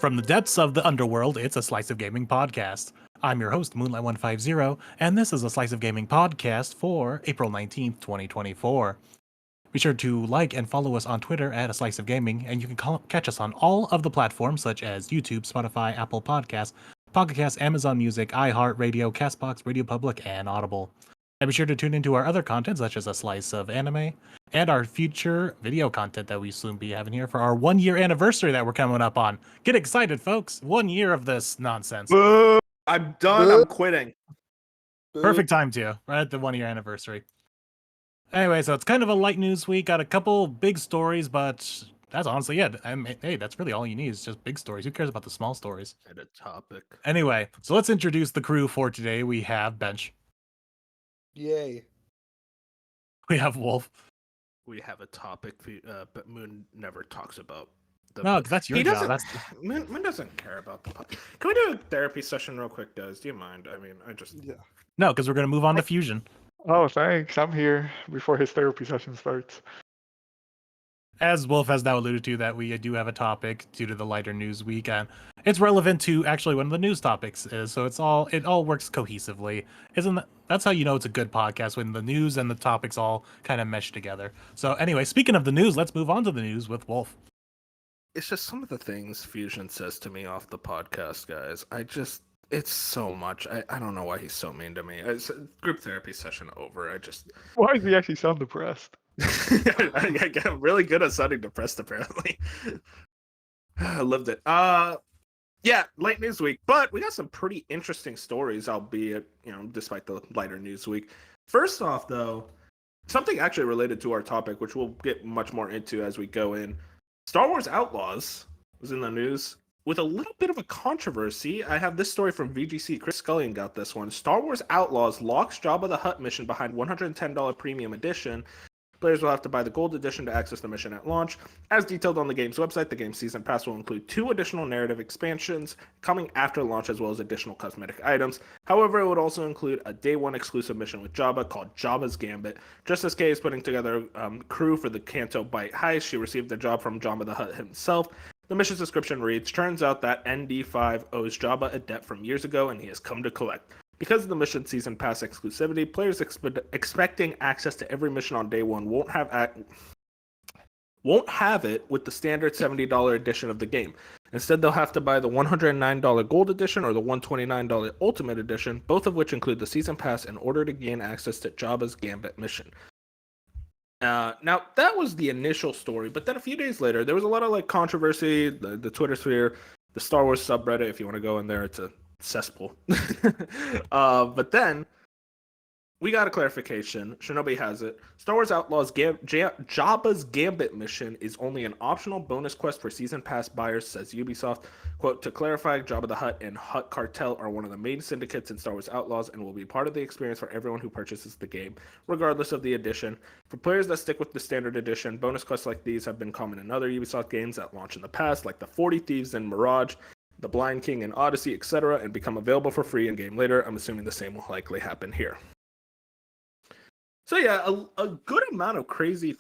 From the depths of the underworld, it's a Slice of Gaming podcast. I'm your host, Moonlight150, and this is a Slice of Gaming podcast for April 19th, 2024. Be sure to like and follow us on Twitter at A Slice of Gaming, and you can catch us on all of the platforms such as YouTube, Spotify, Apple Podcasts, Pocket Casts, Amazon Music, iHeartRadio, Castbox, Radio Public, and Audible. And be sure to tune into our other content such as A Slice of Anime and our future video content that we soon be having here for our 1 year anniversary that we're coming up on. Get excited, folks. 1 year of this nonsense. Boo! I'm done. I'm quitting. Perfect time too, right at the 1 year anniversary. Anyway, so it's kind of a light news week. Got a couple big stories, but that's honestly it. Hey, that's really all you need is just big stories. Who cares about the small stories? And a topic. Anyway, so let's introduce the crew for today. We have Bench. Yay. We have Wolf. We have a topic, but Moon never talks about. No, because that's your job. Moon doesn't care about the podcast. Can we do a therapy session real quick, Des? Do you mind? I mean, Yeah. No, because we're going to move on to Fusion. Oh, thanks. I'm here before his therapy session starts. As Wolf has now alluded to, that we do have a topic due to the lighter news week, and it's relevant to actually one of the news topics is, so it all works cohesively. That's how you know it's a good podcast, when the news and the topics all kind of mesh together. So anyway, speaking of the news, let's move on to the news with Wolf. It's just some of the things Fusion says to me off the podcast, guys. It's so much. I don't know why he's so mean to me. It's a group therapy session over. Why does he actually sound depressed? I get really good at sounding depressed, apparently. I loved it. Yeah, late news week, but we got some pretty interesting stories, albeit, despite the lighter news week. First off, though, something actually related to our topic, which we'll get much more into as we go in. Star Wars Outlaws was in the news with a little bit of a controversy. I have this story from VGC. Chris Scullion got this one. Star Wars Outlaws locks Jabba the Hutt mission behind $110 premium edition. Players will have to buy the gold edition to access the mission at launch. As detailed on the game's website, the game's season pass will include 2 additional narrative expansions coming after launch, as well as additional cosmetic items. However, it would also include a day 1 exclusive mission with Jabba called Jabba's Gambit. Just as Kay is putting together crew for the Canto Bight heist, she received the job from Jabba the Hutt himself. The mission's description reads, turns out that ND5 owes Jabba a debt from years ago, and he has come to collect. Because of the mission season pass exclusivity, players expecting access to every mission on day 1 won't have it with the standard $70 edition of the game. Instead, they'll have to buy the $109 gold edition or the $129 ultimate edition, both of which include the season pass, in order to gain access to Jabba's Gambit mission. Now, that was the initial story, but then a few days later, there was a lot of controversy, the Twitter sphere, the Star Wars subreddit. If you want to go in there, it's a cesspool. But then we got a clarification. Shinobi has it. Star Wars Outlaws Jabba's Gambit mission is only an optional bonus quest for season pass buyers, says Ubisoft. Quote, to clarify, Jabba the Hutt and Hutt Cartel are one of the main syndicates in Star Wars Outlaws and will be part of the experience for everyone who purchases the game, regardless of the edition. For players that stick with the standard edition, bonus quests like these have been common in other Ubisoft games that launch in the past, like the 40 Thieves in Mirage, the Blind King in Odyssey, etc., and become available for free in-game later. I'm assuming the same will likely happen here. So yeah, a good amount of crazy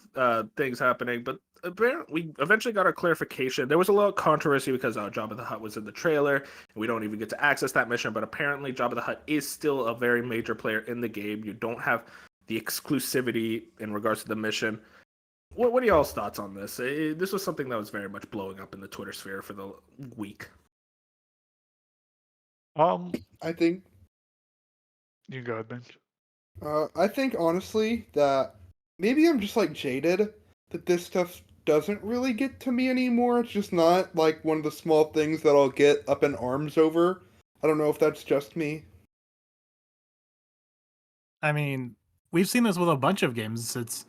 things happening, but apparently we eventually got our clarification. There was a lot of controversy because Jabba the Hutt was in the trailer, and we don't even get to access that mission, but apparently Jabba the Hutt is still a very major player in the game. You don't have the exclusivity in regards to the mission. What are y'all's thoughts on this? This was something that was very much blowing up in the Twitter sphere for the week. I think You go ahead, Bench. I think honestly that maybe I'm just jaded that this stuff doesn't really get to me anymore. It's just not one of the small things that I'll get up in arms over. I don't know if that's just me. I mean, we've seen this with a bunch of games. It's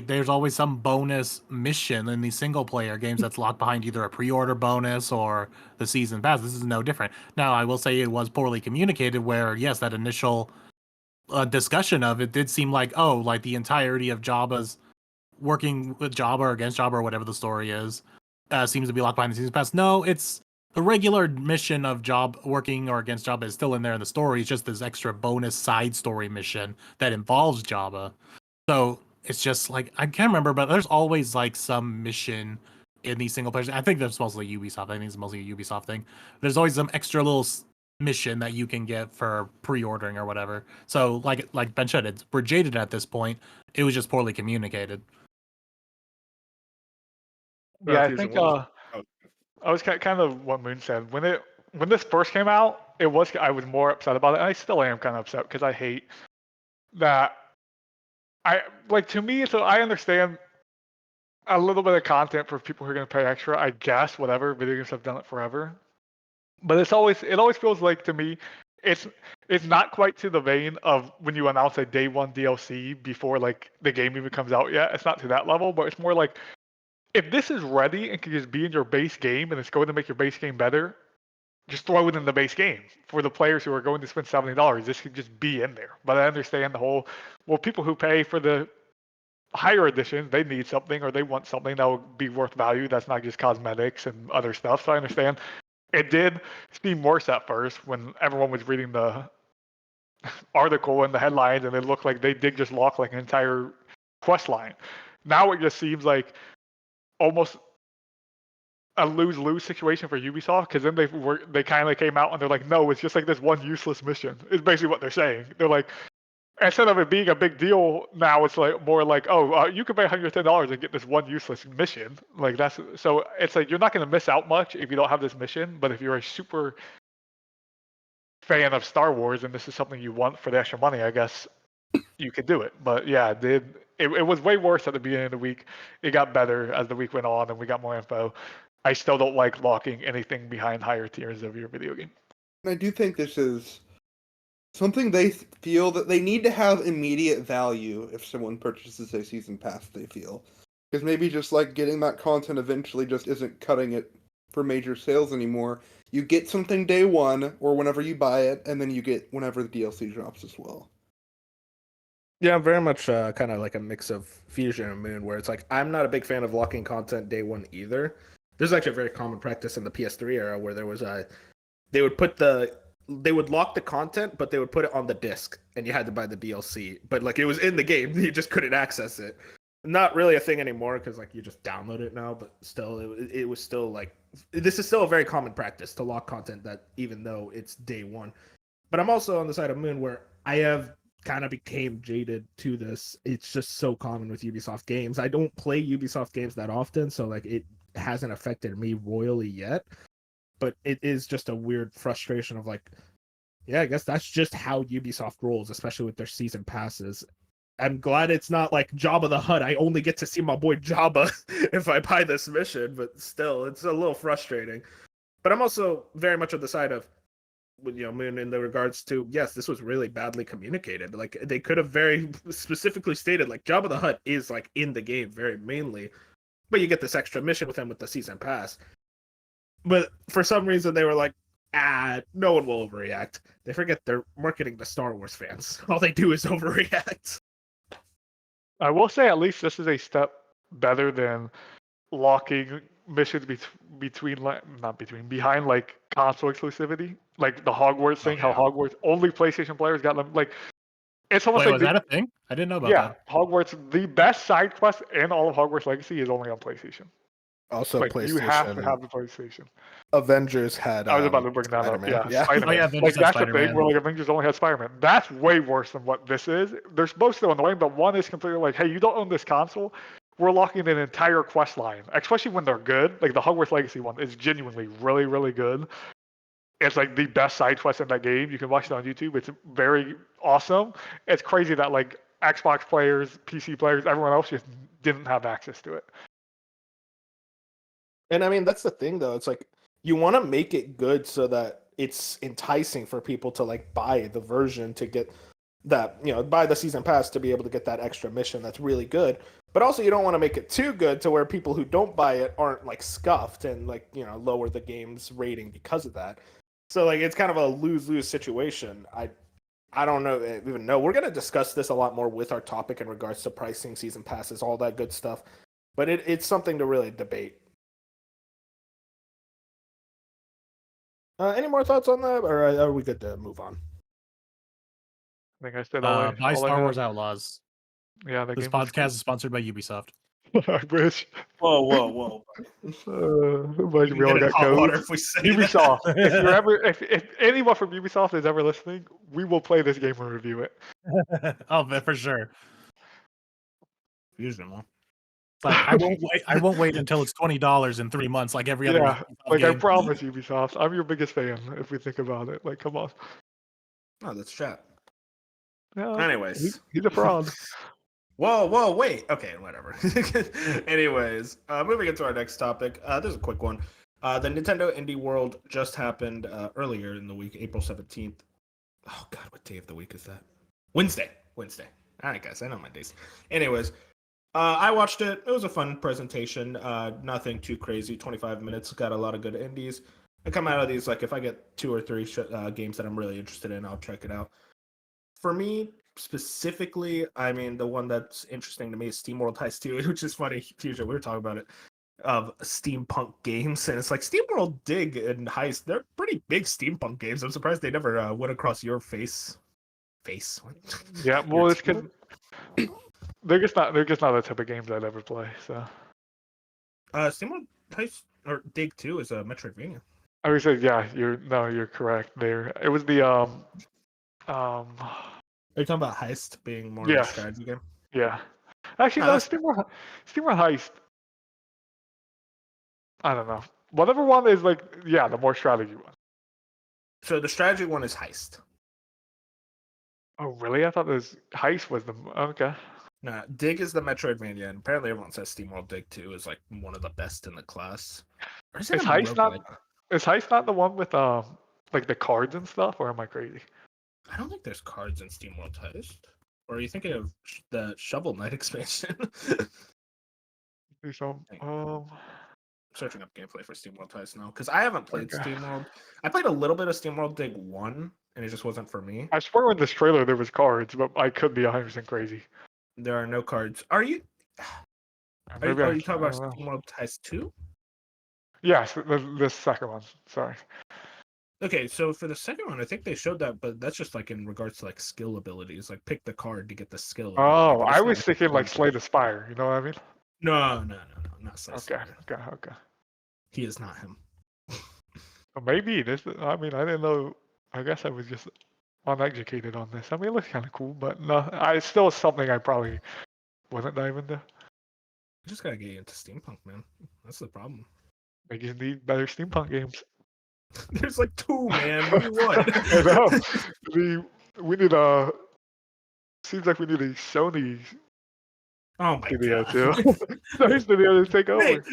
there's always some bonus mission in these single player games that's locked behind either a pre-order bonus or the season pass. This is no different. Now, I will say it was poorly communicated where, yes, that initial discussion of it did seem the entirety of Jabba's working with Jabba or against Jabba or whatever the story is seems to be locked behind the season pass. No, it's the regular mission of Jabba working or against Jabba is still in there in the story. It's just this extra bonus side story mission that involves Jabba. So it's just I can't remember, but there's always some mission in these single players. I think that's mostly Ubisoft. I think it's mostly a Ubisoft thing. There's always some extra little mission that you can get for pre-ordering or whatever. So like Ben said, we're jaded at this point. It was just poorly communicated. Yeah, I Fusion, think what was- I was kind of what Moon said. When this first came out, I was more upset about it. And I still am kind of upset because I hate that. To me, so I understand a little bit of content for people who are going to pay extra. I guess whatever, video games have done it forever, but it always feels like to me, it's it's not quite to the vein of when you announce a day one DLC before like the game even comes out yet. It's not to that level, but it's more like if this is ready and can just be in your base game and it's going to make your base game better, just throw it in the base game for the players who are going to spend $70. This could just be in there. But I understand the whole, well, people who pay for the higher editions, they need something or they want something that will be worth value. That's not just cosmetics and other stuff. So I understand. It did seem worse at first when everyone was reading the article and the headlines, and it looked like they did just lock like an entire quest line. Now it just seems like almost a lose-lose situation for Ubisoft because then they kind of came out and they're like, no, it's just like this one useless mission. Is basically what they're saying. They're like, instead of it being a big deal, now it's like more like, oh, you can pay $110 and get this one useless mission. Like that's so it's like you're not going to miss out much if you don't have this mission. But if you're a super fan of Star Wars and this is something you want for the extra money, I guess you could do it. But yeah, it was way worse at the beginning of the week. It got better as the week went on and we got more info. I still don't like locking anything behind higher tiers of your video game. I do think this is something they feel that they need to have immediate value if someone purchases a season pass, they feel. Because maybe just like getting that content eventually just isn't cutting it for major sales anymore. You get something day one or whenever you buy it, and then you get whenever the DLC drops as well. Yeah, I'm very much kind of like a mix of Fusion and Moon, where it's like I'm not a big fan of locking content day one either. There's actually a very common practice in the PS3 era where there was they would lock the content, but they would put it on the disc, and you had to buy the DLC. But like it was in the game, you just couldn't access it. Not really a thing anymore because like you just download it now. But still, it was still like this is still a very common practice to lock content that even though it's day one. But I'm also on the side of Moon where I have kind of became jaded to this. It's just so common with Ubisoft games. I don't play Ubisoft games that often, so like it hasn't affected me royally yet. But it is just a weird frustration of like, yeah, I guess that's just how Ubisoft rolls, especially with their season passes. I'm glad it's not like Jabba the Hutt. I only get to see my boy Jabba if I buy this mission, but still, it's a little frustrating. But I'm also very much on the side of, Moon in the regards to, yes, this was really badly communicated. Like they could have very specifically stated, like Jabba the Hutt is like in the game very mainly, but you get this extra mission with him with the season pass. But for some reason they were like, no one will overreact. They forget they're marketing to Star Wars fans. All they do is overreact. I will say at least this is a step better than locking missions behind like console exclusivity, like the Hogwarts thing. yeah. How Hogwarts only PlayStation players got them. Like it's almost Wait, like was that a thing? I didn't know about that. Hogwarts. The best side quest in all of Hogwarts Legacy is only on PlayStation. Also, Like you have to have the PlayStation. Avengers had. I was about to bring that up. Spider-Man. Yeah, Spider-Man. Oh, yeah, Avengers like had that's the thing Spider-Man. where like Avengers only had Spider-Man. That's way worse than what this is. They're both still annoying, but one is completely like, hey, you don't own this console. We're locking an entire quest line, especially when they're good. Like the Hogwarts Legacy one is genuinely really, really good. It's like the best side quest in that game. You can watch it on YouTube. It's very awesome. It's crazy that like Xbox players, PC players, everyone else just didn't have access to it. And I mean, that's the thing, though. It's like you want to make it good so that it's enticing for people to like buy the version to get that, buy the season pass to be able to get that extra mission that's really good. But also, you don't want to make it too good to where people who don't buy it aren't like scuffed and like, lower the game's rating because of that. So like it's kind of a lose-lose situation. I don't even know. We're going to discuss this a lot more with our topic in regards to pricing, season passes, all that good stuff. But it's something to really debate. Any more thoughts on that, or are we good to move on? I think I said all Buy I Star have. Wars Outlaws. Yeah, This podcast is sponsored by Ubisoft. I wish. Whoa. Like We we all get in got hot water codes. if we say Ubisoft. that. If you're ever, if anyone from Ubisoft is ever listening, we will play this game and review it. Oh, for sure. Fusion, man. It's like I won't wait. I won't wait until it's $20 in 3 months, like every other Yeah, Ubisoft like I game. promise Ubisoft, I'm your biggest fan. If we think about it, like come on. No, that's chat. Yeah, Anyways. he's a fraud. Whoa, wait. Okay, whatever. Anyways, moving into our next topic. This is a quick one. The Nintendo Indie World just happened earlier in the week, April 17th. Oh, God, what day of the week is that? Wednesday. All right, guys, I know my days. Anyways, I watched it. It was a fun presentation. Nothing too crazy. 25 minutes. Got a lot of good indies. I come out of these, like, if I get 2 or 3 games that I'm really interested in, I'll check it out. For me, specifically, I mean, the one that's interesting to me is SteamWorld Heist 2, which is funny. Fusion, we were talking about it, of steampunk games. And it's like SteamWorld Dig and Heist, they're pretty big steampunk games. I'm surprised they never went across your face. Yeah, Your well, it's table? because they're just not the type of games I'd ever play. So SteamWorld Heist or Dig 2 is a Metroidvania. I would say, yeah, you're correct there. It was the Are you talking about Heist being more of a yes, strategy game? yeah. Actually, No, no, that's SteamWorld Heist. I don't know. Whatever one is like, yeah, the more strategy one. so the strategy one is Heist. Oh, really? I thought this Heist was the okay. No, Dig is the Metroidvania, and apparently everyone says SteamWorld Dig 2 is like one of the best in the class. Or is it Is a Heist not? roguelike? Is Heist not the one with like the cards and stuff, or am I crazy? I don't think there's cards in SteamWorld Heist. Or are you thinking of the Shovel Knight expansion? So, Searching up gameplay for SteamWorld Heist now, because I haven't played okay. SteamWorld. I played a little bit of SteamWorld Dig 1, and it just wasn't for me. I swear in this trailer there was cards, but I could be 100% crazy. There are no cards. Are you Maybe talking I about don't know. SteamWorld Heist 2? Yes, the second one. Sorry. Okay, so for the second one, I think they showed that, but that's just like in regards to like skill abilities, like pick the card to get the skill ability. Oh, But I it's not was like thinking like cards. Slay the Spire. You know what I mean? No, not Slice. Okay. He is not him. Well, maybe this. I mean, I didn't know. I guess I was just uneducated on this. I mean, it looks kind of cool, but no, it's still something I probably wouldn't dive into. You just gotta get you into steampunk, man. That's the problem. They just need better steampunk games. There's like 2, man. What do you want? I know. We need a. Seems like we need a Sony Oh my studio god. too. Sony studio to take Wait, over.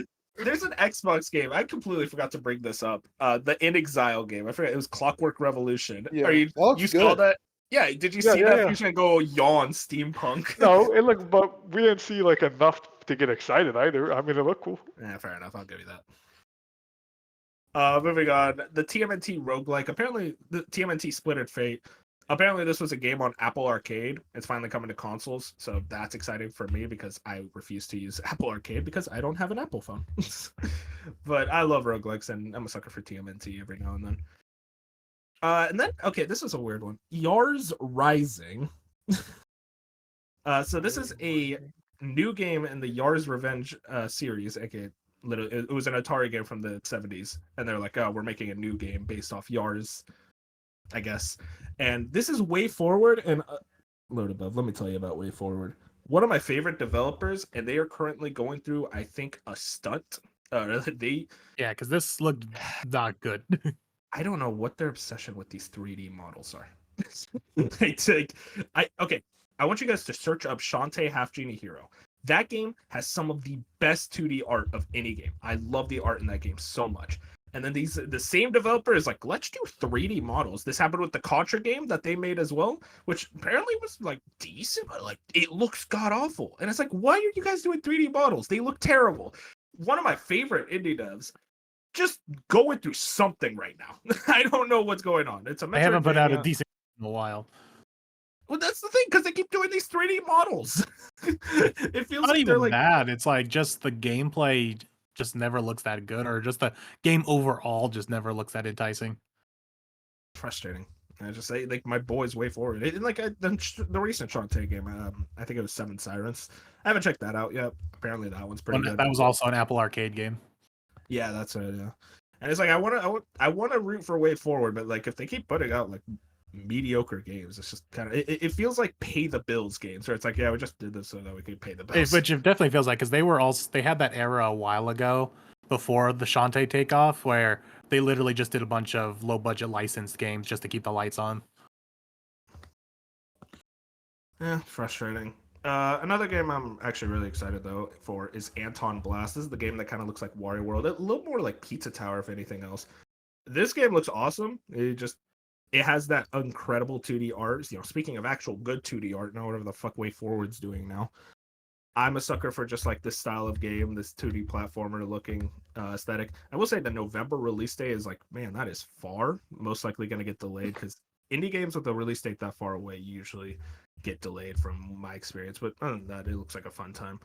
there's an Xbox game. I completely forgot to bring this up. The In Exile game. I forgot it was Clockwork Revolution. Yeah, Are you that looks you saw good. that? Yeah, did you Yeah, see yeah, that? yeah. You should go yawn steampunk. No, it looked, but we didn't see like enough to get excited either. I mean, it looked cool. Yeah, fair enough. I'll give you that. Moving on. The TMNT roguelike. Apparently, the TMNT Splintered Fate. Apparently, this was a game on Apple Arcade. It's finally coming to consoles, so that's exciting for me because I refuse to use Apple Arcade because I don't have an Apple phone. But I love roguelikes, and I'm a sucker for TMNT every now and then. And then, okay, this is a weird one. Yars Rising. So this is a new game in the Yars Revenge series, aka it was an Atari game from the 70s, and they're like, oh, we're making a new game based off Yars, I guess. And this is Way Forward, and load above. Let me tell you about Way Forward. One of my favorite developers, and they are currently going through, I think, a stunt. Yeah, because this looked not good. I don't know what their obsession with these 3D models are. I want you guys to search up Shantae Half Genie Hero. That game has some of the best 2D art of any game. I love the art in that game so much. And then the same developer is like, let's do 3D models. This happened with the Contra game that they made as well, which apparently was like decent, but like it looks god awful. And it's like, why are you guys doing 3D models? They look terrible. One of my favorite indie devs just going through something right now. I don't know what's going on. It's a They haven't put out a Metroidvania. decent in a while. Well, that's the thing, because they keep doing these 3D models. It feels Not like they're even like bad. It's like just the gameplay just never looks that good, or just the game overall just never looks that enticing. frustrating. I just say like my boys way forward. The recent Shantae game, I think it was Seven Sirens. I haven't checked that out yet. Apparently that one's pretty good. That was also an Apple Arcade game. Yeah, that's it. Yeah, and it's like I want to root for way forward, but like if they keep putting out like mediocre games, it's just kind of it feels like pay the bills games where it's like, yeah, we just did this so that we could pay the bills. Which it definitely feels like, because they had that era a while ago before the Shantae takeoff where they literally just did a bunch of low budget licensed games just to keep the lights on. Yeah, frustrating. Another game I'm actually really excited though for is Anton Blast. This is the game that kind of looks like Wario World, a little more like Pizza Tower if anything else. This game looks awesome. It has that incredible 2D art. You know, speaking of actual good 2D art, not whatever the fuck Way Forward's doing now. I'm a sucker for just like this style of game, this 2D platformer looking aesthetic. I will say the November release date is like, man, that is far. Most likely going to get delayed because indie games with a release date that far away usually get delayed from my experience. But other than that, it looks like a fun time.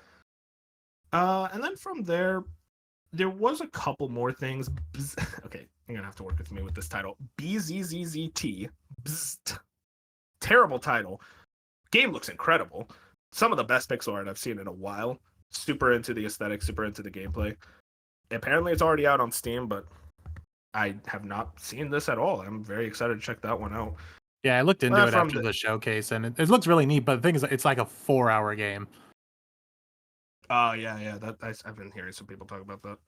And then from there was a couple more things. Okay, you're gonna have to work with me with this title. BZZZT. Bzzzt. Terrible title. Game looks incredible. Some of the best pixel art I've seen in a while. Super into the aesthetic, super into the gameplay. Apparently it's already out on Steam, but I have not seen this at all. I'm very excited to check that one out. Yeah, I looked into it after the showcase, and it looks really neat, but the thing is, it's like a 4-hour game. Oh, yeah. I've been hearing some people talk about that.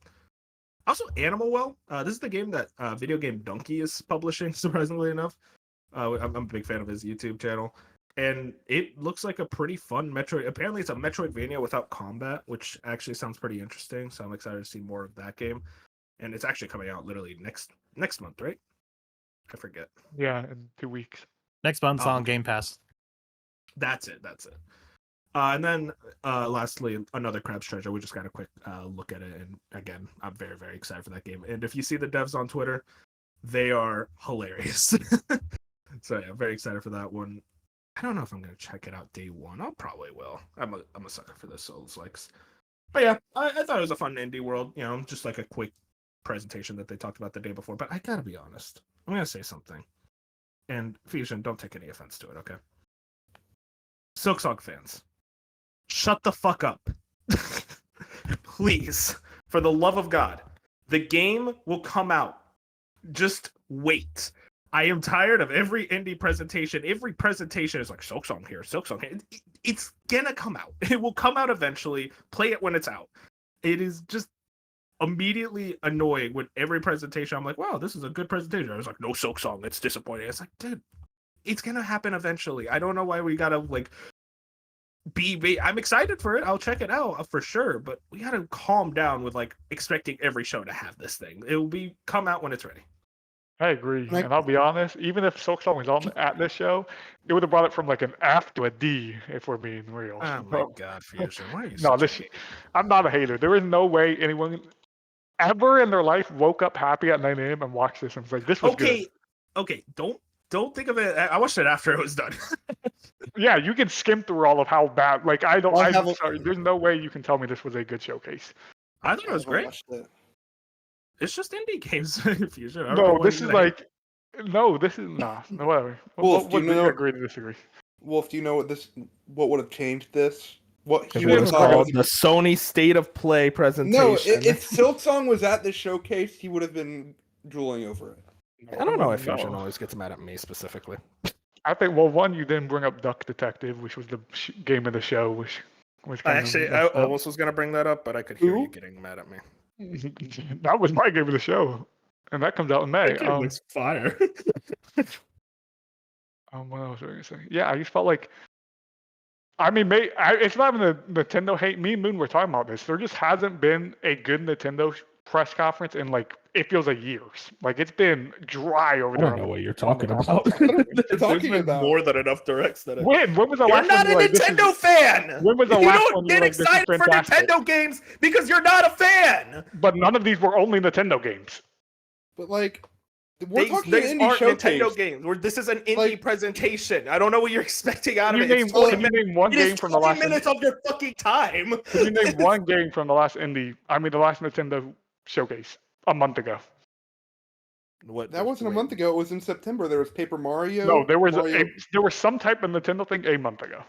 Also, Animal Well. This is the game that Video Game Donkey is publishing, surprisingly enough. I'm a big fan of his YouTube channel. And it looks like a pretty fun Metroid. Apparently, it's a Metroidvania without combat, which actually sounds pretty interesting. So I'm excited to see more of that game. And it's actually coming out literally next month, right? I forget. Yeah, in 2 weeks. Next month's on Game Pass. That's it. And then lastly, another Crab's Treasure. We just got a quick look at it. And again, I'm very, very excited for that game. And if you see the devs on Twitter, they are hilarious. So yeah, very excited for that one. I don't know if I'm going to check it out day one. I probably will. I'm a sucker for the Souls likes. But yeah, I thought it was a fun indie world. You know, just like a quick presentation that they talked about the day before. But I got to be honest. I'm going to say something. And Fusion, don't take any offense to it, okay? Silksong fans, shut the fuck up. Please, for the love of God. The game will come out. Just wait. I am tired of every indie presentation. Every presentation is like, Silksong here, Silksong here. It's gonna come out. It will come out eventually. Play it when it's out. It is just immediately annoying with every presentation. I'm like, wow, this is a good presentation. I was like, no Silksong. It's disappointing. It's like, dude, it's gonna happen eventually. I don't know why we gotta like be I'm excited for it. I'll check it out for sure, but we gotta calm down with like expecting every show to have this thing. It will come out when it's ready. I agree, and I'll be honest. Even if Silksong was on at this show, it would have brought it from like an F to a D, if we're being real. Oh my God, Fusion, why are you? No, I'm not a hater. There is no way anyone ever in their life woke up happy at 9 a.m. and watched this and was like, "This was good." Okay, don't think of it. I watched it after it was done. Yeah, you can skim through all of how bad. Like I'm sorry. There's no way you can tell me this was a good showcase. I thought it was great. It's just indie games, Fusion. No, this is like, no, this is nah. No, whatever. Wolf, do you know? Agree to disagree. Wolf, do you know what would have changed this? What he It would was have called the Sony State of Play presentation. No, if Silksong was at the showcase, he would have been drooling over it. I don't know if Fusion always gets mad at me specifically. I think, well, one, you didn't bring up Duck Detective, which was the game of the show, which was kind I almost was going to bring that up, but I could hear you getting mad at me. That was my game of the show, and that comes out in May. That game looks fire. What else was I going to say? Yeah, I just felt like, I mean, it's not even the Nintendo hate. Me and Moon were talking about this. There just hasn't been a good Nintendo press conference in like, it feels like years. Like it's been dry over there. I don't know what you're talking about. There's been more than enough directs that when was the you're last not one? a Nintendo fan. When was the you last don't one get excited for Nintendo games because you're not a fan. But none of these were only Nintendo games. But like, we're talking these indie aren't showcase. Nintendo games. This is an indie presentation. I don't know what you're expecting out of it. Can you name one game from the last? Minutes of your fucking time. Can you name one game from the last the last Nintendo showcase a month ago? What? That wasn't a month ago. It was in September. There was Paper Mario. No, there was Mario. there was some type of Nintendo thing a month ago.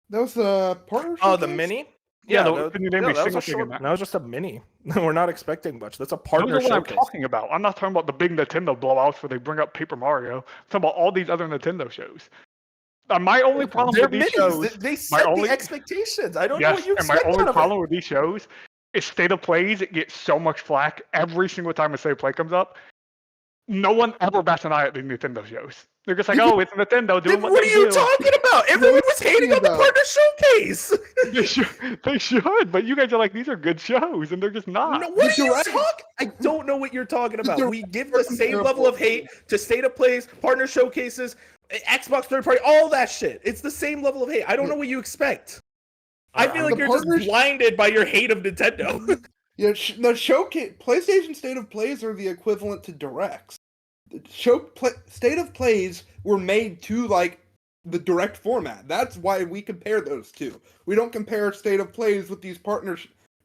That was a partnership. Oh, the mini. Can you name me that was single a thing in short. that? That was just a mini. We're not expecting much. That's a Those partner are what I'm showcase. talking about. I'm not talking about the big Nintendo blowouts where they bring up Paper Mario. I'm talking about all these other Nintendo shows. My only problem They're with these minis. shows, They set the expectations. I don't know what you and my expect only out of problem it. with these shows is State of Plays. It gets so much flack every single time a State of Play comes up. No one ever bats an eye at the Nintendo shows. They're just like, oh, it's Nintendo doing what What they are you do. talking about? Everyone was hating on the partner showcase. They should, but you guys are like, these are good shows, and they're just not. No, what The are you direct- talking? I don't know what you're talking about. direct We give are the same comparable. level of hate to State of Plays, partner showcases, Xbox third party, all that shit. It's the same level of hate. I don't know what you expect. I feel like The you're just partners- blinded by your hate of Nintendo. Yeah, the showcase PlayStation State of Plays are the equivalent to directs. The State of Plays were made to like the direct format. That's why we compare those two. We don't compare State of Plays with these partner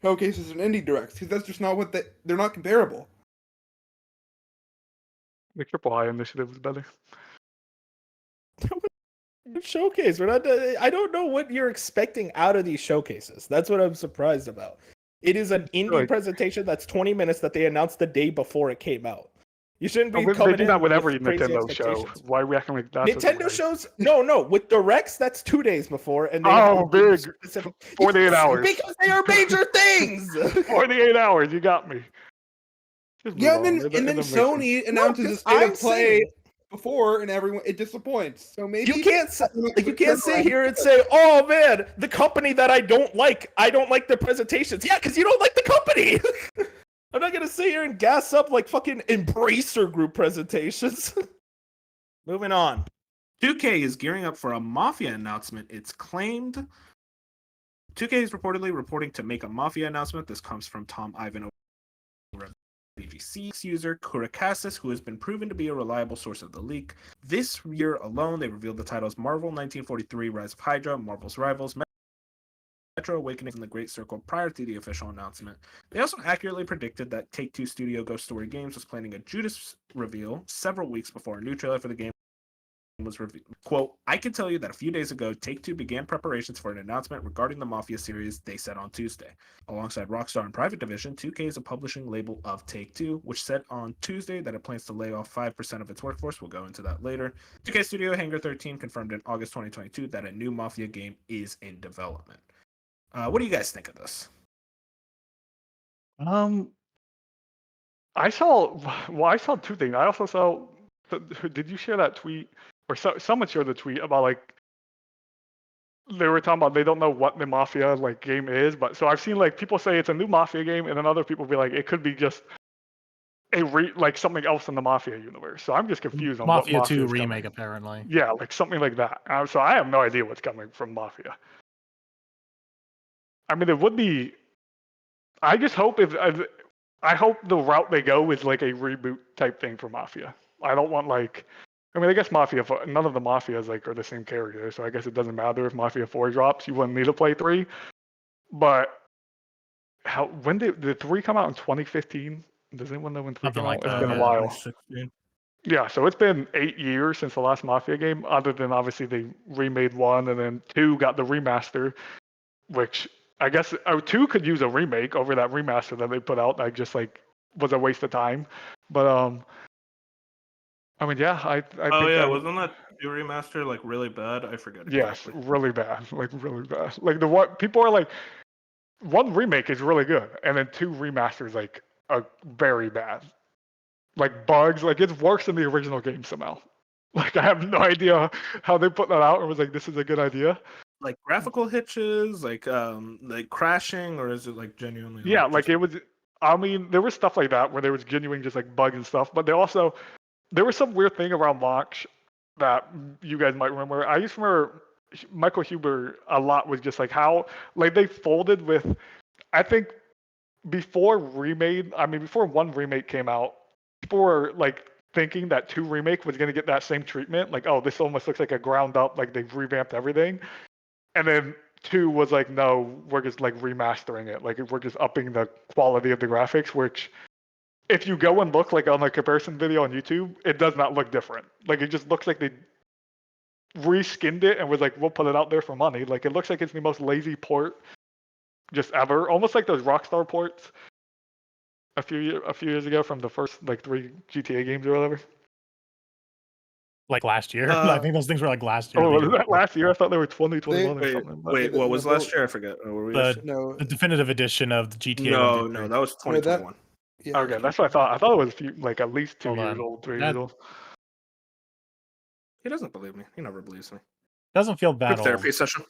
showcases and indie directs because that's just not what they're not comparable. The Triple I initiative was better. Showcase. We're not. I don't know what you're expecting out of these showcases. That's what I'm surprised about. It is an indie presentation that's 20 minutes that they announced the day before it came out. You shouldn't be They coming do in that with with every crazy Nintendo show. expectations. Why are we acting like that's Nintendo shows? No. With directs, that's 2 days before, and they Oh, big. specific 48 hours. because they are major things. 48 hours. You got me. Just move Yeah, on. and It then doesn't make sense. Sony announces a because State I'm of Play saying- before, and everyone it disappoints. So maybe You can't sit here and say, "Oh man, the company that I don't like their presentations." Yeah, because you don't like the company. I'm not gonna sit here and gas up like fucking Embracer Group presentations. Moving on. 2K is gearing up for a Mafia announcement. It's claimed 2K is reportedly reporting to make a Mafia announcement. This comes from Tom Ivan, VGC user Kurakasis, who has been proven to be a reliable source of the leak. This year alone, they revealed the titles Marvel 1943, Rise of Hydra, Marvel's Rivals, Metro Awakening, and The Great Circle prior to the official announcement. They also accurately predicted that Take-Two studio Ghost Story Games was planning a Judas reveal several weeks before a new trailer for the game was revealed. Quote, I can tell you that a few days ago, Take-Two began preparations for an announcement regarding the Mafia series, they said on Tuesday. Alongside Rockstar and Private Division, 2K is a publishing label of Take-Two, which said on Tuesday that it plans to lay off 5% of its workforce. We'll go into that later. 2K Studio Hangar 13 confirmed in August 2022 that a new Mafia game is in development. What do you guys think of this? I saw two things. I also saw. Did you share that tweet, or someone shared the tweet about like they were talking about they don't know what the Mafia like game is, but so I've seen like people say it's a new Mafia game, and then other people be like it could be just like something else in the Mafia universe. So I'm just confused on Mafia what Mafia 2 is remake, coming. apparently. Yeah, like something like that. So I have no idea what's coming from Mafia. I mean, it would be. I just hope I hope the route they go is like a reboot type thing for Mafia. I don't want like. I mean, I guess Mafia. None of the Mafias like are the same character, so I guess it doesn't matter if Mafia 4 drops. You wouldn't need to play 3. But when did 3 come out in 2015? Does anyone know when 3 Something came like out? that. It's been a Yeah, while. 2016. Yeah, so it's been 8 years since the last Mafia game. Other than obviously they remade 1 and then 2 got the remaster, which I guess 2 could use a remake over that remaster that they put out. That just like was a waste of time. But I mean, yeah, I think wasn't that 2 remaster like really bad? I forget exactly. Yes, really bad, like really bad. Like the what people are like, 1 remake is really good, and then 2 remasters like are very bad. Like bugs, like it's worse than the original game somehow. Like I have no idea how they put that out and was like, this is a good idea. Like graphical hitches, like crashing, or is it like genuinely? Yeah, like it was. I mean, there was stuff like that where there was genuine just like bugs and stuff, but there was some weird thing around launch that you guys might remember. I used to remember Michael Huber a lot was just like how like they folded with. I think before 1 remake came out, people were like thinking that 2 remake was gonna get that same treatment. Like, oh, this almost looks like a ground up, like they've revamped everything. And then 2 was like, no, we're just like remastering it. Like we're just upping the quality of the graphics, which if you go and look like on a comparison video on YouTube, it does not look different. Like it just looks like they reskinned it and was like, we'll put it out there for money. Like it looks like it's the most lazy port just ever, almost like those Rockstar ports a few years ago from the first like 3 GTA games or whatever. Like last year. I think those things were like last year. Oh, the was year that before. last year? I thought they were 2021 or Wait, something. But wait, what was No, last year? I forget. What were we The, just- No, the definitive edition of the GTA 1 no, through 3. no, that was 2021. yeah. okay, that's what I thought. I thought it was a few, like at least 2 Hold years on. old, 3 That- years old. He doesn't believe me. He never believes me. Doesn't feel that Group old. therapy session.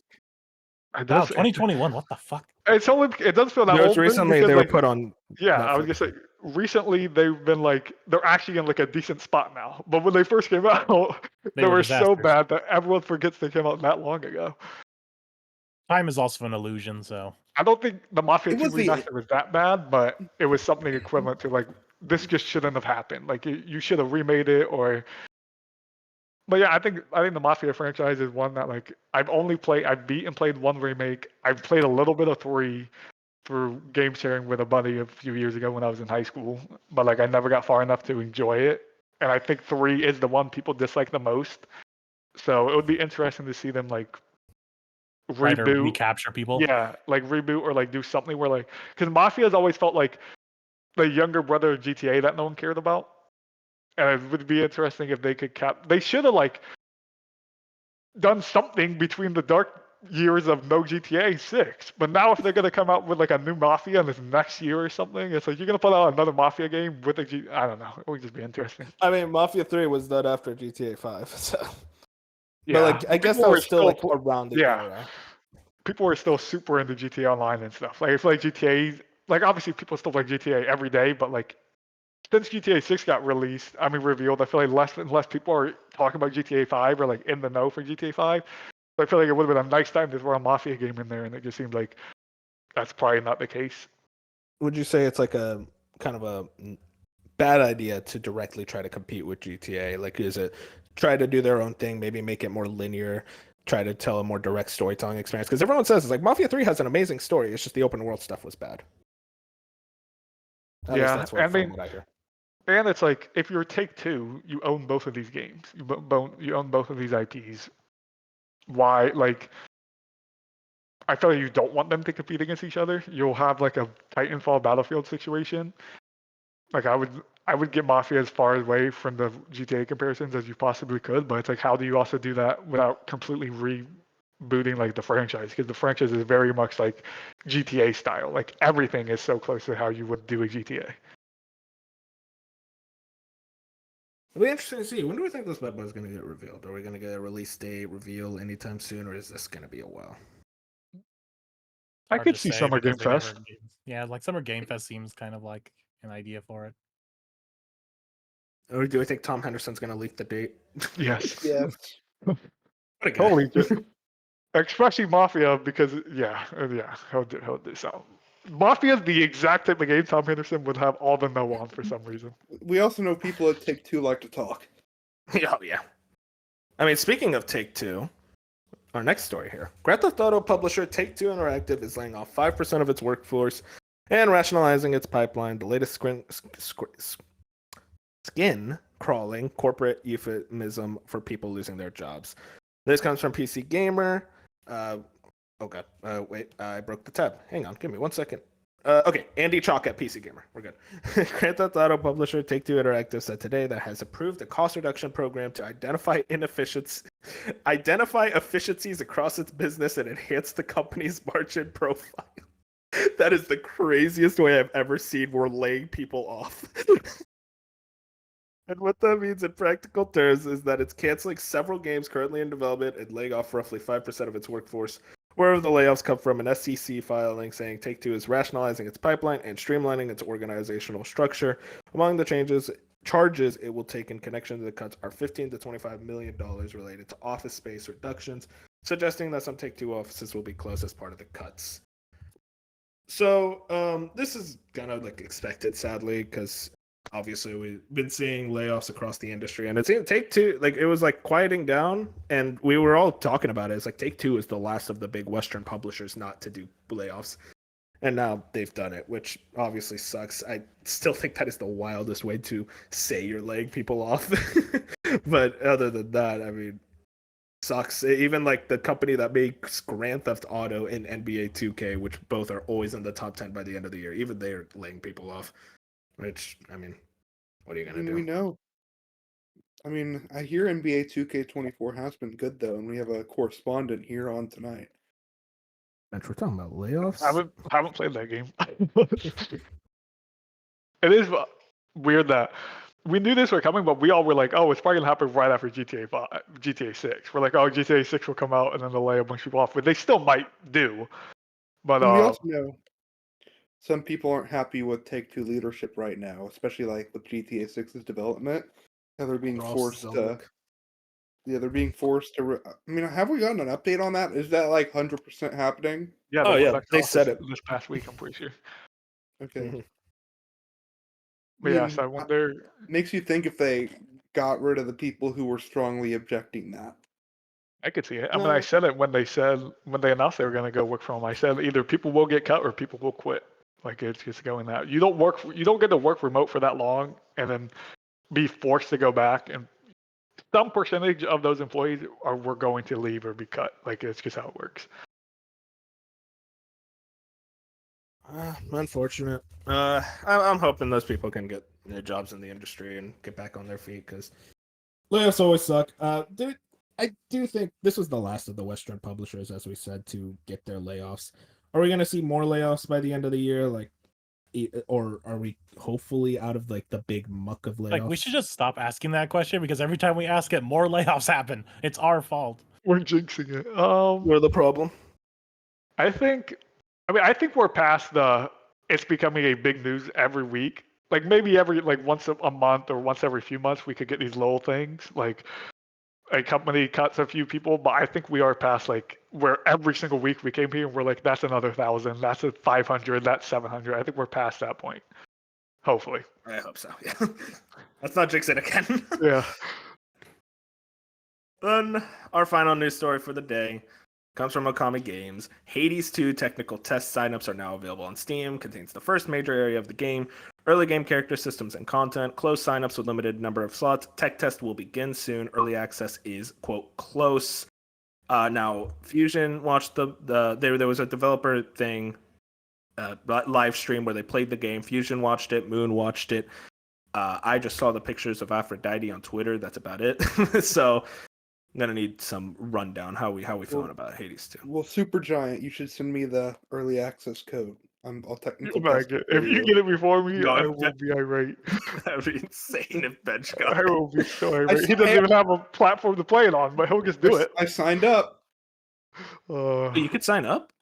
It Wow, does. 2021. What the fuck? It's only. It does feel that No, old. it's recently because, they were like, put on. Yeah, I was Netflix. gonna say recently they've been like they're actually in like a decent spot now. But when they first came out, they were were so disasters. bad that everyone forgets they came out that long ago. Time is also an illusion, so I don't think the Mafia It 2 was the- remaster was that bad, but it was something equivalent to like this just shouldn't have happened. Like you should have remade it or. But yeah, I think the Mafia franchise is one that like I've beat and played 1 remake. I've played a little bit of 3 through game sharing with a buddy a few years ago when I was in high school, but like I never got far enough to enjoy it. And I think 3 is the one people dislike the most. So it would be interesting to see them like try to reboot. recapture people. Yeah, like reboot or like do something where like because Mafia has always felt like the younger brother of GTA that no one cared about. And it would be interesting if they could they should have like done something between the dark years of no GTA 6. But now if they're gonna come out with like a new Mafia in this next year or something, it's like you're gonna put out another Mafia game with a I don't know. It would just be interesting. I mean, Mafia 3 was done after GTA 5, so. Yeah, But like, I guess people that were was still like pl- around the yeah. era. People were still super into GTA Online and stuff. Like I feel like GTA, like obviously people still play GTA every day, but like since GTA 6 got revealed, I feel like less and less people are talking about GTA 5 or like in the know for GTA 5. So I feel like it would have been a nice time to throw a Mafia game in there, and it just seemed like that's probably not the case. Would you say it's like a kind of a bad idea to directly try to compete with GTA? Like, is it try to do their own thing, maybe make it more linear, try to tell a more direct storytelling experience? Because everyone says it's like Mafia 3 has an amazing story. It's just the open world stuff was bad. At least that's what, from what I hear. And it's like if you're Take-Two, you own both of these games. You own both of these IPs. Why? Like, I feel like you don't want them to compete against each other. You'll have like a Titanfall Battlefield situation. Like I would get Mafia as far away from the GTA comparisons as you possibly could, but it's like how do you also do that without completely rebooting like the franchise? Because the franchise is very much like GTA style. Like everything is so close to how you would do a GTA. It'll be interesting to see. When do we think this bad boy is going to get revealed? Are we going to get a release date reveal anytime soon, or is this going to be a while? I Hard could to see say Summer Game because they never Fest. Yeah, like Summer Game Fest seems kind of like an idea for it. Or do we think Tom Henderson's going to leak the date? Yes. Yeah. What a guy. Totally. Especially Mafia, because he'll do so. Mafia is the exact type of game Tom Henderson would have all the no on for some reason. We also know people at Take-Two like to talk. Oh, yeah. I mean, speaking of Take-Two, our next story here. Grand Theft Auto publisher Take-Two Interactive is laying off 5% of its workforce and rationalizing its pipeline, the latest skin-crawling corporate euphemism for people losing their jobs. This comes from PC Gamer. Wait, I broke the tab. Hang on, give me 1 second. Okay, Andy Chalk at PC Gamer. We're good. Grand Theft Auto publisher Take-Two Interactive said today that has approved a cost reduction program to identify efficiencies across its business and enhance the company's margin profile. That is the craziest way I've ever seen we're laying people off. And what that means in practical terms is that it's canceling several games currently in development and laying off roughly 5% of its workforce. Wherever the layoffs come from, an SEC filing saying Take-Two is rationalizing its pipeline and streamlining its organizational structure. Among the charges it will take in connection to the cuts are $15 to $25 million related to office space reductions, suggesting that some Take-Two offices will be closed as part of the cuts. So this is kind of like expected, sadly, because obviously we've been seeing layoffs across the industry, and it seemed Take-Two, like it was like quieting down, and we were all talking about it. It's like Take-Two is the last of the big Western publishers not to do layoffs, And now they've done it, which obviously sucks. I still think that is the wildest way to say you're laying people off. But other than that, I mean, sucks. Even like the company that makes Grand Theft Auto and NBA 2K, which both are always in the top 10 by the end of the year, even they're laying people off. Which, I mean, what are you going to do? We know. I mean, I hear NBA 2K24 has been good, though, and we have a correspondent here on tonight. Bench, we're talking about layoffs? I haven't played that game. It is weird that we knew this was coming, but we all were like, "Oh, it's probably gonna happen right after GTA 6." We're like, "Oh, GTA 6 will come out, and then they'll lay a bunch of people off," but they still might do. But And we also know some people aren't happy with Take-Two leadership right now, especially like with GTA 6's development. How they're being forced to. Yeah, they're being forced to. I mean, have we gotten an update on that? Is that like 100% happening? yeah, Oh, yeah, they off said it. this past week. I'm pretty sure. Okay. Mhm. But yeah, so I wonder. Makes you think if they got rid of the people who were strongly objecting that. I could see it. I mean, I said it when they announced they were going to go work from home. I said either people will get cut or people will quit. Like it's just going that you don't get to work remote for that long and then be forced to go back. And some percentage of those employees were going to leave or be cut. Like it's just how it works. Unfortunate. I'm hoping those people can get jobs in the industry and get back on their feet because layoffs always suck. I do think this was the last of the Western publishers, as we said, to get their layoffs. Are we going to see more layoffs by the end of the year? Like, or are we hopefully out of like the big muck of layoffs? Like, we should just stop asking that question because every time we ask it, more layoffs happen. It's our fault. We're jinxing it. We're the problem. I think we're past it's becoming a big news every week. Like maybe every once a month or once every few months we could get these little things like a company cuts a few people, but I think we are past like where every single week we came here and we're like that's another 1,000, that's a 500, that's 700. I think we're past that point. Hopefully. I hope so. Yeah. Let's not jinx it again. Yeah. Then our final news story for the day comes from Okami Games. Hades 2 technical test signups are now available on Steam. Contains the first major area of the game. Early game character systems and content. Closed signups with limited number of slots. Tech test will begin soon. Early access is, quote, close. Now, Fusion watched there was a developer thing, live stream where they played the game. Fusion watched it. Moon watched it. I just saw the pictures of Aphrodite on Twitter. That's about it. So I'm gonna need some rundown. How we feeling about Hades 2? Well, Supergiant, you should send me the early access code. I'll technical test it If for you get it before me, No, I will be irate. That'd be insane if Bench got I it. will be so irate. He doesn't even have a platform to play it on, but he'll just do it. I signed up. You could sign up.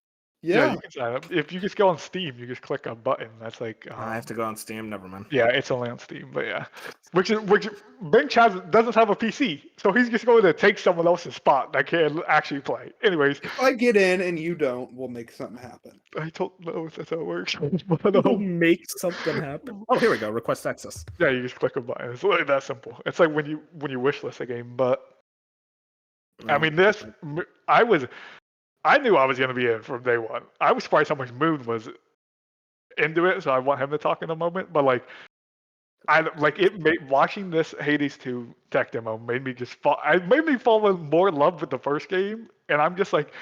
Yeah. You can sign up. If you just go on Steam, you just click a button. That's like I have to go on Steam. Never mind. yeah, it's only on Steam, but yeah, which Bench doesn't have a PC, so he's just going to take someone else's spot that can actually play. Anyways, If I get in and you don't, we'll make something happen. I don't know if that's how it works. But, We'll make something happen. Oh, here we go. Request access. yeah, you just click a button. It's literally that simple. It's like when you wishlist a game, but I mean this. I knew I was going to be in from day one. I was surprised how much Moon was into it, so I want him to talk in a moment. But watching this Hades 2 tech demo made me made me fall in more love with the first game, and I'm just like,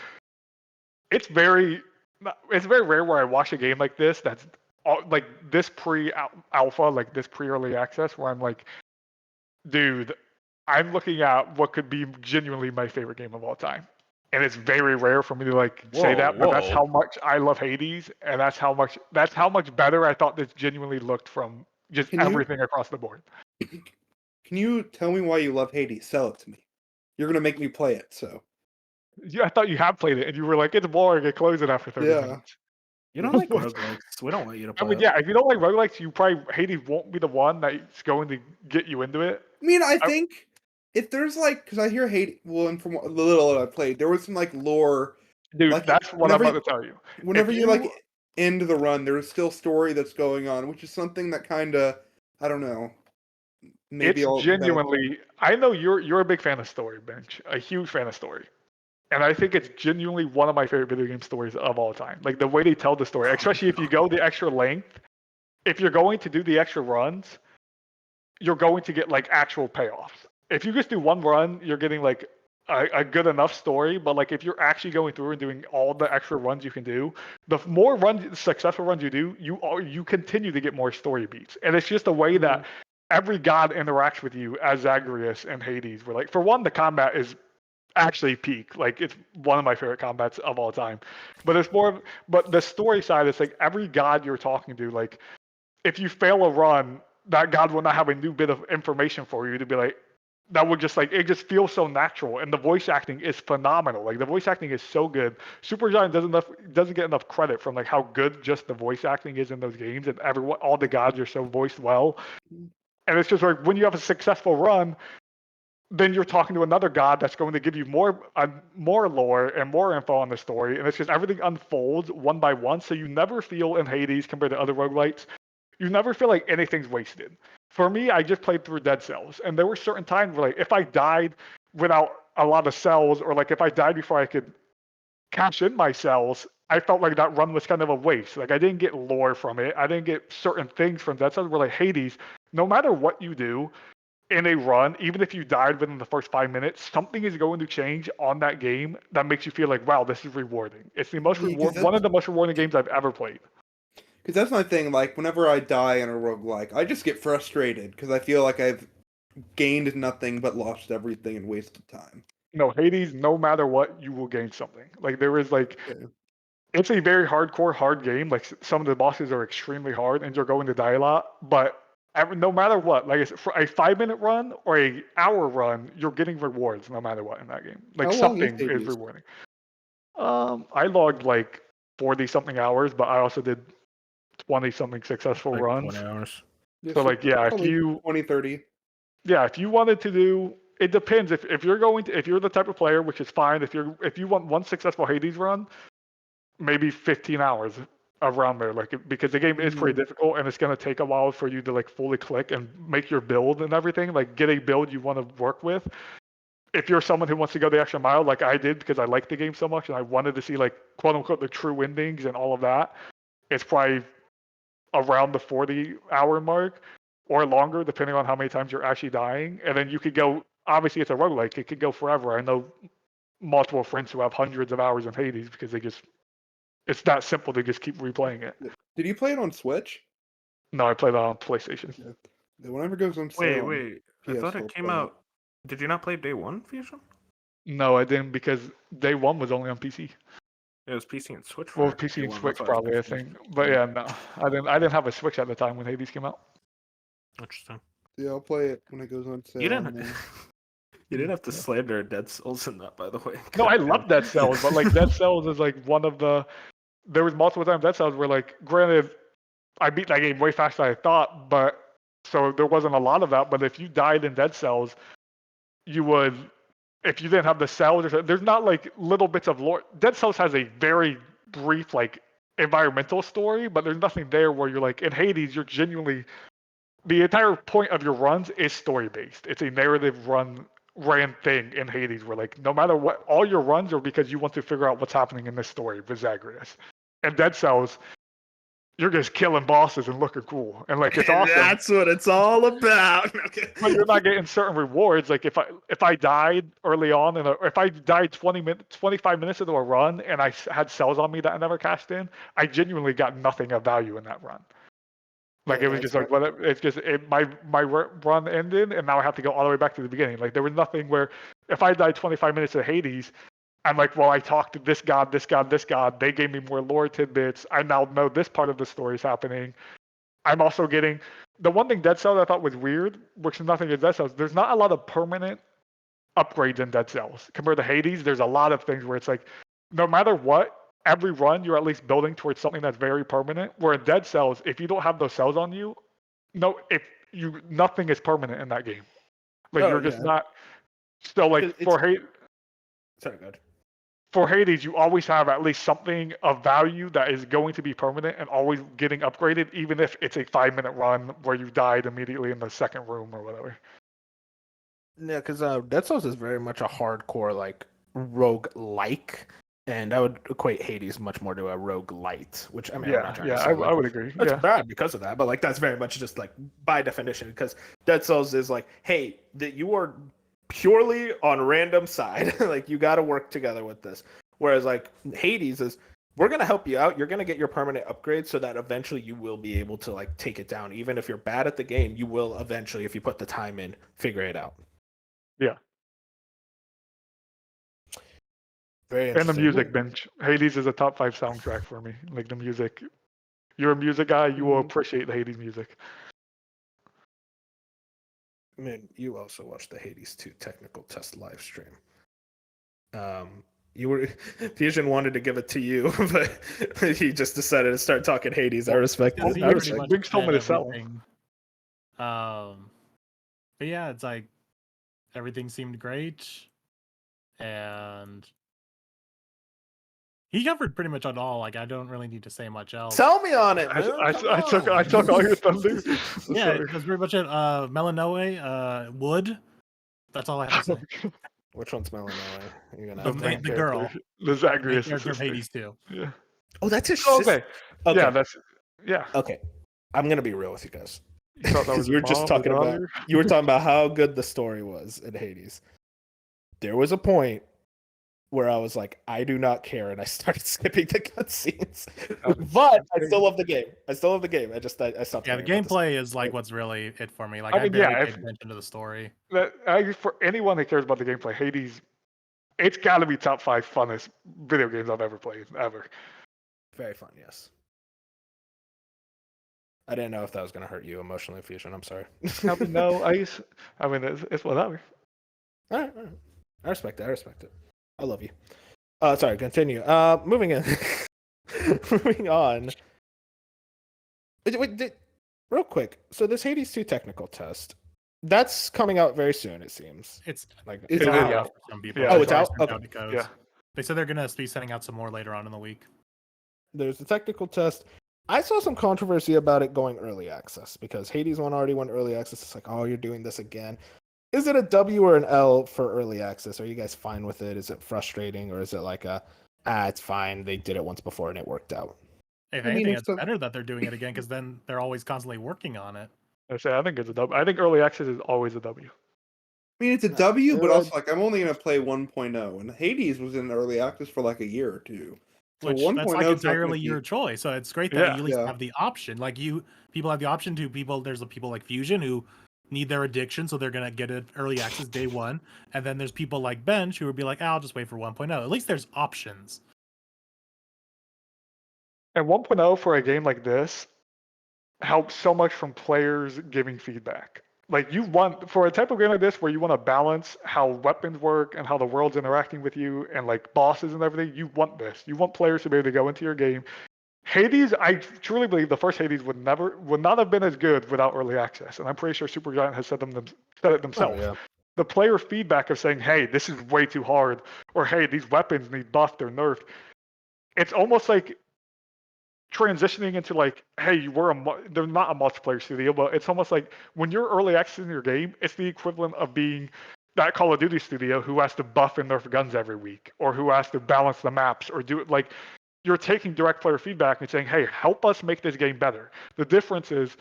it's very rare where I watch a game like this that's like this pre-alpha, like this pre-early access, where I'm like, dude, I'm looking at what could be genuinely my favorite game of all time. And it's very rare for me to say that, but that's how much I love Hades, and that's how much better I thought this genuinely looked from just everything across the board. Can you tell me why you love Hades? Sell it to me. You're gonna make me play it, so. Yeah, I thought you had played it, and you were like, it's boring, and close it after 30 minutes. You don't like roguelikes. We don't want you to play I mean, yeah, if you don't like roguelikes, Hades won't be the one that's going to get you into it. I mean, I think if there's because I hear Hades, well, and from the little I played, there was some lore. Dude, that's what I'm about to tell you. Whenever you end the run, there's still story that's going on, which is something that kind of, I don't know. Maybe it's genuinely. I know you're a big fan of story, Bench. A huge fan of story. And I think it's genuinely one of my favorite video game stories of all time. Like the way they tell the story, especially if you go the extra length, if you're going to do the extra runs, you're going to get like actual payoffs. If you just do one run, you're getting like a good enough story. But like if you're actually going through and doing all the extra runs you can do, the more runs, successful runs you do, you continue to get more story beats. And it's just a way that every god interacts with you as Zagreus and Hades. Where like for one, the combat is actually peak. Like it's one of my favorite combats of all time. But it's more. But the story side is like every god you're talking to, like if you fail a run, that god will not have a new bit of information for you to be like. That would just like it just feels so natural, and the voice acting is phenomenal. Like the voice acting is so good. Supergiant doesn't get enough credit from like how good just the voice acting is in those games, and all the gods are so voiced well. And it's just like when you have a successful run, then you're talking to another god that's going to give you more lore and more info on the story, and it's just everything unfolds one by one. So you never feel in Hades compared to other roguelites, you never feel like anything's wasted. For me, I just played through Dead Cells, and there were certain times where like if I died without a lot of cells, or like if I died before I could cash in my cells, I felt like that run was kind of a waste. Like I didn't get lore from it. I didn't get certain things from Dead Cells. Where like Hades, no matter what you do in a run, even if you died within the first 5 minutes, something is going to change on that game that makes you feel like, wow, this is rewarding. It's the most one of the most rewarding games I've ever played. Because that's my thing, like, whenever I die in a roguelike, I just get frustrated, because I feel like I've gained nothing but lost everything and wasted time. No, Hades, no matter what, you will gain something. Like, there is, like, it's a very hardcore, hard game. Like, some of the bosses are extremely hard, and you're going to die a lot, but no matter what, like, for a 5-minute run or a hour run, you're getting rewards no matter what in that game. Like, How long is something is Hades? rewarding. I logged, like, 40-something hours, but I also did 20-something successful Like runs. 20 hours. Yeah, So like, yeah, if you 20, 30. if you wanted to do, it depends. If you're going to, if you're the type of player, which is fine. If you want one successful Hades run, maybe 15 hours around there. Like because the game is pretty difficult, and it's gonna take a while for you to like fully click and make your build and everything. Like get a build you want to work with. If you're someone who wants to go the extra mile, like I did, because I like the game so much and I wanted to see like quote unquote the true endings and all of that, it's probably around the 40-hour mark or longer, depending on how many times you're actually dying. And then you could go, obviously it's a roguelike, it could go forever. I know multiple friends who have hundreds of hours in Hades because it's that simple to just keep replaying it. Did you play it on Switch? No, I played it on PlayStation. Yeah. Whenever it goes on sale. Wait. I thought it came out. Did you not play day one, Fusion? No, I didn't, because day one was only on PC. It was PC and Switch. Well, PC and Switch probably, I think. But yeah, no, I didn't have a Switch at the time when Hades came out. Interesting. Yeah, I'll play it when it goes on sale. You didn't have to slander Dead Cells in that, by the way. No, I love Dead Cells, but like Dead Cells is like one of the. There was multiple times Dead Cells where, like, granted, I beat that game way faster than I thought, but so there wasn't a lot of that. But if you died in Dead Cells, you would, if you didn't have the cells, or there's not like little bits of lore. Dead Cells has a very brief like environmental story, but there's nothing there where you're like in Hades. You're genuinely, the entire point of your runs is story based. It's a narrative ran thing in Hades where like no matter what, all your runs are because you want to figure out what's happening in this story with Zagreus. And Dead Cells, you're just killing bosses and looking cool, and like it's awesome. That's what it's all about. Okay. But you're not getting certain rewards. Like if I died early on, and if I died 25 minutes into a run, and I had cells on me that I never cashed in, I genuinely got nothing of value in that run. Like it was just like, well, it's just my run ended, and now I have to go all the way back to the beginning. Like there was nothing where if I died 25 minutes of Hades, I'm like, well, I talked to this god, this god, this god. They gave me more lore tidbits. I now know this part of the story is happening. I'm also getting the one thing Dead Cells I thought was weird, which is nothing in Dead Cells. There's not a lot of permanent upgrades in Dead Cells compared to Hades. There's a lot of things where it's like, no matter what, every run you're at least building towards something that's very permanent. Where in Dead Cells, if you don't have those cells on you, nothing is permanent in that game. Like you're just not. So like for Hades. Sorry, good. For Hades, you always have at least something of value that is going to be permanent and always getting upgraded, even if it's a 5-minute run where you died immediately in the second room or whatever. Yeah, because Dead Cells is very much a hardcore like rogue-like, and I would equate Hades much more to a rogue-lite, which I'm not trying to I say like, would agree. that's Yeah. bad because of that, but like that's very much just like by definition, because Dead Cells is like, hey, that you are purely on random side, like you got to work together with this. Whereas like Hades is, we're gonna help you out. You're gonna get your permanent upgrade so that eventually you will be able to like take it down. Even if you're bad at the game, you will eventually, if you put the time in, figure it out. Yeah. Very And the interesting. music bench. Hades is a top 5 soundtrack for me. Like the music. You're a music guy, you will appreciate the Hades music. I mean, you also watched the Hades 2 technical test live stream. You were Fusion wanted to give it to you, but he just decided to start talking Hades. I respect Because it. he I pretty respect much Brinks told me said to sell him. everything. But yeah, it's like everything seemed great, and he covered pretty much on all. Like I don't really need to say much else. Sell me on it, I man. took all your thunder. Yeah, Sorry. that's pretty much it. Melanoe, Wood. That's all I have to say. Which one's Melanoe? You're gonna The, have main, to- the girl, The main Zagreus character of sister. Hades 2. Yeah. Oh, that's his Okay. sister. Okay. Yeah, that's yeah. Okay. I'm gonna be real with you guys. You thought that was Because his mom, his daughter? you were talking about how good the story was in Hades. There was a point where I was like, I do not care, and I started skipping the cutscenes. But I still love the game. I stopped. Yeah, the gameplay is like what's really it for me. Like I I mean, barely yeah, paid attention to the story. For anyone that cares about the gameplay, Hades, it's got to be top 5 funnest video games I've ever played, ever. Very fun, yes. I didn't know if that was going to hurt you emotionally, Fusion. I'm sorry. I mean, no, I mean, it's whatever. All right. I respect it. I love you. Sorry, continue. Moving in. Moving on. Real quick. So this Hades 2 technical test, that's coming out very soon, it seems. It's Like It's already out. out for some people. Yeah. Oh, it's already out? sent Okay. to codes. Yeah. They said they're gonna be sending out some more later on in the week. There's the technical test. I saw some controversy about it going early access because Hades 1 already went early access. It's like, oh, you're doing this again. Is it a W or an L for early access? Are you guys fine with it? Is it frustrating, or is it like it's fine, they did it once before and it worked out? If I mean, anything, it's it's a- better that they're doing it again because then they're always constantly working on it. I think it's a W. I think early access is always a W. I mean, it's a W, but Uh, also like I'm only gonna play 1.0, and Hades was in early access for like a year or two. So Which 1.0 that's is like not entirely gonna your be- choice. So it's great that Yeah. you at least Yeah. have the option. Like people have the option to there's the people like Fusion who need their addiction, so they're gonna get it early access day one. And then there's people like Bench who would be like, I'll just wait for 1.0. At least there's options. And 1.0 for a game like this helps so much from players giving feedback. Like you want for a type of game like this where you want to balance how weapons work and how the world's interacting with you and like bosses and everything, you want this. You want players to be able to go into your game. Hades, I truly believe the first Hades would not have been as good without early access. And I'm pretty sure Supergiant has said it themselves. yeah. The player feedback of saying, hey, this is way too hard, or hey, these weapons need buffed or nerfed. It's almost like transitioning into like, hey, they're not a multiplayer studio, but it's almost like when you're early accessing your game, it's the equivalent of being that Call of Duty studio who has to buff and nerf guns every week, or who has to balance the maps, or do it like you're taking direct player feedback and saying, hey, help us make this game better. The difference is,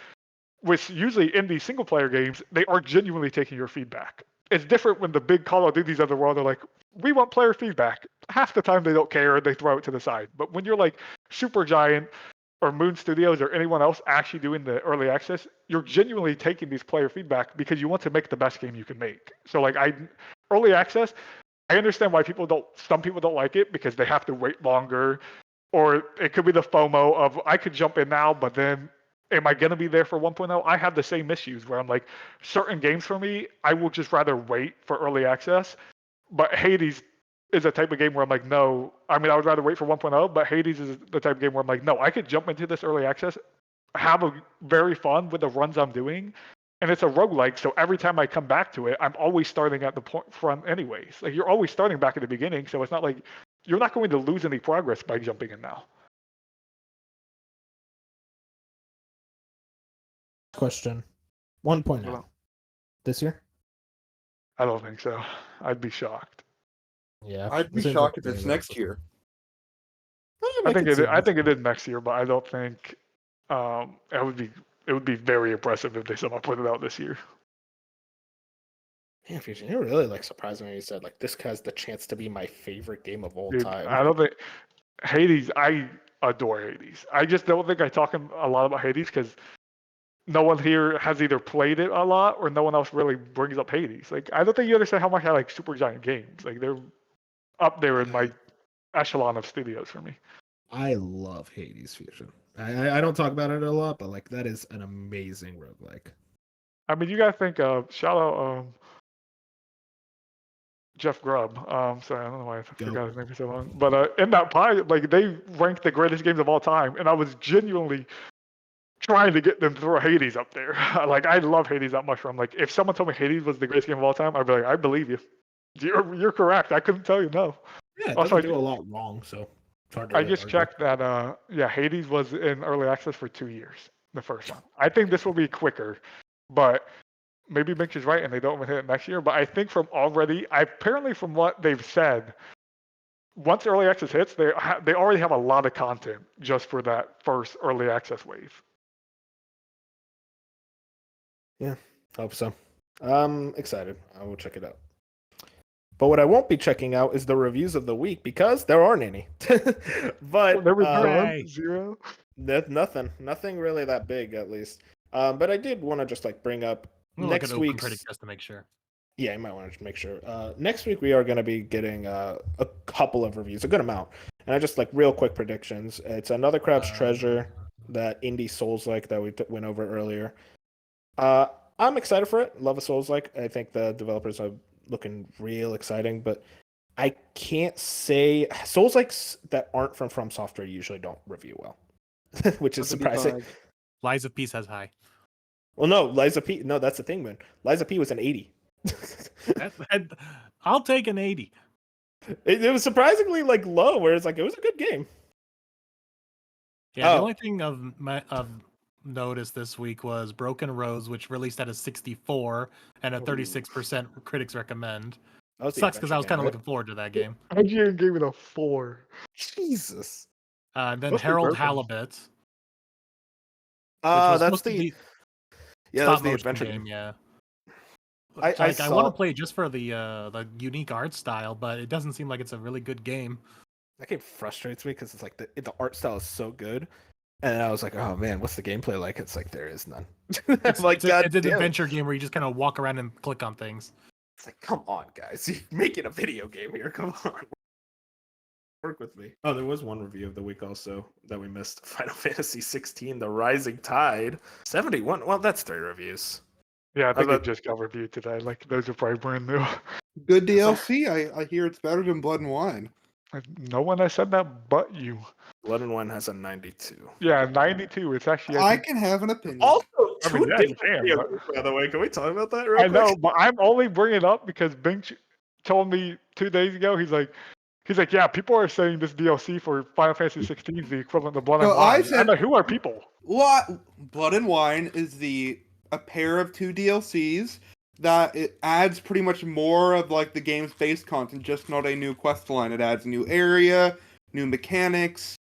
with usually in these single player games, they are genuinely taking your feedback. It's different when the big Call of Duties of the world are like, we want player feedback. Half the time they don't care, they throw it to the side. But when you're like Supergiant or Moon Studios or anyone else actually doing the early access, you're genuinely taking these player feedback because you want to make the best game you can make. So like early access, I understand why some people don't like it because they have to wait longer, or it could be the FOMO of I could jump in now, but then am I going to be there for 1.0? I have the same issues where I'm like, certain games for me, I will just rather wait for early access. But Hades is a type of game where I'm like, no, I mean, I would rather wait for 1.0, but Hades is the type of game where I'm like, no, I could jump into this early access, have a very fun with the runs I'm doing. And it's a roguelike, so every time I come back to it, I'm always starting at the front anyways. Like you're always starting back at the beginning, so it's not like you're not going to lose any progress by jumping in now. Question. 1.0. This year? I don't think so. I'd be shocked. Yeah, I'd be this shocked if Infinite it's Game next Access. year. I think it is next year, but I don't think it would be very impressive if they somehow put it out this year. Man, Fusion, you're really like surprised when you said like this has the chance to be my favorite game of all Dude, time. I don't think Hades. I adore Hades. I just don't think I talk a lot about Hades because no one here has either played it a lot or no one else really brings up Hades. Like I don't think you understand how much I like super giant games. Like they're up there in my echelon of studios for me. I love Hades Fusion. I don't talk about it a lot, but like that is an amazing roguelike. I mean, you gotta think. Shout out Jeff Grubb. Sorry, I don't know why I forgot his name for so long. But in that pie, like they ranked the greatest games of all time, and I was genuinely trying to get them to throw Hades up there. Like I love Hades that much. I'm like, if someone told me Hades was the greatest game of all time, I'd be like, I believe you. You're correct. I couldn't tell you no. Yeah, it Also, doesn't do a lot wrong, so it's hard to I really just argue. checked that. Yeah, Hades was in early access for 2 years. The first one. I think this will be quicker, but maybe Minch is right and they don't even hit it next year. But I think apparently from what they've said, once early access hits, they already have a lot of content just for that first early access wave. Yeah, hope so. I'm excited. I will check it out. But what I won't be checking out is the reviews of the week because there aren't any. But There was Hooray. none, zero. nothing really that big at least. But I did want to just like bring up We'll look at next Open Critic week's. just to make sure. Yeah, you might want to make sure. Next week we are going to be getting a couple of reviews, a good amount, and I just like real quick predictions. It's another Crab's Treasure, that indie Souls-like that we went over earlier. I'm excited for it. Love a Souls-like. I think the developers are looking real exciting, but I can't say Souls-likes that aren't from Software usually don't review well, which is surprising. 75. Lies of Peace has high. Well, no, Liza P. No, that's the thing, man. Liza P was an 80. I'll take an 80. It was surprisingly like low, where it's like it was a good game. Yeah, the only thing of notice this week was Broken Rose, which released at a 64 and a 36% critics recommend. Sucks because I was kind of looking forward to that game. IGN gave it a 4. Jesus. Then Mostly Harold broken. Halibut, which was That's supposed to be that's the stop-motion adventure game. game. Yeah, I I want saw to play it just for the unique art style, but it doesn't seem like it's a really good game. that game frustrates me because it's like the art style is so good, and I was like, oh man, what's the gameplay like? It's like there is none. It's, like, it's, God it's an damn it. adventure game where you just kind of walk around and click on things. It's like, come on, guys, you're making a video game here. Come on, work with me. Oh, there was one review of the week also that we missed. Final Fantasy 16: The Rising Tide, 71. Well, that's 3 reviews. Yeah, I think it just got reviewed today. Like those are probably brand new. Good DLC. I hear it's better than Blood and Wine. No one has said that but you. Blood and Wine has a 92. Yeah, 92. It's actually. I can have an opinion. Also, I two mean, yeah, you different can, video but- games, by the way. Can we talk about that real I quick? know, but I'm only bringing it up because Bink told me 2 days ago. He's like, yeah, people are saying this DLC for Final Fantasy 16 is the equivalent of Blood and So Wine. I said- I'm like, who are people? What? Blood and Wine is a pair of 2 DLCs that it adds pretty much more of like the game's base content, just not a new quest line. It adds a new area, new mechanics,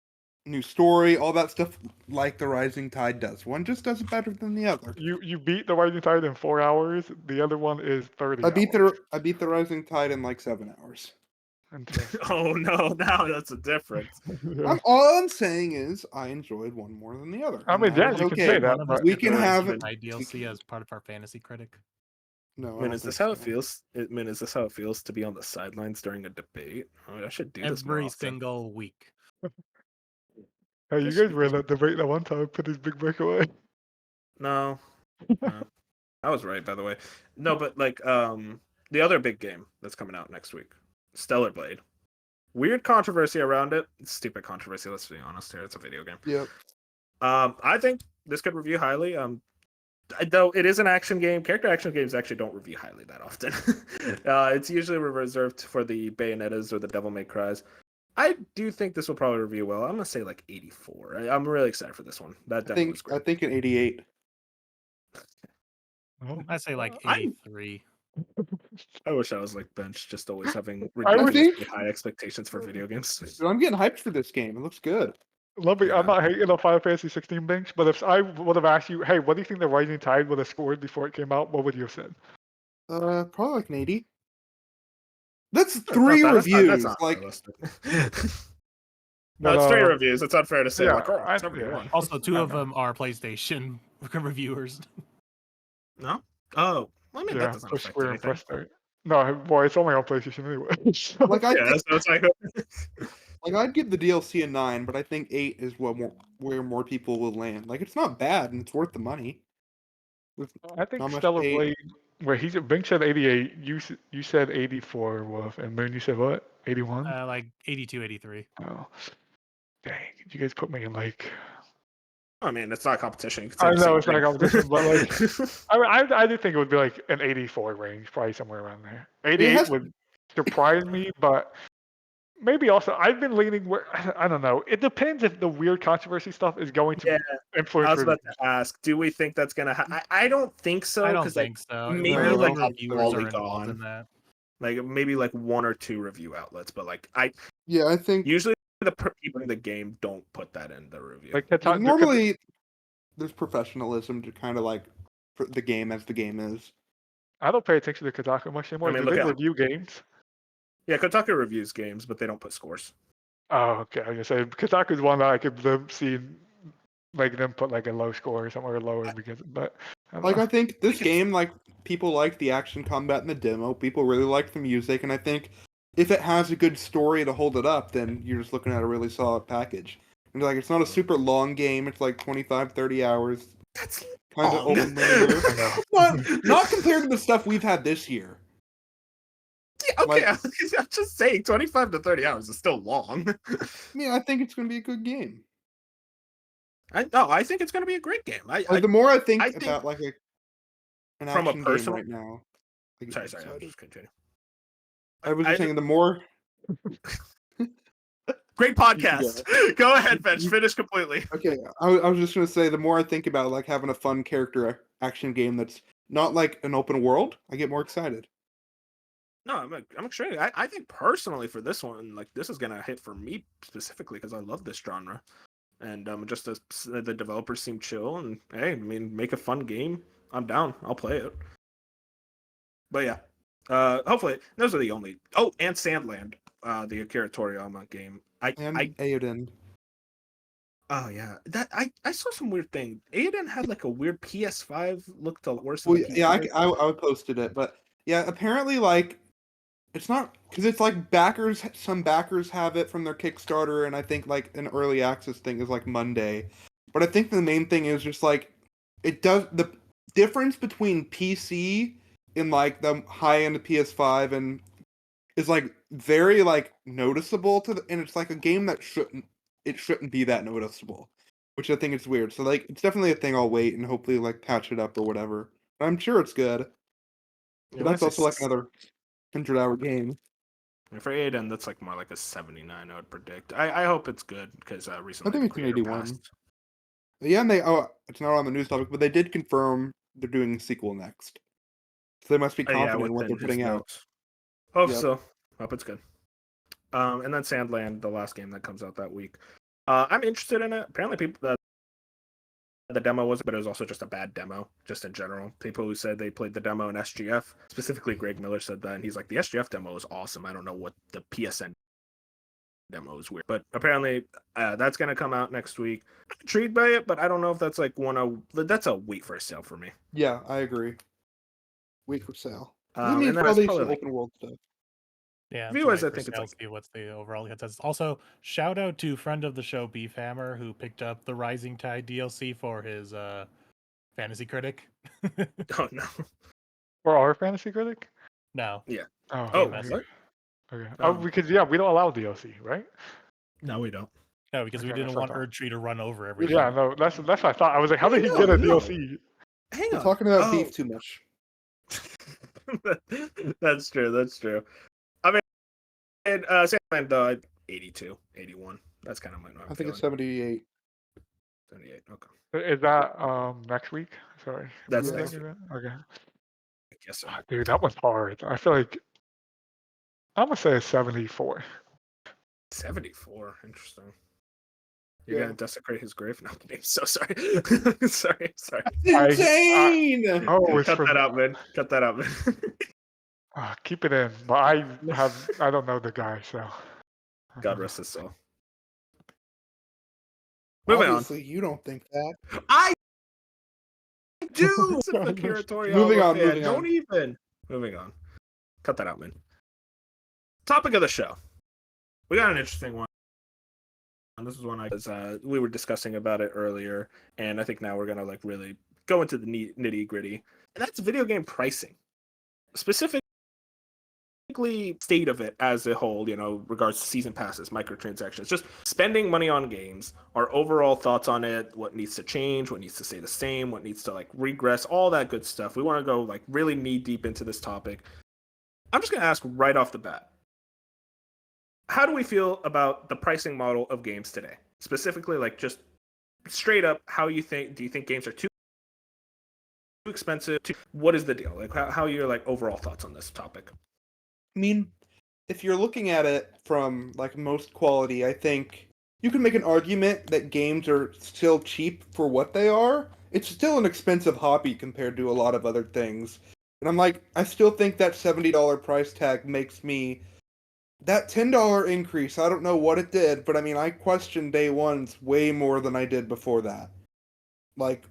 new story, all that stuff like the Rising Tide does. One just does it better than the other. You beat the Rising Tide in 4 hours. The other one is 30 I beat hours. the Rising Tide in like 7 hours. Interesting. Oh no, now that's a difference. Yeah. All I'm saying is I enjoyed one more than the other. I and mean, that yeah, is you can okay. say One that, of us but We can have it. High DLC as part of our fantasy critic. No, I I mean, don't is this think how it so. feels? I mean, is this how it feels to be on the sidelines during a debate? I should do this more Every often. single week. hey, you guys ran that debate that one time. Put his big breakaway. No, no. I was right, by the way. No, but like the other big game that's coming out next week, Stellar Blade. Weird controversy around it. Stupid controversy. Let's be honest here. It's a video game. Yep. I think this could review highly. Though it is an action game, character action games actually don't review highly that often. It's usually reserved for the Bayonettas or the Devil May Cries. I do think this will probably review well. I'm gonna say like 84. I'm really excited for this one. That demo was I great. think an 88. I say like I'm- 83. I wish I was like Bench, just always having I wish- ridiculously high expectations for video games. Dude, I'm getting hyped for this game. It looks good. Let me, I'm Yeah. not hating on Final Fantasy 16 bench, but if I would have asked you, hey, what do you think the Rising Tide would have scored before it came out, what would you have said? Probably like an 80. That's That's 3 not- reviews. That's not Like, realistic. But, No, it's 3 reviews. It's unfair to say yeah, like, oh, I- 71. Also, two I of don't know. them are PlayStation reviewers. No. Oh, well, I mean that Yeah, doesn't for affect Square and anything. Press Start. No, boy, it's only on PlayStation anyway. So. like I Yeah, think, so it's like like I'd give the DLC a 9, but I think 8 is where more people will land. Like, it's not bad and it's worth the money. With I think not much Stellar hate. Blade, where Bink said 88, you said 84, Wolf, and Moon, you said what? 81? Like 82, 83. Oh, dang, you guys put me in like. I mean, it's not a competition. You could say I the know same it's not thing. competition, but like, I did think it would be like an 84 range, probably somewhere around there. 88 has- would surprise me, but maybe also I've been leaning where I don't know. It depends if the weird controversy stuff is going to Yeah, influence I was about reviews. to ask, do we think that's gonna happen? I don't think so. I don't 'Cause, like, think so. maybe No. Rarely like reviewers are Outlaws involved on. in that. Like maybe like 1 or 2 review outlets, but like Yeah, I think usually the people in the game don't put that in the review. Like normally there's professionalism to kind of like put the game as the game is. I don't pay attention to Kotaku much anymore. I mean, Do look they at- review games? Yeah, Kotaku reviews games, but they don't put scores. Oh, okay. I was gonna say Kotaku's one that I could see, like them put like a low score or somewhere lower because, but I don't Like know. I think this think it's- game, like people like the action combat in the demo, people really like the music, and I think if it has a good story to hold it up, then you're just looking at a really solid package. And like it's not a super long game, it's like 25, 30 hours. That's Kind of long. open linear. I know. Not compared to the stuff we've had this year. Yeah, okay, I'm just saying 25 to 30 hours is still long. I mean, I think it's going to be a good game. I think it's gonna be a great game. Like the more I think I think about like an from a action personal- game right now. I get sorry, excited. I'll just continue. I was just saying the more Great podcast. Go ahead, Bench. Finish completely. okay, I was just gonna say the more I think about like having a fun character action game that's not like an open world, I get more excited. No, I'm excited. I think personally for this one, like this is gonna hit for me specifically because I love this genre, and just as the developers seem chill and hey, I mean, make a fun game. I'm down. I'll play it. But yeah, hopefully those are the only. Oh, and Sandland, the Akira Toriyama game. And Aiden. Oh yeah, that I saw some weird thing. Aiden had like a weird PS5 looked a lot worse. Than Well, the yeah, PC. I posted it, but yeah, apparently like it's not because it's like backers. Some backers have it from their Kickstarter, and I think like an early access thing is like Monday. But I think the main thing is just like it does the difference between PC and like the high end PS5 and is like very like noticeable to and it's like a game that shouldn't be that noticeable, which I think is weird. So like it's definitely a thing I'll wait and hopefully like patch it up or whatever. But I'm sure it's good. Yeah, But that's once also like it's- another 100-hour game. For Aiden, that's like more like a 79. I would predict. I hope it's good because recently I think the it's an creator 81. passed. Yeah, and it's not on the news topic, but they did confirm they're doing a sequel next. So they must be confident in what they're within his putting out. notes. Hope Yep. so. Hope it's good. And then Sandland, the last game that comes out that week. I'm interested in it. Apparently, people the demo was, but it was also just a bad demo, just in general. People who said they played the demo in SGF, specifically Greg Miller said that, and he's like, the SGF demo is awesome. I don't know what the PSN demo is weird, but apparently that's gonna come out next week. I'm intrigued by it, but I don't know if that's like that's a wait for a sale for me. Yeah, I agree. Wait for sale. I And mean, then probably it's some probably like open world stuff. Yeah, Viewers, so I for think it's sales, like- see what's the overall consensus. Also, shout out to friend of the show Beefhammer who picked up the Rising Tide DLC for his Fantasy Critic. oh no. For our fantasy critic? No, Oh, Oh, Game what? okay. Oh. Oh, because we don't allow DLC, right? No, we don't. no, because we Okay, didn't that's what want I thought. Erdtree to run over everything. Yeah, no, that's what I thought. I was like, how did he No, get a no. DLC? Hang We're on. talking about Oh. beef too much. That's true. That's true. I mean, Sandland 82, 81. That's kind of my I think it's feeling. 78. 78. Okay. Is that next week? Sorry. That's Yeah. next week. Okay. guess so. Dude, that one's hard. I feel like I'm gonna say a 74. 74. Interesting. Yeah. You're gonna desecrate his grave? No, I'm so sorry. sorry. That's insane. Oh, it's Cut from. that out, man. Cut that out, man. Keep it in, but I don't know the guy, so. God rest his soul. Moving Obviously, you don't think that. on. I do. Akira Toriyama Moving on, fan. moving on. Don't even. Moving on. Cut that out, man. Topic of the show. We got an interesting one. This is one we were discussing about it earlier, and I think now we're gonna like really go into the nitty gritty, and that's video game pricing, specifically state of it as a whole. Regards to season passes, microtransactions, just spending money on games. Our overall thoughts on it, what needs to change, what needs to stay the same, what needs to like regress, all that good stuff. We want to go like really knee deep into this topic. I'm just gonna ask right off the bat. How do we feel about the pricing model of games today? Specifically, like just straight up, do you think games are too expensive? What is the deal? Like how are your like overall thoughts on this topic? I mean, if you're looking at it from like most quality, I think you can make an argument that games are still cheap for what they are. It's still an expensive hobby compared to a lot of other things. And I still think that $70 price tag makes me that $10 increase. I don't know what it did, but I mean, I questioned day ones way more than I did before that. Like,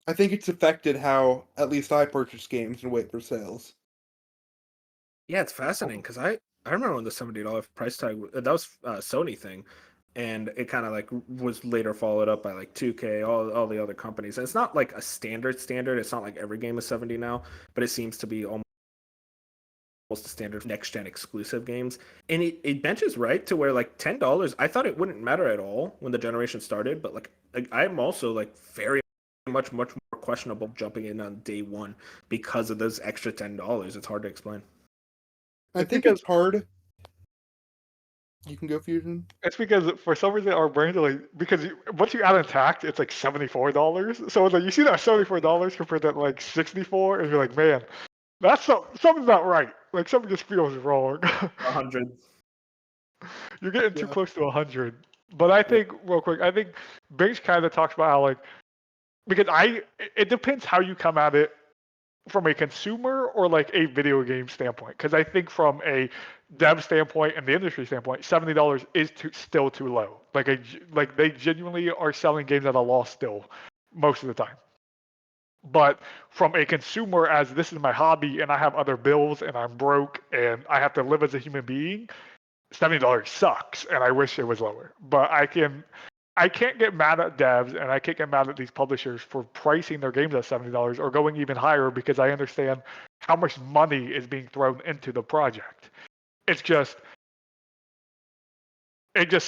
I think it's affected how at least I purchase games and wait for sales. Yeah, it's fascinating because I remember when the $70 price tag that was a Sony thing, and it kind of like was later followed up by like 2K, all the other companies. And it's not like a standard. It's not like every game is 70 now, but it seems to be almost the standard next gen exclusive games. And it benches right to where like $10. I thought it wouldn't matter at all when the generation started, but like I'm also like very much more questionable jumping in on day one because of those extra $10. It's hard to explain. I think it's hard. You can go, Fusion. It's because for some reason our brains are like, because once you add in tax, it's like $74. So it's like you see that $74 compared to like 64, and you're like, man, something's not right. Like something just feels wrong. 100. You're getting too Yeah. close to 100. But I think real quick, I think Biggs kind of talks about how like because it depends how you come at it from a consumer or like a video game standpoint. Because I think from a dev standpoint and the industry standpoint, $70 is still too low. Like they genuinely are selling games at a loss still most of the time. But from a consumer, as this is my hobby and I have other bills and I'm broke and I have to live as a human being, $70 sucks and I wish it was lower. But I can't get mad at devs and I can't get mad at these publishers for pricing their games at $70 or going even higher because I understand how much money is being thrown into the project. It just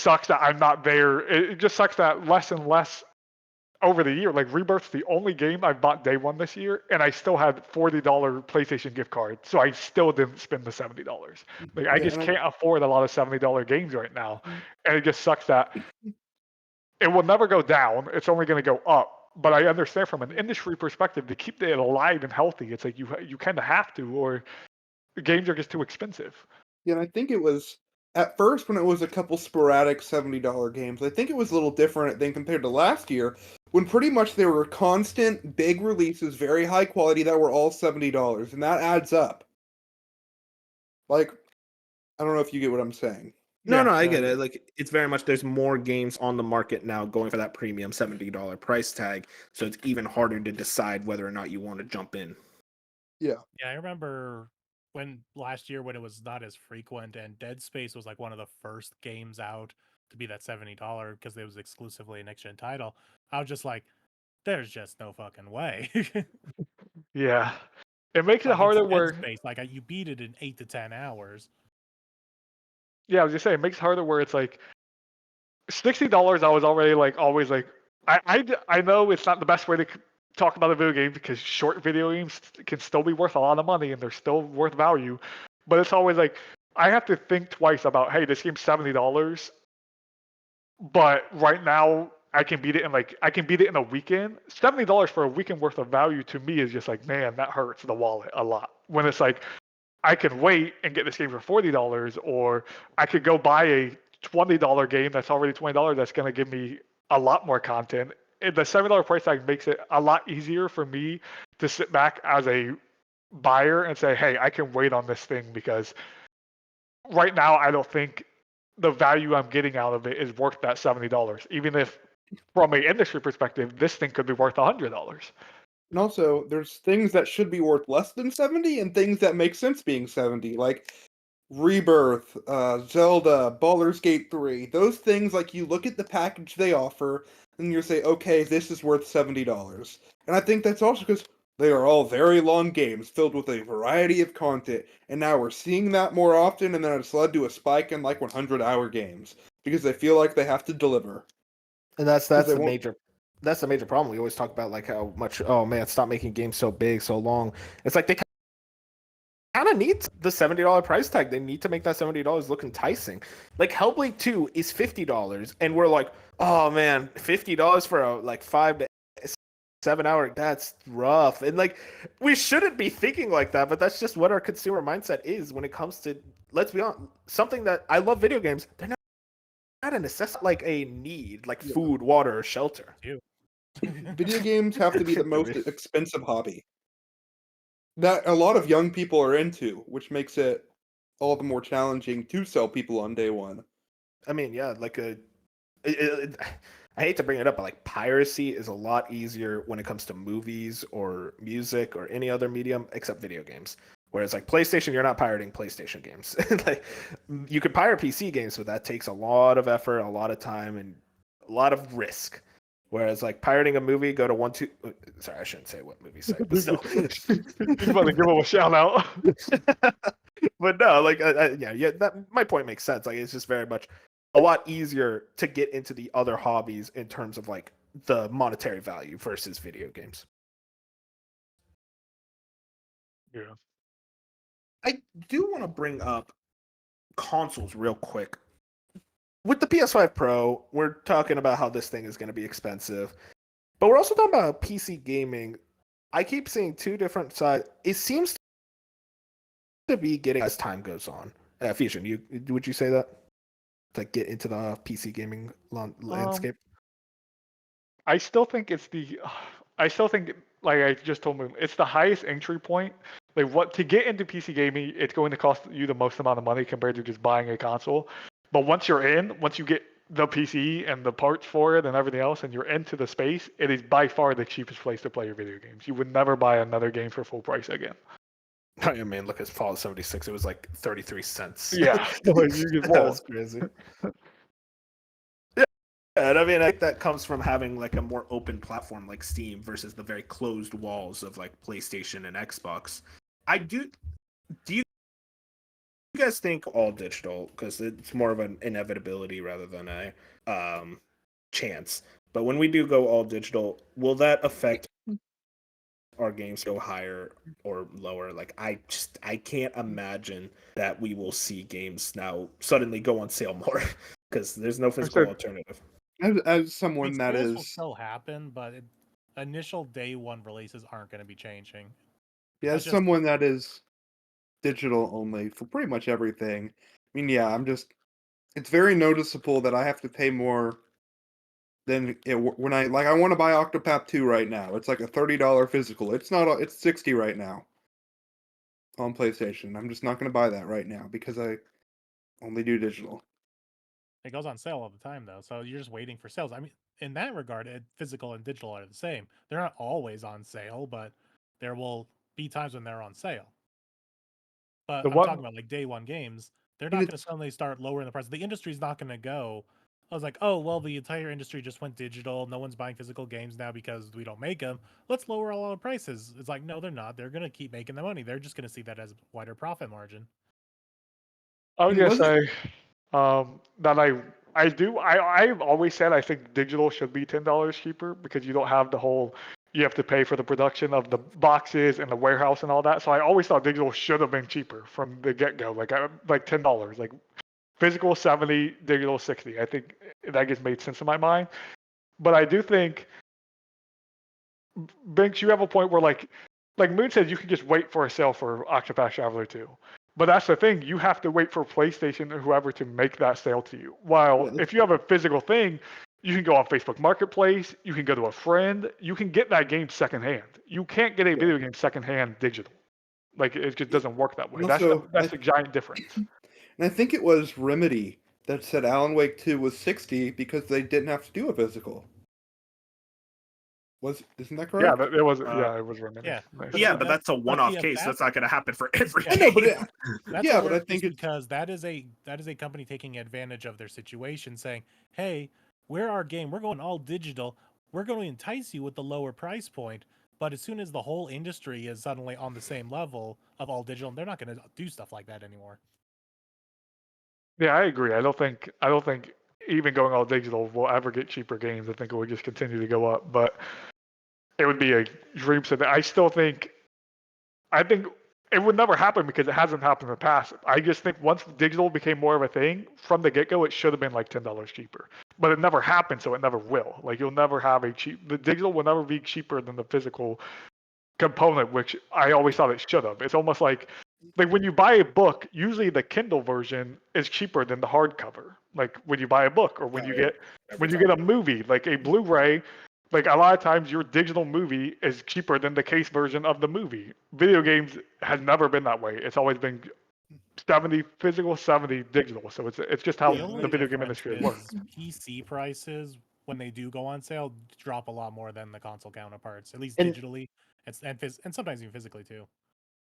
sucks that I'm not there. It just sucks that less and less over the year. Like Rebirth's the only game I've bought day one this year, and I still had $40 PlayStation gift card, so I still didn't spend the $70. Like I just can't afford a lot of $70 games right now, and it just sucks that it will never go down. It's only going to go up. But I understand from an industry perspective to keep it alive and healthy, it's like you kind of have to, or the games are just too expensive. Yeah, and I think it was at first when it was a couple sporadic $70 games. I think it was a little different than compared to last year when pretty much there were constant big releases, very high quality that were all $70, and that adds up. Like, I don't know if you get what I'm saying. No, I get it. Like it's very much there's more games on the market now going for that premium $70 price tag, so it's even harder to decide whether or not you want to jump in. Yeah, I remember when last year when it was not as frequent and Dead Space was like one of the first games out to be that $70 because it was exclusively a next gen title. I was just like, there's just no fucking way. Yeah. It makes it Like, harder it's where Dead Space, like you beat it in 8 to 10 hours. Yeah, I was just saying, it makes it harder where it's like $60. I was already like always like I know it's not the best way to talk about a video game because short video games can still be worth a lot of money and they're still worth value, but it's always like I have to think twice about, hey, this game's $70, but right now I can beat it in a weekend. $70 for a weekend worth of value to me is just like, man, that hurts the wallet a lot. When it's like, I can wait and get this game for $40, or I could go buy a $20 game that's already $20 that's going to give me a lot more content. And the $7 price tag makes it a lot easier for me to sit back as a buyer and say, hey, I can wait on this thing because right now I don't think the value I'm getting out of it is worth that $70. Even if from an industry perspective, this thing could be worth $100. And also, there's things that should be worth less than 70 and things that make sense being 70, like Rebirth, Zelda, Baldur's Gate 3. Those things, like, you look at the package they offer, and you say, okay, this is worth $70. And I think that's also because they are all very long games filled with a variety of content, and now we're seeing that more often, and then it's led to a spike in, like, 100-hour games, because they feel like they have to deliver. And that's they the won't- major problem. We always talk about like how much, oh man, stop making games so big, so long. It's like they kind of need the $70 price tag. They need to make that $70 look enticing. Like Hellblade 2 is $50, and we're like, oh man, $50 for a like 5 to 7 hour, that's rough. And like, we shouldn't be thinking like that, but that's just what our consumer mindset is when it comes to, let's be honest, something that I love video games. They're not a necessity, like a need, like food, water, or shelter. Video games have to be the most expensive hobby that a lot of young people are into, which makes it all the more challenging to sell people on day one. I mean, yeah, like I hate to bring it up, but like piracy is a lot easier when it comes to movies or music or any other medium except video games. Whereas like PlayStation, you're not pirating PlayStation games. Like you could pirate PC games, but that takes a lot of effort, a lot of time, and a lot of risk. Whereas like pirating a movie, go to sorry, I shouldn't say what movie site, but still. He's about to give him a shout out. But no, like yeah, that my point makes sense. Like it's just very much a lot easier to get into the other hobbies in terms of like the monetary value versus video games. Yeah. I do want to bring up consoles real quick. With the PS5 Pro, we're talking about how this thing is going to be expensive, but we're also talking about PC gaming. I keep seeing two different sides. It seems to be getting as time goes on. Fusion, would you say that? To get into the PC gaming landscape? I still think like I just told him, it's the highest entry point. Like what to get into PC gaming, it's going to cost you the most amount of money compared to just buying a console. But once you get the PC and the parts for it and everything else, and you're into the space, it is by far the cheapest place to play your video games. You would never buy another game for full price again. I mean, look at Fallout 76. It was like 33 cents. Yeah, that's crazy. Yeah, and I mean, I think that comes from having like a more open platform like Steam versus the very closed walls of like PlayStation and Xbox. Do you guys think all digital, because it's more of an inevitability rather than a chance? But when we do go all digital, will that affect our games go higher or lower? Like I can't imagine that we will see games now suddenly go on sale more because there's no physical alternative. As someone that sales is will still happen, but initial day one releases aren't going to be changing. Yeah, as someone that is digital only for pretty much everything. I mean, yeah, it's very noticeable that I have to pay more than when I want to buy Octopath 2 right now. It's like a $30 physical. It's $60 right now on PlayStation. I'm just not going to buy that right now because I only do digital. It goes on sale all the time, though, so you're just waiting for sales. I mean, in that regard, physical and digital are the same. They're not always on sale, but there will be times when they're on sale. But I'm talking about like day one games. They're not going to suddenly start lowering the price. The industry's not going to go. I was like, oh, well, the entire industry just went digital. No one's buying physical games now because we don't make them. Let's lower all the prices. It's like, no, they're not. They're going to keep making the money. They're just going to see that as a wider profit margin. I was gonna say that I've always said I think digital should be $10 cheaper because you don't have you have to pay for the production of the boxes and the warehouse and all that. So I always thought digital should have been cheaper from the get go, like $10, like physical 70, digital 60. I think that just made sense in my mind. But I do think, Binks, you have a point where like Moon said, you can just wait for a sale for Octopath Traveler 2. But that's the thing, you have to wait for PlayStation or whoever to make that sale to you. While Yeah. if you have a physical thing, you can go on Facebook Marketplace, you can go to a friend, you can get that game secondhand. You can't get a video game secondhand digital. Like it just doesn't work that way. And That's also, that's a giant difference. And I think it was Remedy that said Alan Wake 2 was 60 because they didn't have to do a physical. Isn't that Yeah, correct? it was Remedy. Yeah. Nice. Yeah, But but that's a one-off yeah, case. That's not going to happen for every I know, but game. That's yeah, a but I weird think case it's because that is a company taking advantage of their situation, saying, "Hey, we're our game. We're going all digital. We're going to entice you with the lower price point." But as soon as the whole industry is suddenly on the same level of all digital, they're not going to do stuff like that anymore. Yeah, I agree. I don't think even going all digital will ever get cheaper games. I think it would just continue to go up. But it would be a dream scenario. I think it would never happen because it hasn't happened in the past. I just think once digital became more of a thing, from the get-go, it should have been like $10 cheaper. But it never happened, so it never will. Like you'll never have the digital will never be cheaper than the physical component, which I always thought it should have. It's almost like when you buy a book, usually the Kindle version is cheaper than the hardcover. Like when you buy a book or when you get a movie, like a Blu-ray, like a lot of times your digital movie is cheaper than the case version of the movie. Video games has never been that way. It's always been 70 physical, 70 digital. So it's just how The only the video game difference industry has worked. is PC prices when they do go on sale drop a lot more than the console counterparts, at least And- digitally and sometimes even physically too.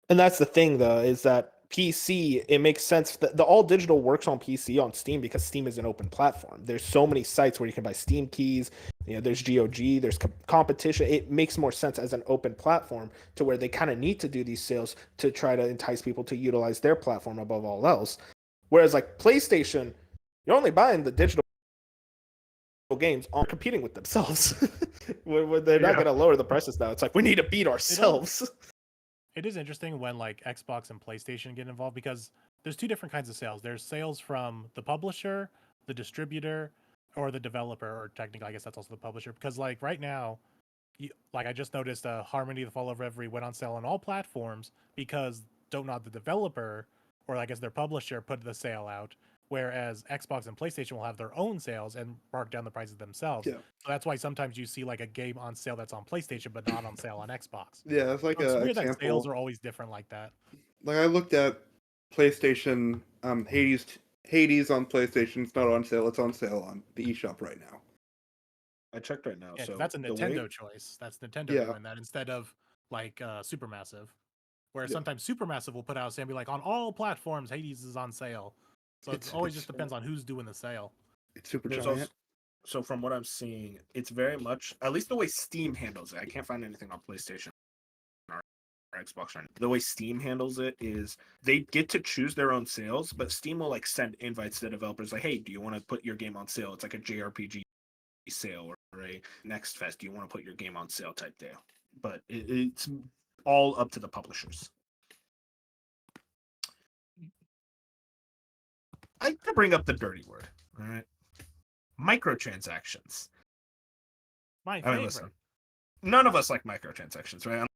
And that's the thing, though, is that PC, it makes sense that the all digital works on PC on Steam because Steam is an open platform. There's so many sites where you can buy Steam keys. There's GOG, there's competition. It makes more sense as an open platform to where they kind of need to do these sales to try to entice people to utilize their platform above all else. Whereas like PlayStation, you're only buying the digital games on competing with themselves. When they're not going to lower the prices now. It's like we need to beat ourselves. It is interesting when like Xbox and PlayStation get involved because there's two different kinds of sales. There's sales from the publisher, the distributor, or the developer, or technically I guess that's also the publisher. Because like right now, like I just noticed Harmony the Fall of Reverie went on sale on all platforms because Don't Nod the developer, or I guess their publisher, put the sale out. Whereas Xbox and PlayStation will have their own sales and mark down the prices themselves. Yeah. So that's why sometimes you see like a game on sale that's on PlayStation but not on sale on Xbox. yeah, it's like So it's a weird that example. sales are always different like that. Like I looked at PlayStation Hades on PlayStation. It's not on sale. It's on sale on the eShop right now. I checked right now. Yeah, 'cause so that's a the Nintendo way- choice. That's Nintendo Yeah. doing that instead of like Supermassive. Whereas Yeah. sometimes Supermassive will put out a sale and be like, on all platforms, Hades is on sale. So it always just depends on who's doing the sale. It's super There's giant. also, so from what I'm seeing, it's very much, at least the way Steam handles it. I can't find anything on PlayStation or Xbox. The way Steam handles it is they get to choose their own sales, but Steam will like send invites to developers like, hey, do you want to put your game on sale? It's like a JRPG sale or a Next Fest. Do you want to put your game on sale type deal? But it's all up to the publishers. I could bring up the dirty word. All right. Microtransactions. My I favorite. mean, listen, none of us like microtransactions, right?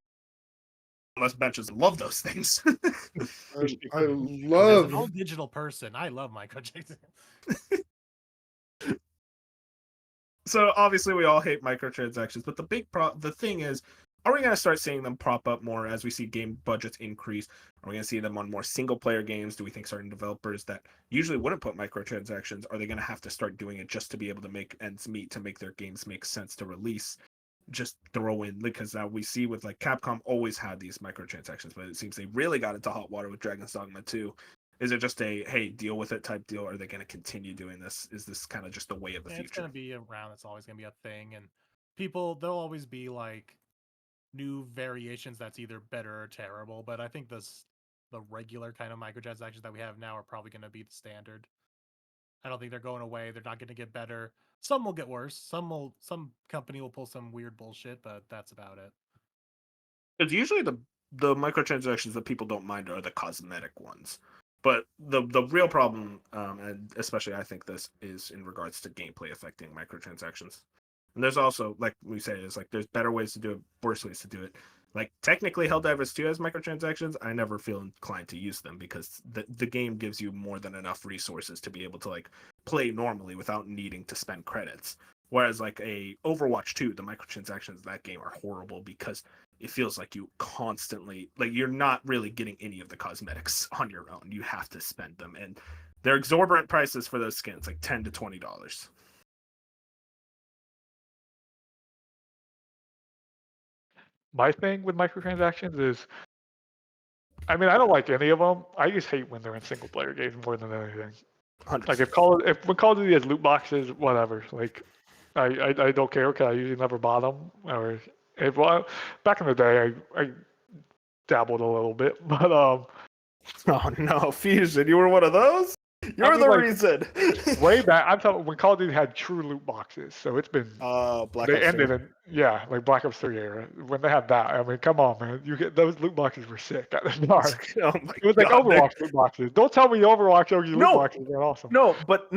Unless benches love those things. I As an love. all digital person, I love microtransactions. So obviously we all hate microtransactions, but the thing is, are we going to start seeing them prop up more as we see game budgets increase? Are we going to see them on more single player games? Do we think certain developers that usually wouldn't put microtransactions, are they going to have to start doing it just to be able to make ends meet, to make their games make sense to release? Just throw in, because now we see with like Capcom always had these microtransactions, but it seems they really got into hot water with Dragon's Dogma 2. Is it just a, hey, deal with it type deal? Or are they going to continue doing this? Is this kind of just the way of the It's future? going to be around. It's always going to be a thing. And there'll always be like new variations that's either better or terrible. But I think the regular kind of microtransactions that we have now are probably going to be the standard. I don't think they're going away. They're not going to get better. Some will get worse. Some company will pull some weird bullshit, but that's about it. It's usually the microtransactions that people don't mind are the cosmetic ones. But the real problem, and especially I think this is in regards to gameplay affecting microtransactions. And there's also, like we say, there's better ways to do it, worse ways to do it. Like technically Helldivers 2 has microtransactions. I never feel inclined to use them because the game gives you more than enough resources to be able to like play normally without needing to spend credits. Whereas like a Overwatch 2, the microtransactions of that game are horrible because it feels like you constantly like you're not really getting any of the cosmetics on your own. You have to spend them, and they're exorbitant prices for those skins, like $10 to $20. My thing with microtransactions is, I mean, I don't like any of them. I just hate when they're in single player games more than anything. 100%. Like when Call of Duty has loot boxes, whatever. Like, I don't care because I usually never bought them. Or well, back in the day, I dabbled a little bit, but Oh no, Fusion, you were one of those? You're mean, the like, reason. way back, I'm talking when Call of Duty had true loot boxes. So it's been Black they Ops 3. ended in like Black Ops 3 era when they had that. I mean, come on, man, you get those loot boxes were sick at the start. Oh my It was like god. Overwatch loot boxes. Don't tell me Overwatch OG loot No. boxes are awesome. No, but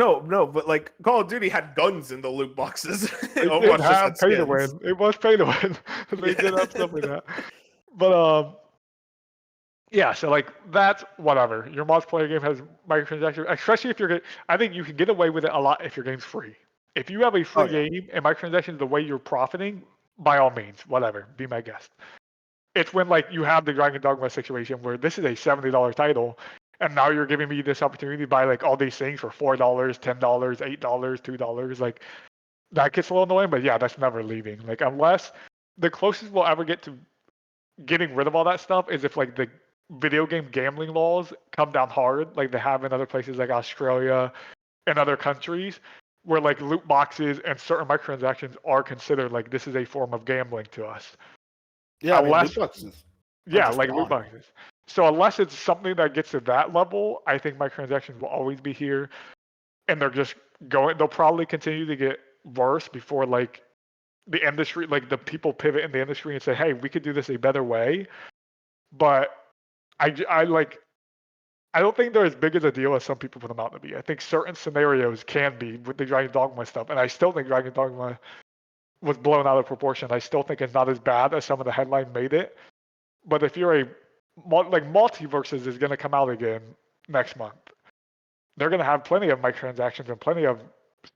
like Call of Duty had guns in the loot boxes. They Overwatch did just have had pay to skins. win. It was pay to win. They did have stuff like that. But yeah, so like that's whatever. Your multiplayer game has microtransactions, especially if you're. I think you can get away with it a lot if your game's free. If you have a free game and microtransactions the way you're profiting, by all means, whatever, be my guest. It's when like you have the Dragon Dogma situation where this is a $70 title, and now you're giving me this opportunity to buy like all these things for $4, $10, $8, $2. Like that gets a little annoying, but yeah, that's never leaving. Like unless the closest we'll ever get to getting rid of all that stuff is if like the video game gambling laws come down hard, like they have in other places like Australia and other countries, where like loot boxes and certain microtransactions are considered like this is a form of gambling to us. Yeah, Unless, loot boxes. yeah, just like gone. loot boxes. So unless it's something that gets to that level, I think microtransactions will always be here, and they're just going. They'll probably continue to get worse before like the industry, like the people pivot in the industry and say, hey, we could do this a better way. But I like, I don't think they're as big as a deal as some people put them out to be. I think certain scenarios can be with the Dragon Dogma stuff, and I still think Dragon Dogma was blown out of proportion. I still think it's not as bad as some of the headline made it. But if you're like Multiverses is going to come out again next month, they're going to have plenty of microtransactions and plenty of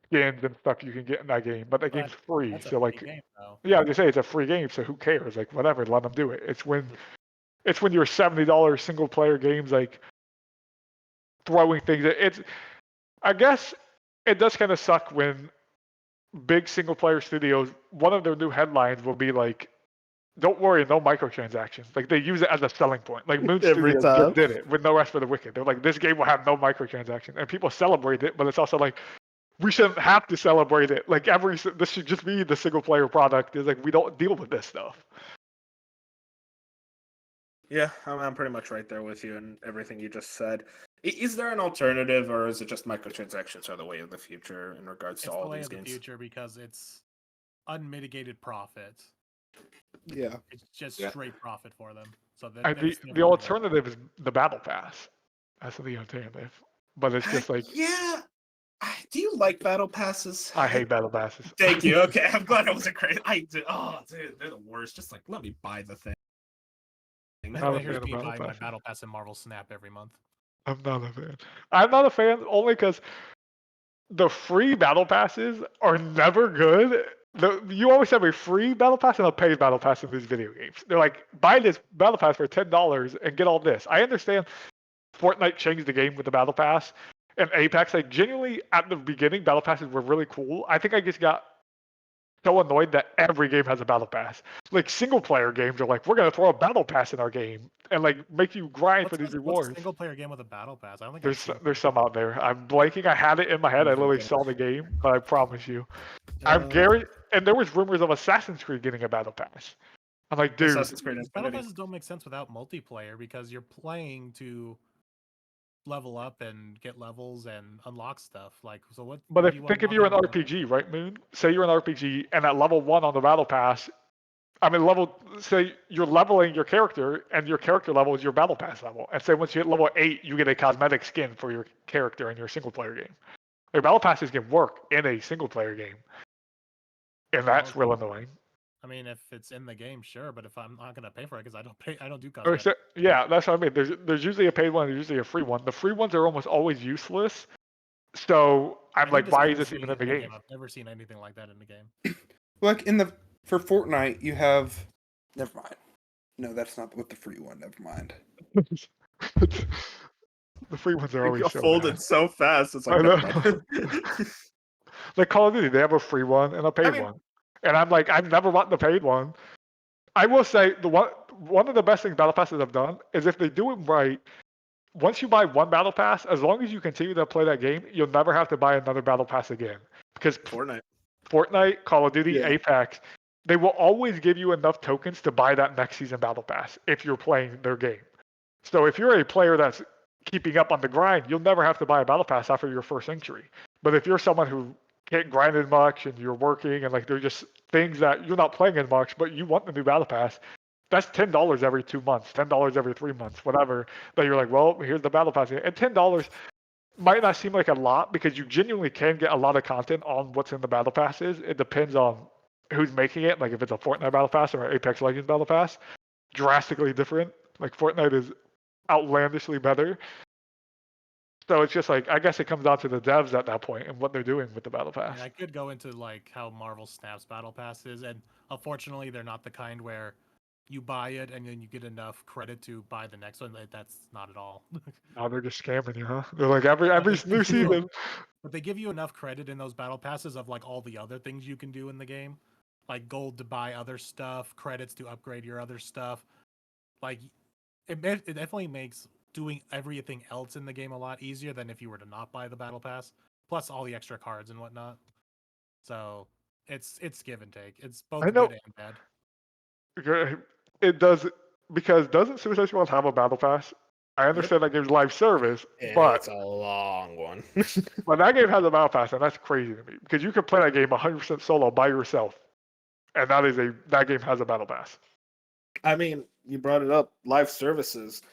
skins and stuff you can get in that game, but that game's free. That's a So free like, game, though. yeah, they say it's a free game, so who cares? Like whatever, let them do it. It's when your $70 single player games like throwing things. It's I guess it does kind of suck when big single player studios, one of their new headlines will be like, don't worry, no microtransactions. Like they use it as a selling point. Like Moon Every Studios time. just did it with No Rest for the Wicked. They're like, this game will have no microtransactions, and people celebrate it. But it's also like, we shouldn't have to celebrate it. Like this should just be the single player product. It's like we don't deal with this stuff. Yeah, I'm pretty much right there with you in everything you just said. Is there an alternative, or is it just microtransactions are the way of the future in regards to It's all the way these of the games? future because it's unmitigated profit. Yeah. It's just Yeah. straight profit for them. So that, And that's the never gonna work. alternative is the battle pass. That's the alternative. But it's just like, Yeah. Do you like battle passes? I hate battle passes. Thank you. Okay, I'm glad I wasn't crazy. I do. Oh, dude, they're the worst. Just like let me buy the thing. By Not the a way, here's fan of me battle buying my passes. battle pass in Marvel Snap every month. I'm not a fan. I'm not a fan only because the free battle passes are never good. You always have a free battle pass and a paid battle pass in these video games. They're like, buy this battle pass for $10 and get all this. I understand Fortnite changed the game with the battle pass, and Apex, like genuinely at the beginning, battle passes were really cool. I think I just got so annoyed that every game has a battle pass. Like single player games are like, we're gonna throw a battle pass in our game and like make you grind for these What's a rewards. single player game with a battle pass? I don't think I've seen There's some out there. I'm blanking. I had it in my head. I literally saw the game, but I promise you, I'm Gary. And there was rumors of Assassin's Creed getting a battle pass. I'm like, dude, Assassin's Creed battle Infinity. passes don't make sense without multiplayer because you're playing to level up and get levels and unlock stuff. Like, so what? but what if do you want think if to you're an log into? RPG, right, Moon? Say you're an RPG, and at level 1 on the battle pass, I mean, say you're leveling your character, and your character level is your battle pass level. And say once you hit level 8, you get a cosmetic skin for your character in your single player game. Your battle passes can work in a single player game. and that's Well, real annoying. I mean, if it's in the game, sure, but if I'm not gonna pay for it because I don't do Or cosmetics. yeah, that's what I mean. There's usually a paid one, there's usually a free one. The free ones are almost always useless. So I'm I like, need to why see is this this even being in the game? I've never seen anything like that in the game. Like for Fortnite, you have. Never mind. No, that's not with the free one. Never mind. The free ones are It always got so folded bad. so fast. It's I like, know. never mind. Like Call of Duty, they have a free one and a paid mean- one. And I'm like, I've never bought the paid one. I will say one of the best things battle passes have done is if they do it right, once you buy one battle pass, as long as you continue to play that game, you'll never have to buy another battle pass again. Because Fortnite, Call of Duty, Yeah. Apex, they will always give you enough tokens to buy that next season battle pass if you're playing their game. So if you're a player that's keeping up on the grind, you'll never have to buy a battle pass after your first entry. But if you're someone who can't grind as much and you're working and like they're just things that you're not playing as much, but you want the new battle pass, that's $10 every 2 months, $10 every 3 months, whatever. That you're like, well, here's the battle pass, and $10 might not seem like a lot because you genuinely can get a lot of content on what's in the battle passes. It depends on who's making it. Like if it's a Fortnite battle pass or an Apex Legends battle pass, drastically different. Like Fortnite is outlandishly better. So it's just like I guess it comes down to the devs at that point and what they're doing with the battle pass. And I could go into like how Marvel Snap's battle pass is, and unfortunately, they're not the kind where you buy it and then you get enough credit to buy the next one. That's not at all. Now they're just scamming you, huh? They're like every they new give you- season. But they give you enough credit in those battle passes of like all the other things you can do in the game, like gold to buy other stuff, credits to upgrade your other stuff. Like it definitely makes doing everything else in the game a lot easier than if you were to not buy the battle pass, plus all the extra cards and whatnot. So it's give and take. It's both I know. good and bad. It does because doesn't Suicide Squad have a battle pass? I understand that game's live service, but It's a long one. but that game has a battle pass, and that's crazy to me because you can play that game 100% solo by yourself, and that game has a battle pass. I mean, you brought it up. Live services.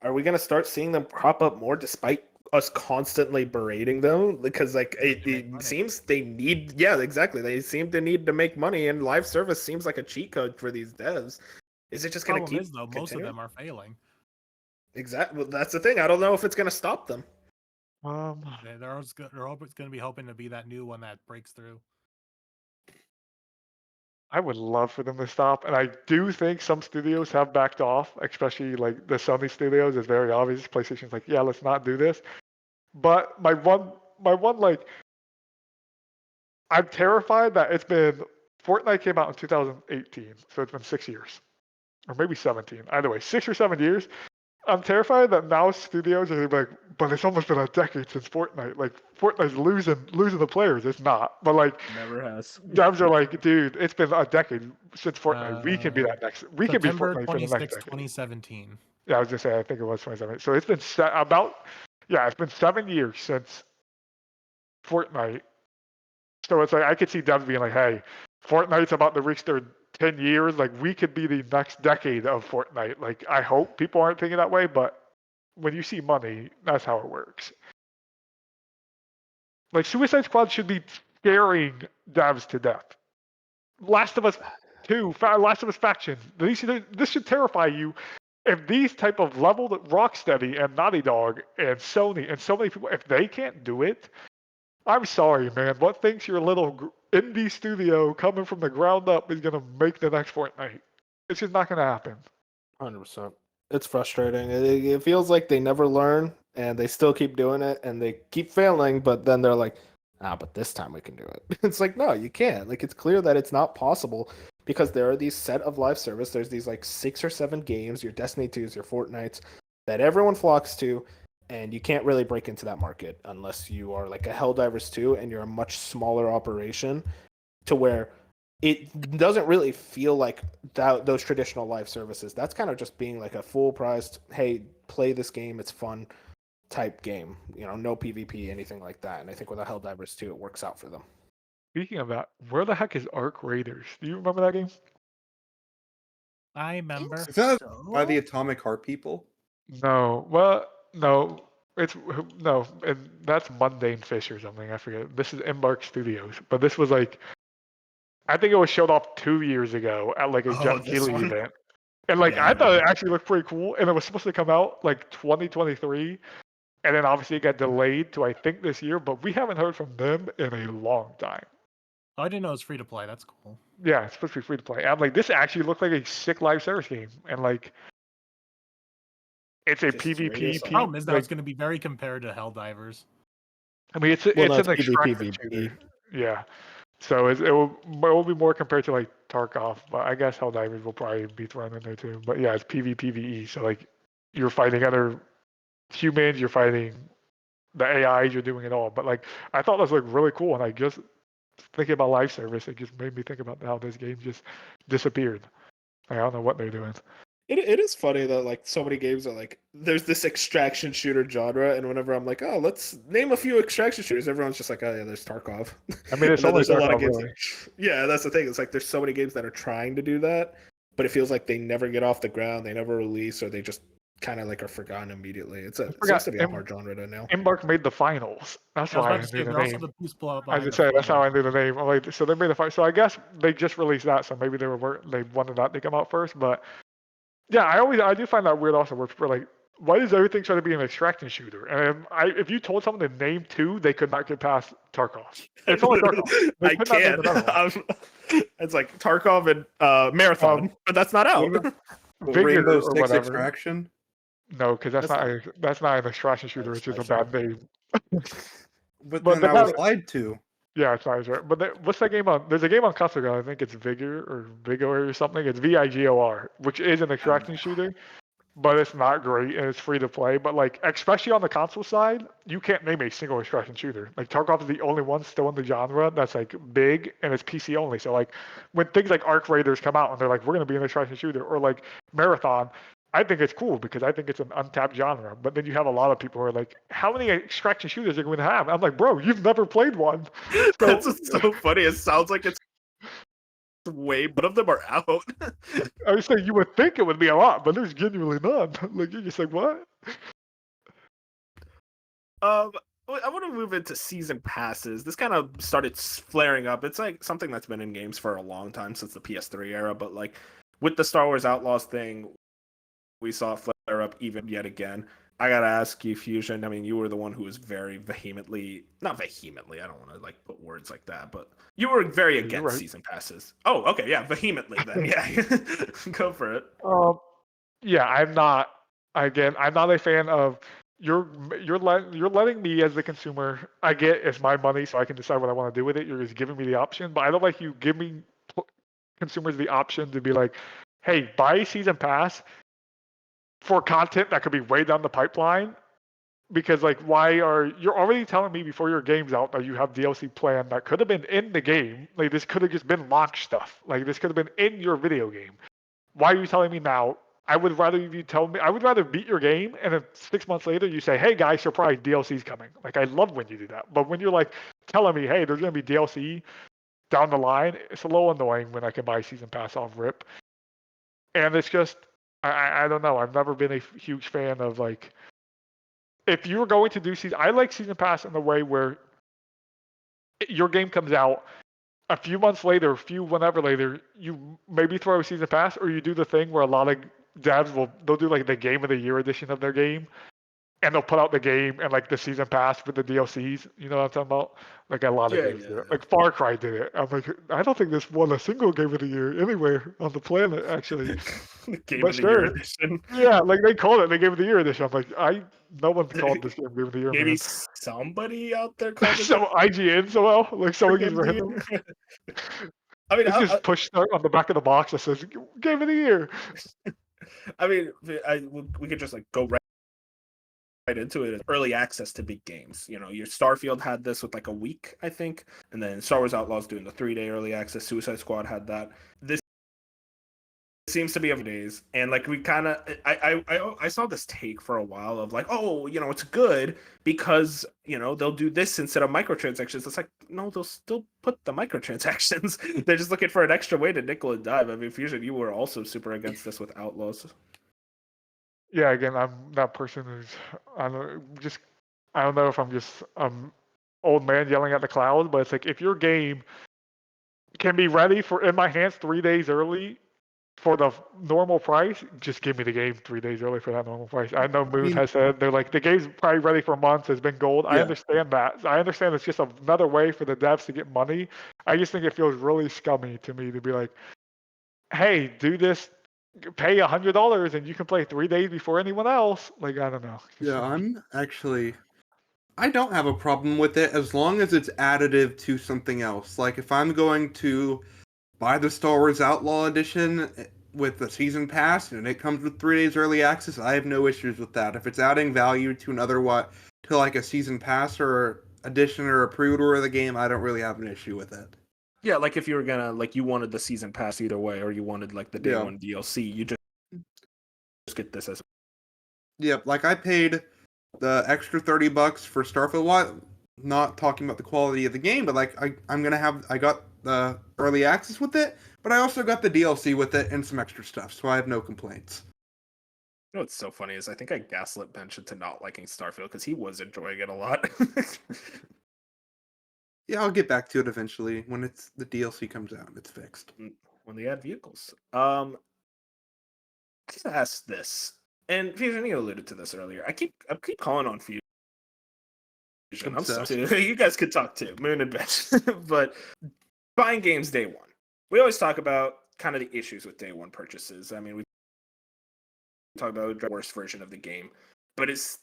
Are we going to start seeing them crop up more despite us constantly berating them? Because like it seems they need, yeah, exactly. They seem to need to make money, and live service seems like a cheat code for these devs. Is it just going to keep? Is though most of them are failing. Exactly. Well, that's the thing. I don't know if it's going to stop them. They're going to be hoping to be that new one that breaks through. I would love for them to stop, and I do think some studios have backed off, especially like the Sony studios. It's very obvious. PlayStation's like, yeah, let's not do this. But my one like, I'm terrified that it's been Fortnite came out in 2018, so it's been 6 years, or maybe 17. Either way, 6 or 7 years. I'm terrified that now studios are like, but it's almost been a decade since Fortnite. Like Fortnite's losing the players. It's not, but like Never has. devs are like, dude, it's been a decade since Fortnite. We can be that next. We can be September Fortnite for the next 26, decade. 2017. Yeah, I was gonna say I think it was 2017. So it's been it's been 7 years since Fortnite. So it's like I could see devs being like, hey, Fortnite's about to reach their 10 years. Like we could be the next decade of Fortnite. Like I hope people aren't thinking that way, but when you see money, that's how it works. Like Suicide Squad should be scaring devs to death. Last of Us 2, Last of Us Faction. This should terrify you. If these type of leveled Rocksteady and Naughty Dog and Sony and so many people, if they can't do it, I'm sorry, man. What thinks your little indie studio coming from the ground up is gonna make the next Fortnite? It's just not gonna happen. 100%. It's frustrating. It feels like they never learn, and they still keep doing it, and they keep failing. But then they're like, but this time we can do it. It's like, no, you can't. Like, it's clear that it's not possible because there are these set of live service. There's these like 6 or 7 games, your Destiny 2s, your Fortnites, that everyone flocks to, and you can't really break into that market unless you are like a Helldivers 2 and you're a much smaller operation, to where it doesn't really feel like those traditional live services. That's kind of just being like a full priced, hey, play this game, it's fun type game. No PvP, anything like that. And I think with a Helldivers 2, it works out for them. Speaking of that, where the heck is Arc Raiders? Do you remember that game? I remember. Is that by the Atomic Heart people? No. Well, no. It's no, and that's Mundane Fish or something. I forget. This is Embark Studios, but this was like I think it was showed off 2 years ago at like a Oh, Jeff this Keighley one? event. And like Yeah, I I thought it remember. actually looked pretty cool, and it was supposed to come out like 2023, and then obviously it got delayed to I think this year. But we haven't heard from them in a long time. Oh, I didn't know it was free to play. That's cool. Yeah, it's supposed to be free to play. I'm like, this actually looked like a sick live service game, and like it's a Just radio PvP. silence. Problem is, though, Like it's going to be very compared to Helldivers. I mean, it's Well, no, it's it's an extraction PvP. shooter. Yeah. So it will be more compared to like Tarkov, but I guess Helldivers will probably be thrown in there too. But yeah, it's PvPvE. So like you're fighting other humans, you're fighting the AIs, you're doing it all. But like I thought this looked really cool, and I just thinking about live service, it just made me think about how this game just disappeared. I don't know what they're doing. It is funny that like so many games are like there's this extraction shooter genre, and whenever I'm like, oh, let's name a few extraction shooters, everyone's just like, oh yeah, there's Tarkov. I mean, it's And then only there's a lot of Tarkov, games. really. Yeah, that's the thing. It's like there's so many games that are trying to do that, but it feels like they never get off the ground, they never release, or they just kind of like are forgotten immediately. It seems to be a hard genre to nail. Embark made the finals. That's I was why I about to say, knew the they're also name. the people I behind just the said that's how I Fable. knew the name. I'm like, so they made the fight. So I guess they just released that, so maybe they wanted that to come out first. But yeah, I do find that weird also. Where people are like, why does everything try to be an extraction shooter? And if you told someone to name two, they could not get past Tarkov. It's only Tarkov. They I could not name can. another one. It's like Tarkov and Marathon, but that's not out. Vigor Rainbow or Six whatever. Extraction. No, because That's that's not an extraction shooter. It's just a bad name. But But then they I have was lied to. Yeah, it's not right. But what's that game on? There's a game on console. I think it's Vigor or something. It's Vigor, which is an extraction shooter, but it's not great and it's free to play. But like, especially on the console side, you can't name a single extraction shooter. Like Tarkov is the only one still in the genre that's like big and it's PC only. So like, when things like Arc Raiders come out and they're like, we're gonna be an extraction shooter, or like Marathon, I think it's cool because I think it's an untapped genre. But then you have a lot of people who are like, how many extraction shooters are you going to have? I'm like, bro, you've never played one. That's what's so funny. It sounds like it's way, but of them are out. I was saying you would think it would be a lot, but there's genuinely none. Like you're just like, what? I want to move into season passes. This kind of started flaring up. It's like something that's been in games for a long time since the PS3 era, but like with the Star Wars Outlaws thing, we saw it flare up even yet again. I gotta ask you, Fusion. I mean, you were the one who was very not vehemently. I don't want to like put words like that, but you were very against right. season passes. Oh, okay, yeah, vehemently then. Yeah, go for it. Yeah, I'm not. Again, I'm not a fan of you're letting me as the consumer. I get it's my money, so I can decide what I want to do with it. You're just giving me the option, but I don't like you giving consumers the option to be like, hey, buy a season pass for content that could be way down the pipeline. Because like, you're already telling me before your game's out that you have DLC planned that could have been in the game. Like this could have just been launch stuff. Like this could have been in your video game. Why are you telling me now? I would rather you tell me. I would rather beat your game, and then 6 months later you say, "Hey guys, surprise! DLC's coming." Like I love when you do that. But when you're like telling me, "Hey, there's gonna be DLC down the line," it's a little annoying when I can buy season pass off rip. And it's just, I don't know. I've never been a huge fan of like, if you're going to do season, I like season pass in the way where your game comes out a few months later, whenever later, you maybe throw a season pass, or you do the thing where a lot of devs they'll do like the game of the year edition of their game, and they'll put out the game and like the season pass with the DLCs. You know what I'm talking about? Like a lot of games do it. Like Far Cry did it. I'm like, I don't think this won a single game of the year anywhere on the planet actually. Game But of the sure. Year edition. Yeah, like they called it the game of the year edition. I'm like, no one's called this game of the year. Maybe Man. somebody out there called it. So IGN somehow, like someone Game gets of the random. Year. I mean, It's just push start on the back of the box that says game of the year. I mean, we could just like go right into it. Early access to big games. You know, your Starfield had this with like a week, I think, and then Star Wars Outlaws doing the 3-day early access. Suicide Squad had that. This seems to be every days, and like we kind of, I saw this take for a while of like, oh, you know, it's good because you know they'll do this instead of microtransactions. It's like, no, they'll still put the microtransactions. They're just looking for an extra way to nickel and dime. I mean, Fusion, you were also super against this with Outlaws. Yeah, again, I'm that person who's I don't know if I'm just old man yelling at the clouds, but it's like if your game can be ready for in my hands 3 days early for the normal price, just give me the game 3 days early for that normal price. I know Moon mean- has said they're like the game's probably ready for months, has been gold. I Yeah. understand that. I understand it's just another way for the devs to get money. I just think it feels really scummy to me to be like, hey, do this, pay $100 and you can play 3 days before anyone else. Like, I don't know. Yeah, I don't have a problem with it as long as it's additive to something else. Like if I'm going to buy the Star Wars Outlaw Edition with the season pass and it comes with 3 days early access, I have no issues with that. If it's adding value to to like a season pass or edition or a pre-order of the game, I don't really have an issue with it. Yeah, like if you were gonna like you wanted the season pass either way, or you wanted like the day Yeah. one DLC, you just get this as Yep, like I paid the extra $30 for Starfield. Not talking about the quality of the game, but like I got the early access with it, but I also got the DLC with it and some extra stuff, so I have no complaints. You know what's so funny is I think I gaslit Bench into not liking Starfield because he was enjoying it a lot. Yeah, I'll get back to it eventually when the DLC comes out and it's fixed. When they add vehicles. Just ask this, and Fusion, you alluded to this earlier. I keep calling on Fusion. I'm Obsessed. sorry. You guys could talk too, Moon and Bench, but buying games day one. We always talk about kind of the issues with day one purchases. I mean, we talk about the worst version of the game, but is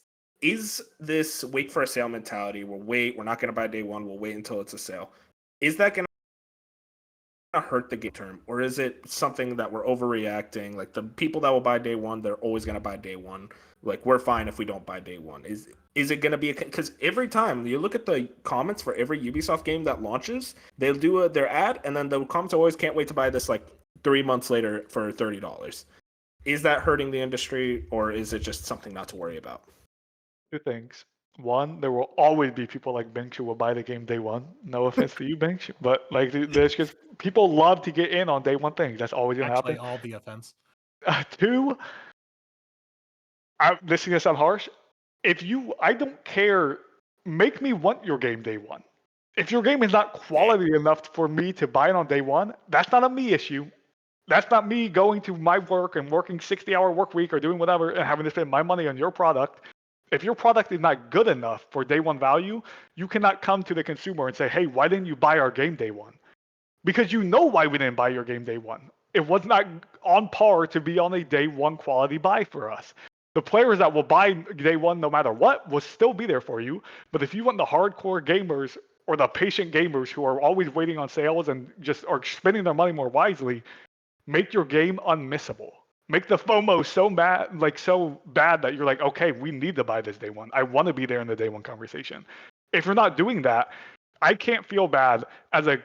this wait for a sale mentality? We're not going to buy day one. We'll wait until it's a sale. Is that going to hurt the game term, or is it something that we're overreacting? Like the people that will buy day one, they're always going to buy day one. Like we're fine if we don't buy day one. Is it going to be because every time you look at the comments for every Ubisoft game that launches, they'll do their ad, and then the comments always can't wait to buy this like 3 months later for $30. Is that hurting the industry, or is it just something not to worry about? Two things. One, there will always be people like Bench who will buy the game day one. No offense to you, Bench, but like there's just people love to get in on day one things. That's always gonna Actually, happen. all the offense. Two, this is gonna sound harsh. I don't care. Make me want your game day one. If your game is not quality enough for me to buy it on day one, that's not a me issue. That's not me going to my work and working 60-hour work week or doing whatever and having to spend my money on your product. If your product is not good enough for day one value, you cannot come to the consumer and say, hey, why didn't you buy our game day one? Because you know why we didn't buy your game day one. It was not on par to be on a day one quality buy for us. The players that will buy day one no matter what will still be there for you. But if you want the hardcore gamers or the patient gamers who are always waiting on sales and just are spending their money more wisely, make your game unmissable. Make the FOMO so bad that you're like, okay, we need to buy this day one. I want to be there in the day one conversation. If you're not doing that, I can't feel bad as a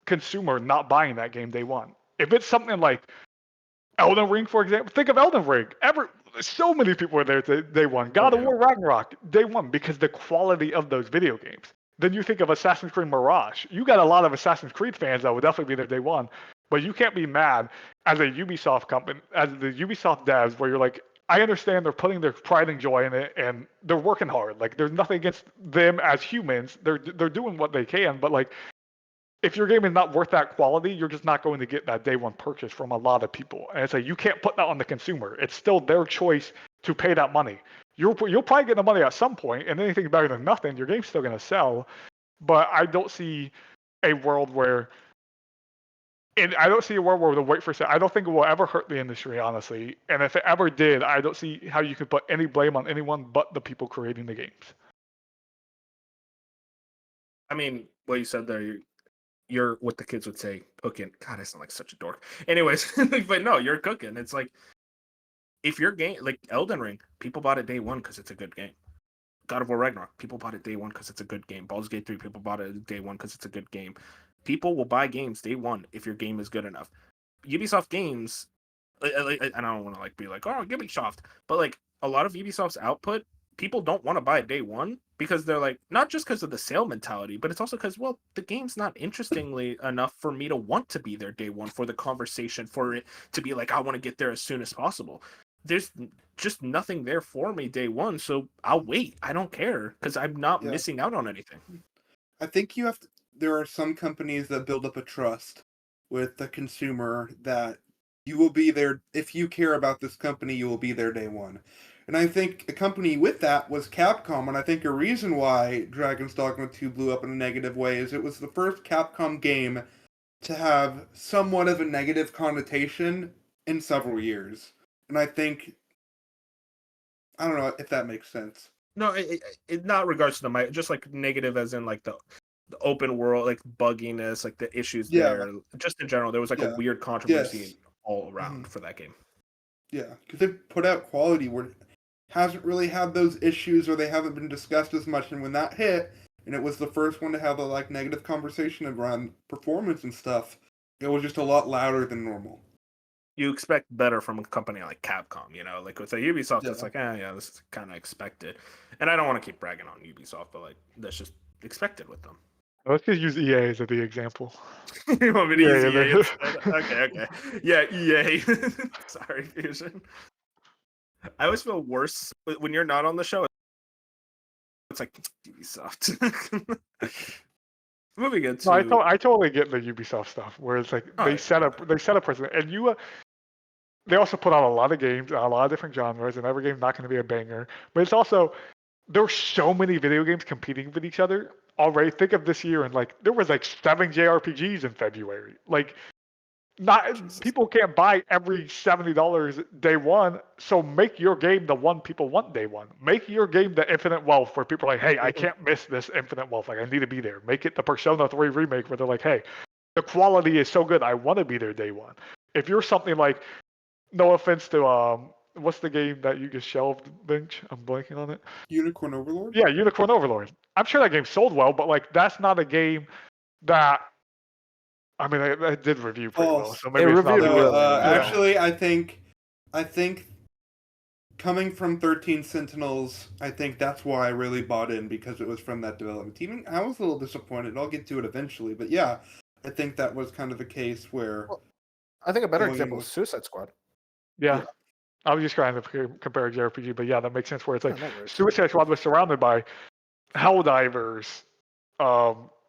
consumer not buying that game day one. If it's something like Elden Ring, for example, think of Elden Ring. So many people were there day one. God of War Ragnarok, day one, because the quality of those video games. Then you think of Assassin's Creed Mirage. You got a lot of Assassin's Creed fans that would definitely be there day one. But you can't be mad as a Ubisoft company, as the Ubisoft devs, where you're like, I understand they're putting their pride and joy in it, and they're working hard. Like, there's nothing against them as humans. They're doing what they can, but like, if your game is not worth that quality, you're just not going to get that day one purchase from a lot of people. And it's like you can't put that on the consumer. It's still their choice to pay that money. You'll probably get the money at some point, and anything better than nothing, your game's still going to sell. But I don't see a world where the wait for sale. I don't think it will ever hurt the industry, honestly. And if it ever did, I don't see how you could put any blame on anyone but the people creating the games. I mean, what you said there, you're what the kids would say, cooking. God, I sound like such a dork. Anyways, but no, you're cooking. It's like if your game, like Elden Ring, people bought it day one because it's a good game. God of War Ragnarok, people bought it day one because it's a good game. Baldur's Gate 3, people bought it day one because it's a good game. People will buy games day one if your game is good enough. Ubisoft games, I don't want to like be like, oh, Ubisoft, but like a lot of Ubisoft's output, people don't want to buy it day one because they're like, not just because of the sale mentality, but it's also because, well, the game's not interestingly enough for me to want to be there day one, for the conversation, for it to be like, I want to get there as soon as possible. There's just nothing there for me day one, so I'll wait. I don't care because I'm not missing out on anything. I think you have to. there are some companies that build up a trust with the consumer that you will be there if you care about this company, you will be there day one. And I think a company with that was Capcom, and I think a reason why Dragon's Dogma 2 blew up in a negative way is it was the first Capcom game to have somewhat of a negative connotation in several years. And I think, I don't know if that makes sense. No, it not regards to just like negative as in like the open world, like bugginess, like the issues Yeah. there. Just in general, there was like a Yeah. weird controversy Yes. all around for that game. Yeah, because they've put out quality where it hasn't really had those issues or they haven't been discussed as much. And when that hit, and it was the first one to have a like negative conversation around performance and stuff, it was just a lot louder than normal. You expect better from a company like Capcom, you know, like with a Ubisoft, it's Yeah. like, yeah, this is kind of expected. And I don't want to keep bragging on Ubisoft, but like that's just expected with them. Let's just use EA as the example. You want me to Yeah, use yeah, EA instead? Okay. Yeah, EA. Sorry, Fusion. I always feel worse when you're not on the show. It's like Ubisoft. Moving into. No, I totally get the Ubisoft stuff, where it's like they set up precedent, and they also put out a lot of games, a lot of different genres, and every game's not going to be a banger. But it's also there's so many video games competing with each other already. Think of this year, and like there was like 7 JRPGs in February. Like people can't buy every $70 day one, so make your game the one people want day one. Make your game the Infinite Wealth, where people are like, hey, I can't miss this Infinite Wealth. Like I need to be there. Make it the Persona 3 remake, where they're like, hey, the quality is so good, I want to be there day one. If you're something like, no offense to what's the game that you just shelved, Bench? I'm blanking on it. Unicorn Overlord? Yeah, Unicorn Overlord. I'm sure that game sold well, but like that's not a game that. I mean, I did review pretty well, so maybe it's not. reviewed really well. Actually, I think coming from 13 Sentinels, I think that's why I really bought in, because it was from that development team. I was a little disappointed. I'll get to it eventually, but yeah, I think that was kind of the case where. I think a better Going example with- is Suicide Squad. Yeah. I was just trying to compare JRPG, but yeah, that makes sense. Where it's like Yeah, that works. Suicide Squad was surrounded by Helldivers,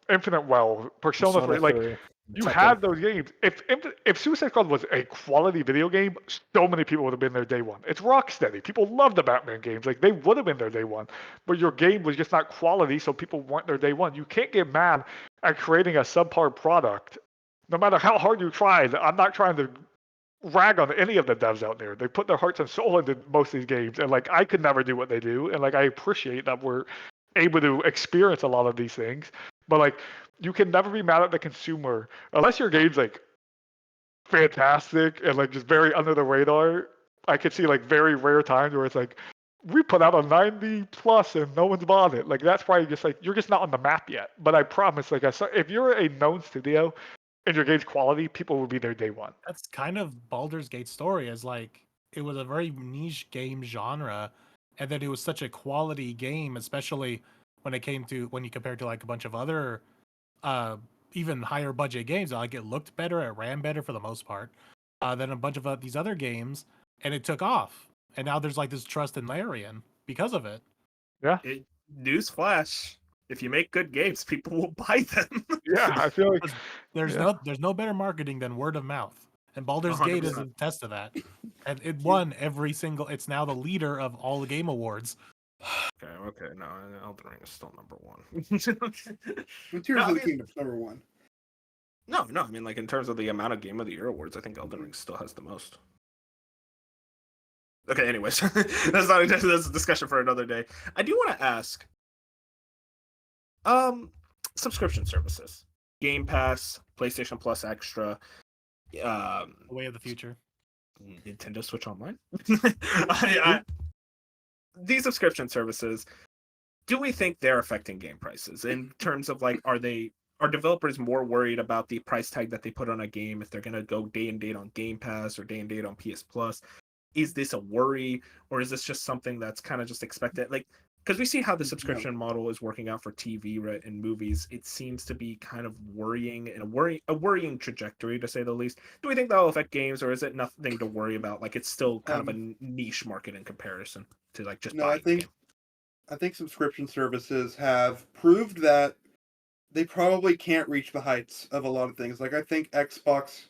Infinite Well, Persona 3. Like you had those games. If Suicide Squad was a quality video game, so many people would have been there day one. It's Rocksteady. People love the Batman games. Like they would have been there day one, but your game was just not quality, so people weren't there day one. You can't get mad at creating a subpar product, no matter how hard you try. I'm not trying to rag on any of the devs out there. They put their hearts and soul into most of these games, and like I could never do what they do, and like I appreciate that we're able to experience a lot of these things, but like you can never be mad at the consumer unless your game's like fantastic and like just very under the radar. I could see like very rare times where it's like we put out a 90 plus and no one's bought it. Like that's why you're just not on the map yet. But I promise, like if you're a known studio and your game's quality, people will be there day one. That's kind of Baldur's Gate's story, is like it was a very niche game genre, and then it was such a quality game, especially when you compare it to like a bunch of other even higher budget games. Like it looked better, it ran better for the most part than a bunch of these other games, and it took off. And now there's like this trust in Larian because of it. Yeah. Newsflash: if you make good games, people will buy them. Yeah, I feel like There's no better marketing than word of mouth, and Baldur's Gate is a 100%. test of that. And it won every single. It's now the leader of all the game awards. Okay, no, Elden Ring is still number one. Tears of the Kingdom's number one. No, I mean like in terms of the amount of Game of the Year awards, I think Elden Ring still has the most. Okay, anyways, that's a discussion for another day. I do want to ask, subscription services, Game Pass, PlayStation Plus Extra, The way of the future. Nintendo Switch Online. These subscription services, do we think they're affecting game prices in terms of like, are developers more worried about the price tag that they put on a game if they're going to go day and date on Game Pass or day and date on PS Plus? Is this a worry, or is this just something that's kind of just expected? Like, because we see how the subscription model is working out for TV, right, and movies. It seems to be kind of worrying and a worrying trajectory, to say the least. Do we think that will affect games, or is it nothing to worry about? Like, it's still kind of a niche market in comparison to like just buying. I think subscription services have proved that they probably can't reach the heights of a lot of things. Like I think Xbox,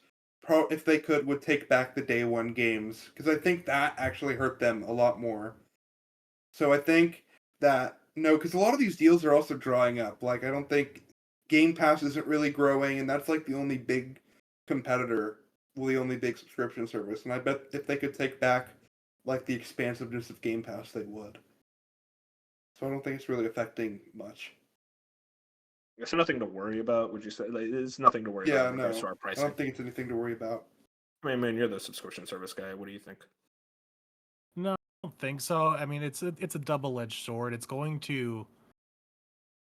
if they could, would take back the day one games because I think that actually hurt them a lot more. So I think that no, because a lot of these deals are also drawing up. Like I don't think Game Pass isn't really growing, and that's like the only big competitor, well, the only big subscription service. And I bet if they could take back like the expansiveness of Game Pass, they would. So I don't think it's really affecting much. It's nothing to worry about. Would you say? Like, it's nothing to worry about in regards to our I pricing. don't think it's anything to worry about. I mean, man, you're the subscription service guy. What do you think? No, I don't think so. I mean, it's a double-edged sword. It's going to.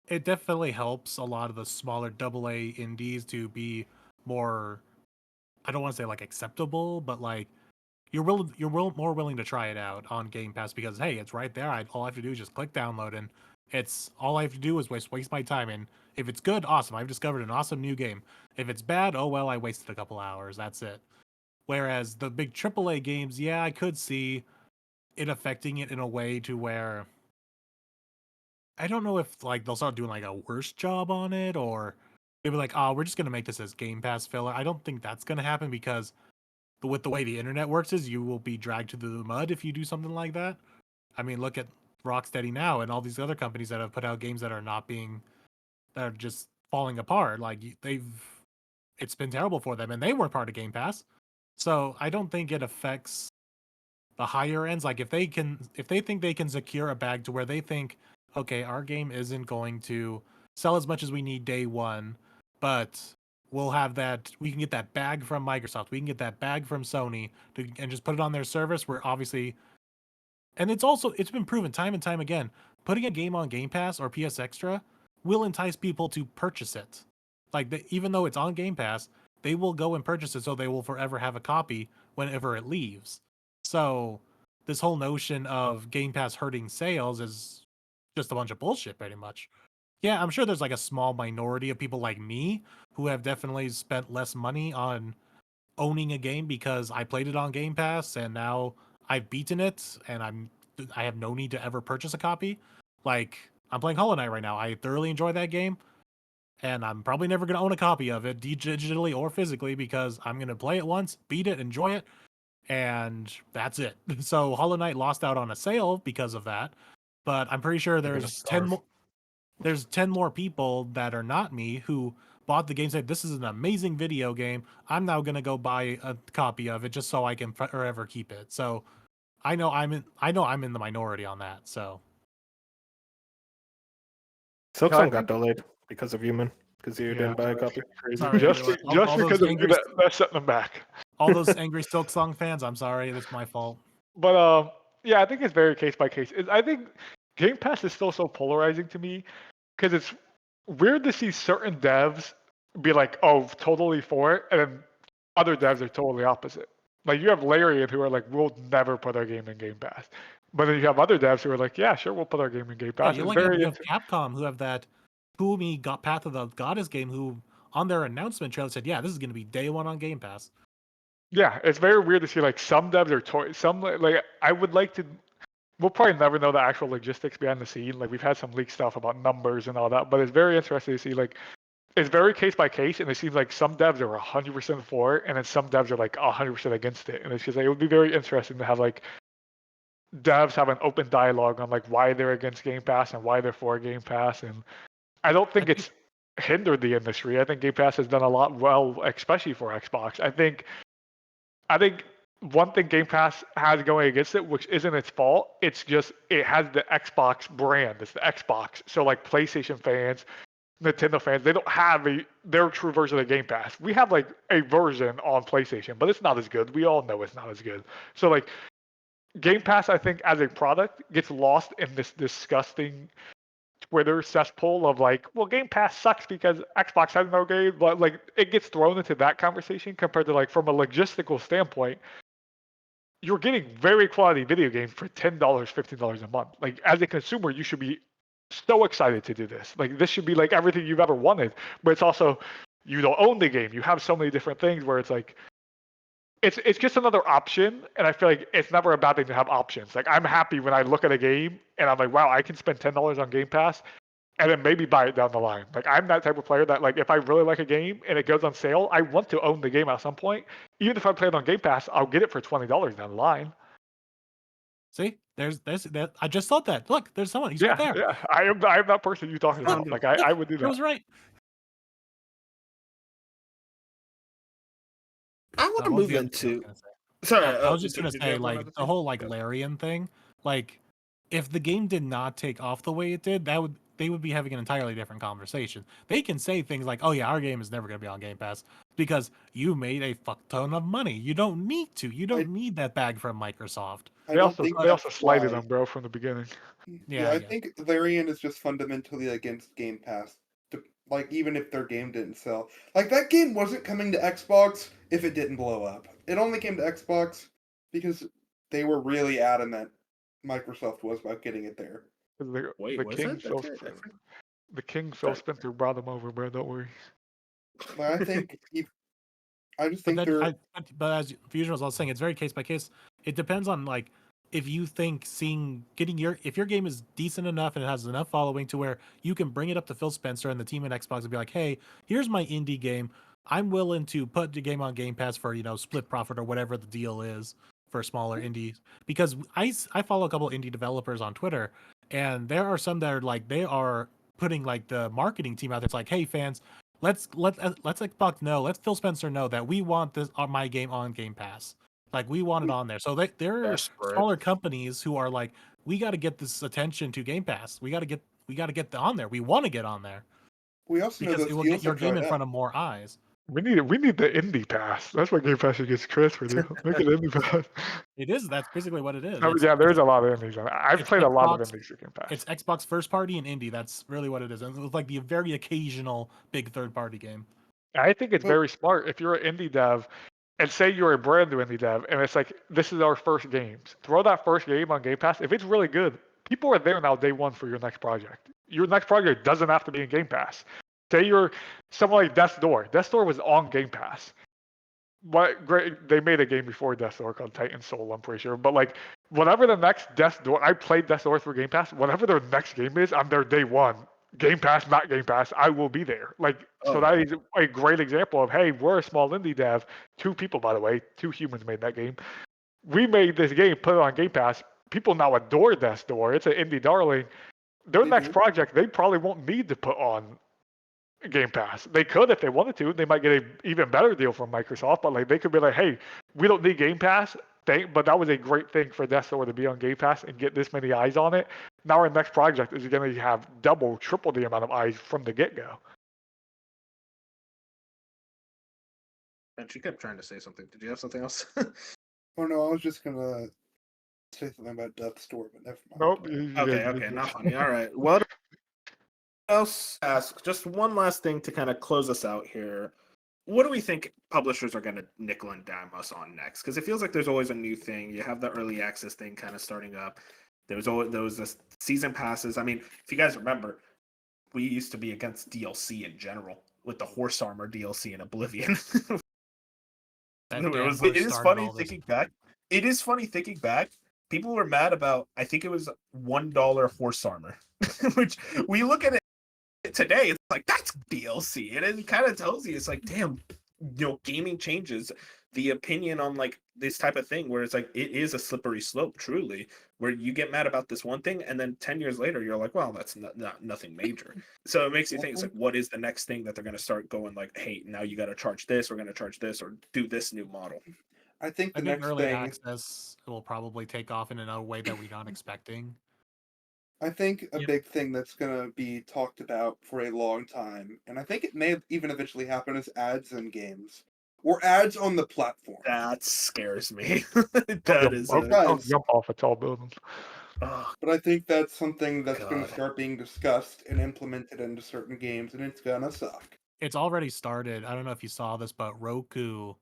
It definitely helps a lot of the smaller AA indies to be more. I don't want to say like acceptable, but like more willing to try it out on Game Pass because hey, it's right there. All I have to do is just click download, and it's all I have to do is waste my time. And if it's good, awesome. I've discovered an awesome new game. If it's bad, oh well, I wasted a couple hours. That's it. Whereas the big AAA games, yeah, I could see it affecting it in a way to where I don't know if like they'll start doing like a worse job on it or maybe like, oh, we're just gonna make this as Game Pass filler. I don't think that's gonna happen because with the way the internet works is you will be dragged to the mud if you do something like that. I mean, look at Rocksteady now and all these other companies that have put out games that are just falling apart. Like it's been terrible for them and they weren't part of Game Pass. So I don't think it affects the higher ends. Like if they think they can secure a bag to where they think, okay, our game isn't going to sell as much as we need day one, but we can get that bag from Microsoft, we can get that bag from Sony and just put it on their service. We're obviously, and it's been proven time and time again, putting a game on Game Pass or PS Extra will entice people to purchase it. Like even though it's on Game Pass, they will go and purchase it, so they will forever have a copy whenever it leaves. So this whole notion of Game Pass hurting sales is just a bunch of bullshit, pretty much. Yeah, I'm sure there's like a small minority of people like me who have definitely spent less money on owning a game because I played it on Game Pass and now I've beaten it and I have no need to ever purchase a copy. Like I'm playing Hollow Knight right now. I thoroughly enjoy that game and I'm probably never going to own a copy of it digitally or physically because I'm going to play it once, beat it, enjoy it, and that's it. So Hollow Knight lost out on a sale because of that, but I'm pretty sure there's 10 more people that are not me who bought the game, said this is an amazing video game. I'm now going to go buy a copy of it just so I can forever keep it. So I know I'm in the minority on that. So Silksong got delayed because of you, man. Because you didn't buy a copy. Crazy. Sorry, just all because those of angry, that's setting them back. all those angry Silk Song fans, I'm sorry, that's my fault. But yeah, I think it's very case by case. I think Game Pass is still so polarizing to me because it's weird to see certain devs be like, "Oh, totally for it," and then other devs are totally opposite. Like you have Larian who are like, "We'll never put our game in Game Pass," but then you have other devs who are like, "Yeah, sure, we'll put our game in Game Yeah, Pass." you have Capcom who have that Kumi got Path of the Goddess game who on their announcement trailer said, yeah, this is going to be day one on Game Pass. Yeah, it's very weird to see like some devs are some like I would like to. We'll probably never know the actual logistics behind the scene. Like we've had some leaked stuff about numbers and all that, but it's very interesting to see like it's very case by case, and it seems like some devs are 100% for it, and then some devs are like 100% against it. And it's just like it would be very interesting to have like devs have an open dialogue on like why they're against Game Pass and why they're for Game Pass. And I don't think it's hindered the industry. I think Game Pass has done a lot well, especially for Xbox. I think one thing Game Pass has going against it, which isn't its fault, it's just it has the Xbox brand. It's the Xbox. So like PlayStation fans, Nintendo fans, they don't have their true version of Game Pass. We have like a version on PlayStation, but it's not as good. We all know it's not as good. So like Game Pass, I think as a product gets lost in this disgusting Twitter cesspool of like, well, Game Pass sucks because Xbox has no game, but like it gets thrown into that conversation compared to like from a logistical standpoint, you're getting very quality video games for $10, $15 a month. Like as a consumer, you should be so excited to do this. Like this should be like everything you've ever wanted. But it's also you don't own the game. You have so many different things where it's like it's just another option, and I feel like it's never a bad thing to have options. Like I'm happy when I look at a game and I'm like, wow, I can spend $10 on Game Pass and then maybe buy it down the line. Like I'm that type of player that like if I really like a game and it goes on sale, I want to own the game at some point. Even if I play it on Game Pass, I'll get it for $20 down the line. See, there's that. I just thought that. Look, there's someone. He's right there. Yeah. I am that person you're talking about. Like I would do I was that. right. I want to What was move the other thing I was into. gonna say? Sorry, I was just did gonna you say, have one like other the thing? whole like Go. Larian thing. Like, if the game did not take off the way it did, they would be having an entirely different conversation. They can say things like, "Oh yeah, our game is never gonna be on Game Pass because you made a fuck ton of money. You don't need to. You don't need that bag from Microsoft." I They don't also think they also that's slighted why. them, bro, from the beginning. Yeah, I I guess. think Larian is just fundamentally against Game Pass. Like, even if their game didn't sell. Like, that game wasn't coming to Xbox if it didn't blow up. It only came to Xbox because they were really adamant, Microsoft was, about getting it there. Wait, The was king it? Phil That's Spencer. different. The king Phil Okay. Spencer brought them over, bro. Don't worry. But I think I just But think then, but as Fusion was also saying, it's very case by case. It depends on like if you think if your game is decent enough and it has enough following to where you can bring it up to Phil Spencer and the team at Xbox and be like, hey, here's my indie game. I'm willing to put the game on Game Pass for split profit or whatever the deal is for smaller indies. Because I follow a couple indie developers on Twitter, and there are some that are like they are putting like the marketing team out there. It's like, hey fans, let's Xbox know, let's Phil Spencer know that we want this on my game on Game Pass. Like we want it on there. So there are Desperate. smaller companies who are like, we got to get this attention to Game Pass. We got to get on there. We want to get on there we also know because it those will get deals your have game dried in up. front of more eyes. We need the indie pass. That's what Game Pass should get transferred to. Make it indie pass. It is. That's basically what it is. Yeah, there's a lot of indies on it. I've it's played a lot of Xbox- indies with Game Pass. It's Xbox first party and indie. That's really what it is. And it's like the very occasional big third party game. I think it's But- very smart if you're an indie dev and say you're a brand new indie dev and it's like, this is our first games. Throw that first game on Game Pass. If it's really good, people are there now day one for your next project. Your next project doesn't have to be in Game Pass. Say you're someone like Death's Door. Death's Door was on Game Pass. What great, they made a game before Death's Door called Titan Soul, I'm pretty sure. But like whatever the next Death's Door, I played Death's Door through Game Pass. Whatever their next game is, I'm there day one. Game Pass, not Game Pass, I will be there. Like so that is a great example of, hey, we're a small indie dev. 2 people, by the way, 2 humans made that game. We made this game, put it on Game Pass. People now adore Death's Door. It's an indie darling. Their They next do. project, they probably won't need to put on Game Pass. They could if they wanted to. They might get an even better deal from Microsoft, but like they could be like, hey, we don't need Game Pass. But that was a great thing for Death's Door to be on Game Pass and get this many eyes on it. Now our next project is going to have double, triple the amount of eyes from the get-go. And she kept trying to say something. Did you have something else? Oh no, I was just gonna say something about Death's Door, but never mind. Nope. Okay, not funny. All right. What else? Ask just one last thing to kind of close us out here. What do we think publishers are going to nickel and dime us on next? Because it feels like there's always a new thing. You have the early access thing kind of starting up. There was this season passes. I mean, if you guys remember, we used to be against DLC in general with the horse armor DLC in Oblivion. It is funny thinking back. It is funny thinking back. People were mad about, I think it was $1 horse armor, which we look at it today. It's like, that's DLC. And it kind of tells you, it's like, damn, gaming changes. The opinion on like this type of thing where it's like, it is a slippery slope, truly, where you get mad about this one thing. And then 10 years later, you're like, well, that's nothing major. So it makes you think, it's like, what is the next thing that they're going to start going like, hey, now you got to charge this, we're going to charge this, or do this new model. I think the next early thing access will probably take off in another way that we're not expecting. I think a big thing that's going to be talked about for a long time, and I think it may even eventually happen, is ads in games. Or ads on the platform. That scares me. Don't jump off a tall building. But I think that's something that's going God. to start being discussed and implemented into certain games, and it's going to suck. It's already started. I don't know if you saw this, but Roku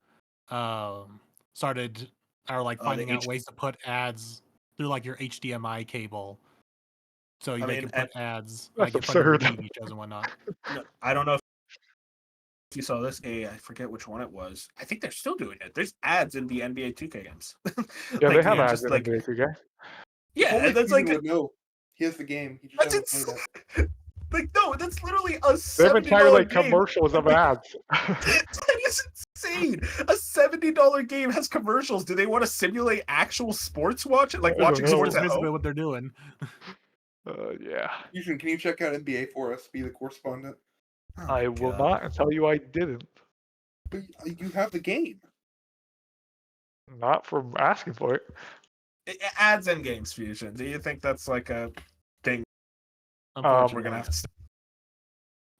started finding out ways to put ads through like your HDMI cable. So they can put ads like in front of the TV shows and whatnot. No, I don't know if you saw this. I forget which one it was. I think they're still doing it. There's ads in the NBA 2K games. Yeah, they have ads in NBA 2K. Yeah, that's like no. He has the game. He just hasn't played it. Like, no, that's literally a They have entire $70 like game. commercials of ads. That is insane. A $70 game has commercials. Do they want to simulate actual sports watching? Like I don't watching know. sports That's at basically home? what they're doing. Yeah. Fusion, can you check out NBA for us? Be the correspondent. Oh my I will God. not and tell you I didn't. But you have the game. Not from asking for it. Ads and games, Fusion. Do you think that's like a thing we're Unfortunately, gonna have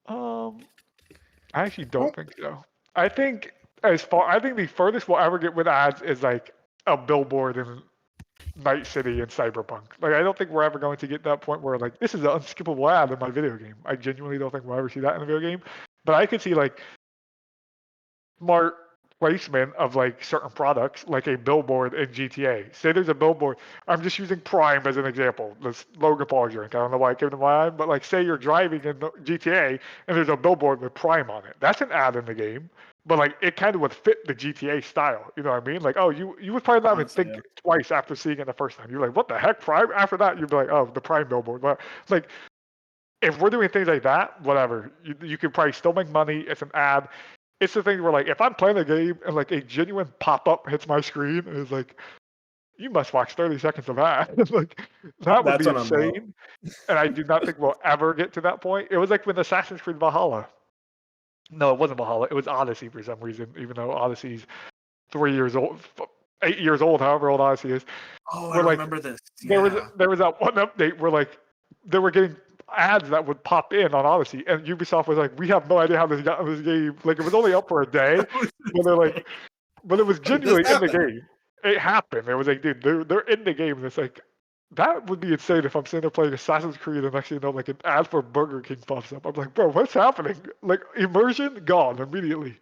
to? I actually don't think so. I think I think the furthest we'll ever get with ads is like a billboard in Night City and Cyberpunk. Like I don't think we're ever going to get to that point where like this is an unskippable ad in my video game. I genuinely don't think we'll ever see that in a video game. But I could see like smart placement of like certain products, like a billboard in GTA. Say there's a billboard. I'm just using Prime as an example. This Logan Paul drink. I don't know why it came to mind, but like say you're driving in GTA and there's a billboard with Prime on it. That's an ad in the game. But like it kind of would fit the GTA style. You know what I mean? Like, oh, you would probably not even Honestly, think yeah. twice after seeing it the first time. You're like, what the heck, Prime? After that, you'd be like, oh, the Prime billboard. But like if we're doing things like that, whatever. You could probably still make money. It's an ad. It's the thing where like if I'm playing a game and like a genuine pop-up hits my screen and is like, you must watch 30 seconds of ad. Like that would That's be what I'm about. insane. And I do not think we'll ever get to that point. It was like with Assassin's Creed Valhalla. No, it wasn't Valhalla. It was Odyssey for some reason, even though Odyssey's 3 years old, 8 years old, however old Odyssey is. Oh, I Where like remember this. there was Yeah. there was that one update where like they were getting ads that would pop in on Odyssey, and Ubisoft was like, "We have no idea how this got in this game." Like it was only up for a day, but they're like, but it was How did this genuinely in the happen? game. It happened. It was like, dude, they're in the game, and it's like that would be insane if I'm sitting there playing Assassin's Creed and next thing you know, like an ad for Burger King pops up. I'm like, bro, what's happening? Like immersion gone immediately.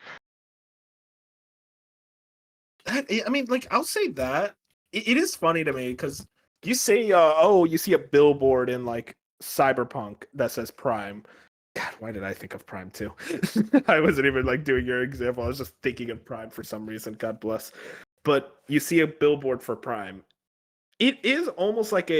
I mean, like, I'll say that it is funny to me because you say, oh, you see a billboard in like Cyberpunk that says Prime. God, why did I think of Prime too? I wasn't even like doing your example. I was just thinking of Prime for some reason. God bless. But you see a billboard for Prime. It is almost like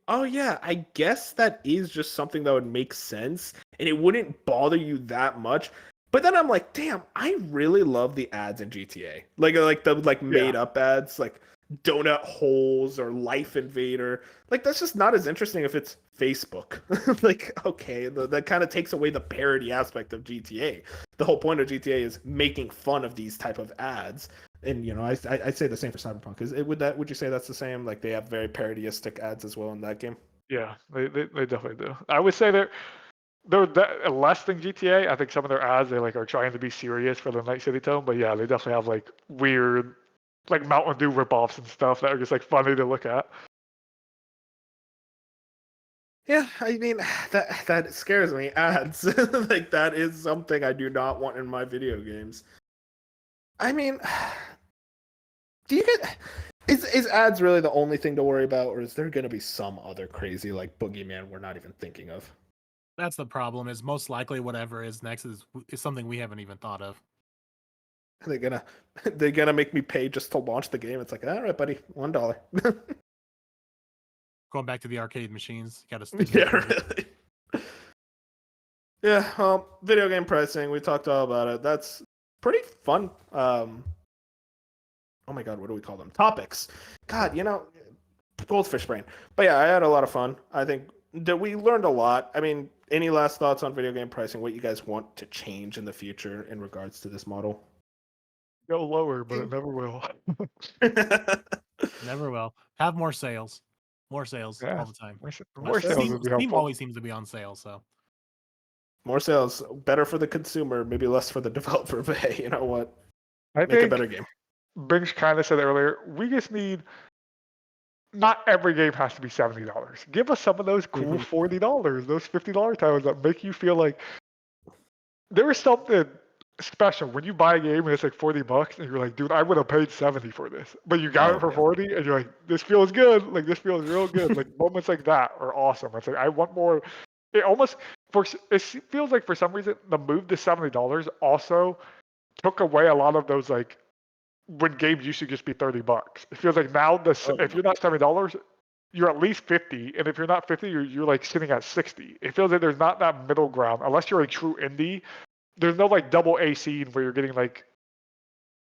oh yeah, I guess that is just something that would make sense and it wouldn't bother you that much. But then I'm like, damn, I really love the ads in GTA. Like the made up ads, like donut holes or Life Invader. Like that's just not as interesting if it's Facebook. Like, okay, that kind of takes away the parody aspect of GTA. The whole point of GTA is making fun of these type of ads. And I'd say the same for Cyberpunk. Would you say that's the same? Like they have very parodyistic ads as well in that game. Yeah, they definitely do. I would say they're less than GTA. I think some of their ads they like are trying to be serious for the Night City tone, but yeah, they definitely have like weird, like Mountain Dew ripoffs and stuff that are just like funny to look at. Yeah, I mean that scares me. Ads like that is something I do not want in my video games. I mean, do you get is ads really the only thing to worry about, or is there going to be some other crazy like boogeyman we're not even thinking of? That's the problem. Is most likely whatever is next is something we haven't even thought of. They're gonna make me pay just to launch the game. It's like, all right, buddy, $1. Going back to the arcade machines, you got to Yeah, really. Yeah, video game pricing. We talked all about it. That's pretty fun. Oh my god, what do we call them? Topics. God, goldfish brain. But yeah, I had a lot of fun. I think that we learned a lot. I mean, any last thoughts on video game pricing? What you guys want to change in the future in regards to this model? Go lower, but it never will. Never will. Have more sales. More sales Yeah, all the time. more sales Steam, would be Steam helpful. always seems to be on sale, so. More sales, better for the consumer, maybe less for the developer. But hey, you know what? I Make think a better game. Binge kind of said earlier, we just need. Not every game has to be $70. Give us some of those cool $40, those $50 titles that make you feel like there is something special when you buy a game and it's like $40 and you're like, dude, I would have paid 70 for this, but you got it for 40 and you're like, this feels good. Like this feels real good. Like moments like that are awesome. It's like I want more. It feels like for some reason the move to $70 also took away a lot of those like when games used to just be $30. It feels like now if you're not $70, you're at least 50, and if you're not 50, you're like sitting at 60. It feels like there's not that middle ground unless you're a true indie. There's no like double A scene where you're getting like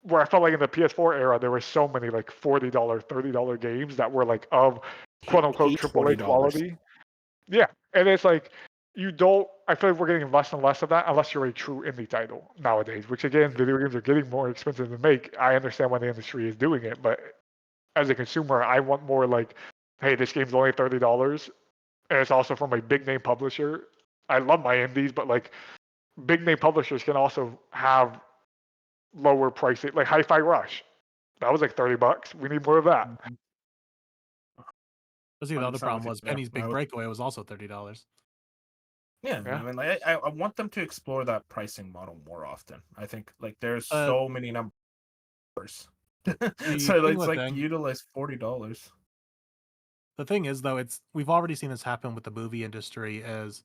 where I felt like in the PS4 era there were so many like $40, $30 games that were like of quote unquote AAA quality. Yeah, and it's like you don't. I feel like we're getting less and less of that unless you're a true indie title nowadays. Which again, video games are getting more expensive to make. I understand why the industry is doing it, but as a consumer, I want more like, hey, this game's only $30, and it's also from a big name publisher. I love my indies, but like big name publishers can also have lower pricing, like Hi-Fi Rush. That was like $30. We need more of that. But see, the other problem was Yeah, Penny's Big Breakaway was also $30. Yeah, Yeah. I mean, like, I want them to explore that pricing model more often. I think like there's so many numbers, so it's like utilize $40. The thing is, though, we've already seen this happen with the movie industry. Is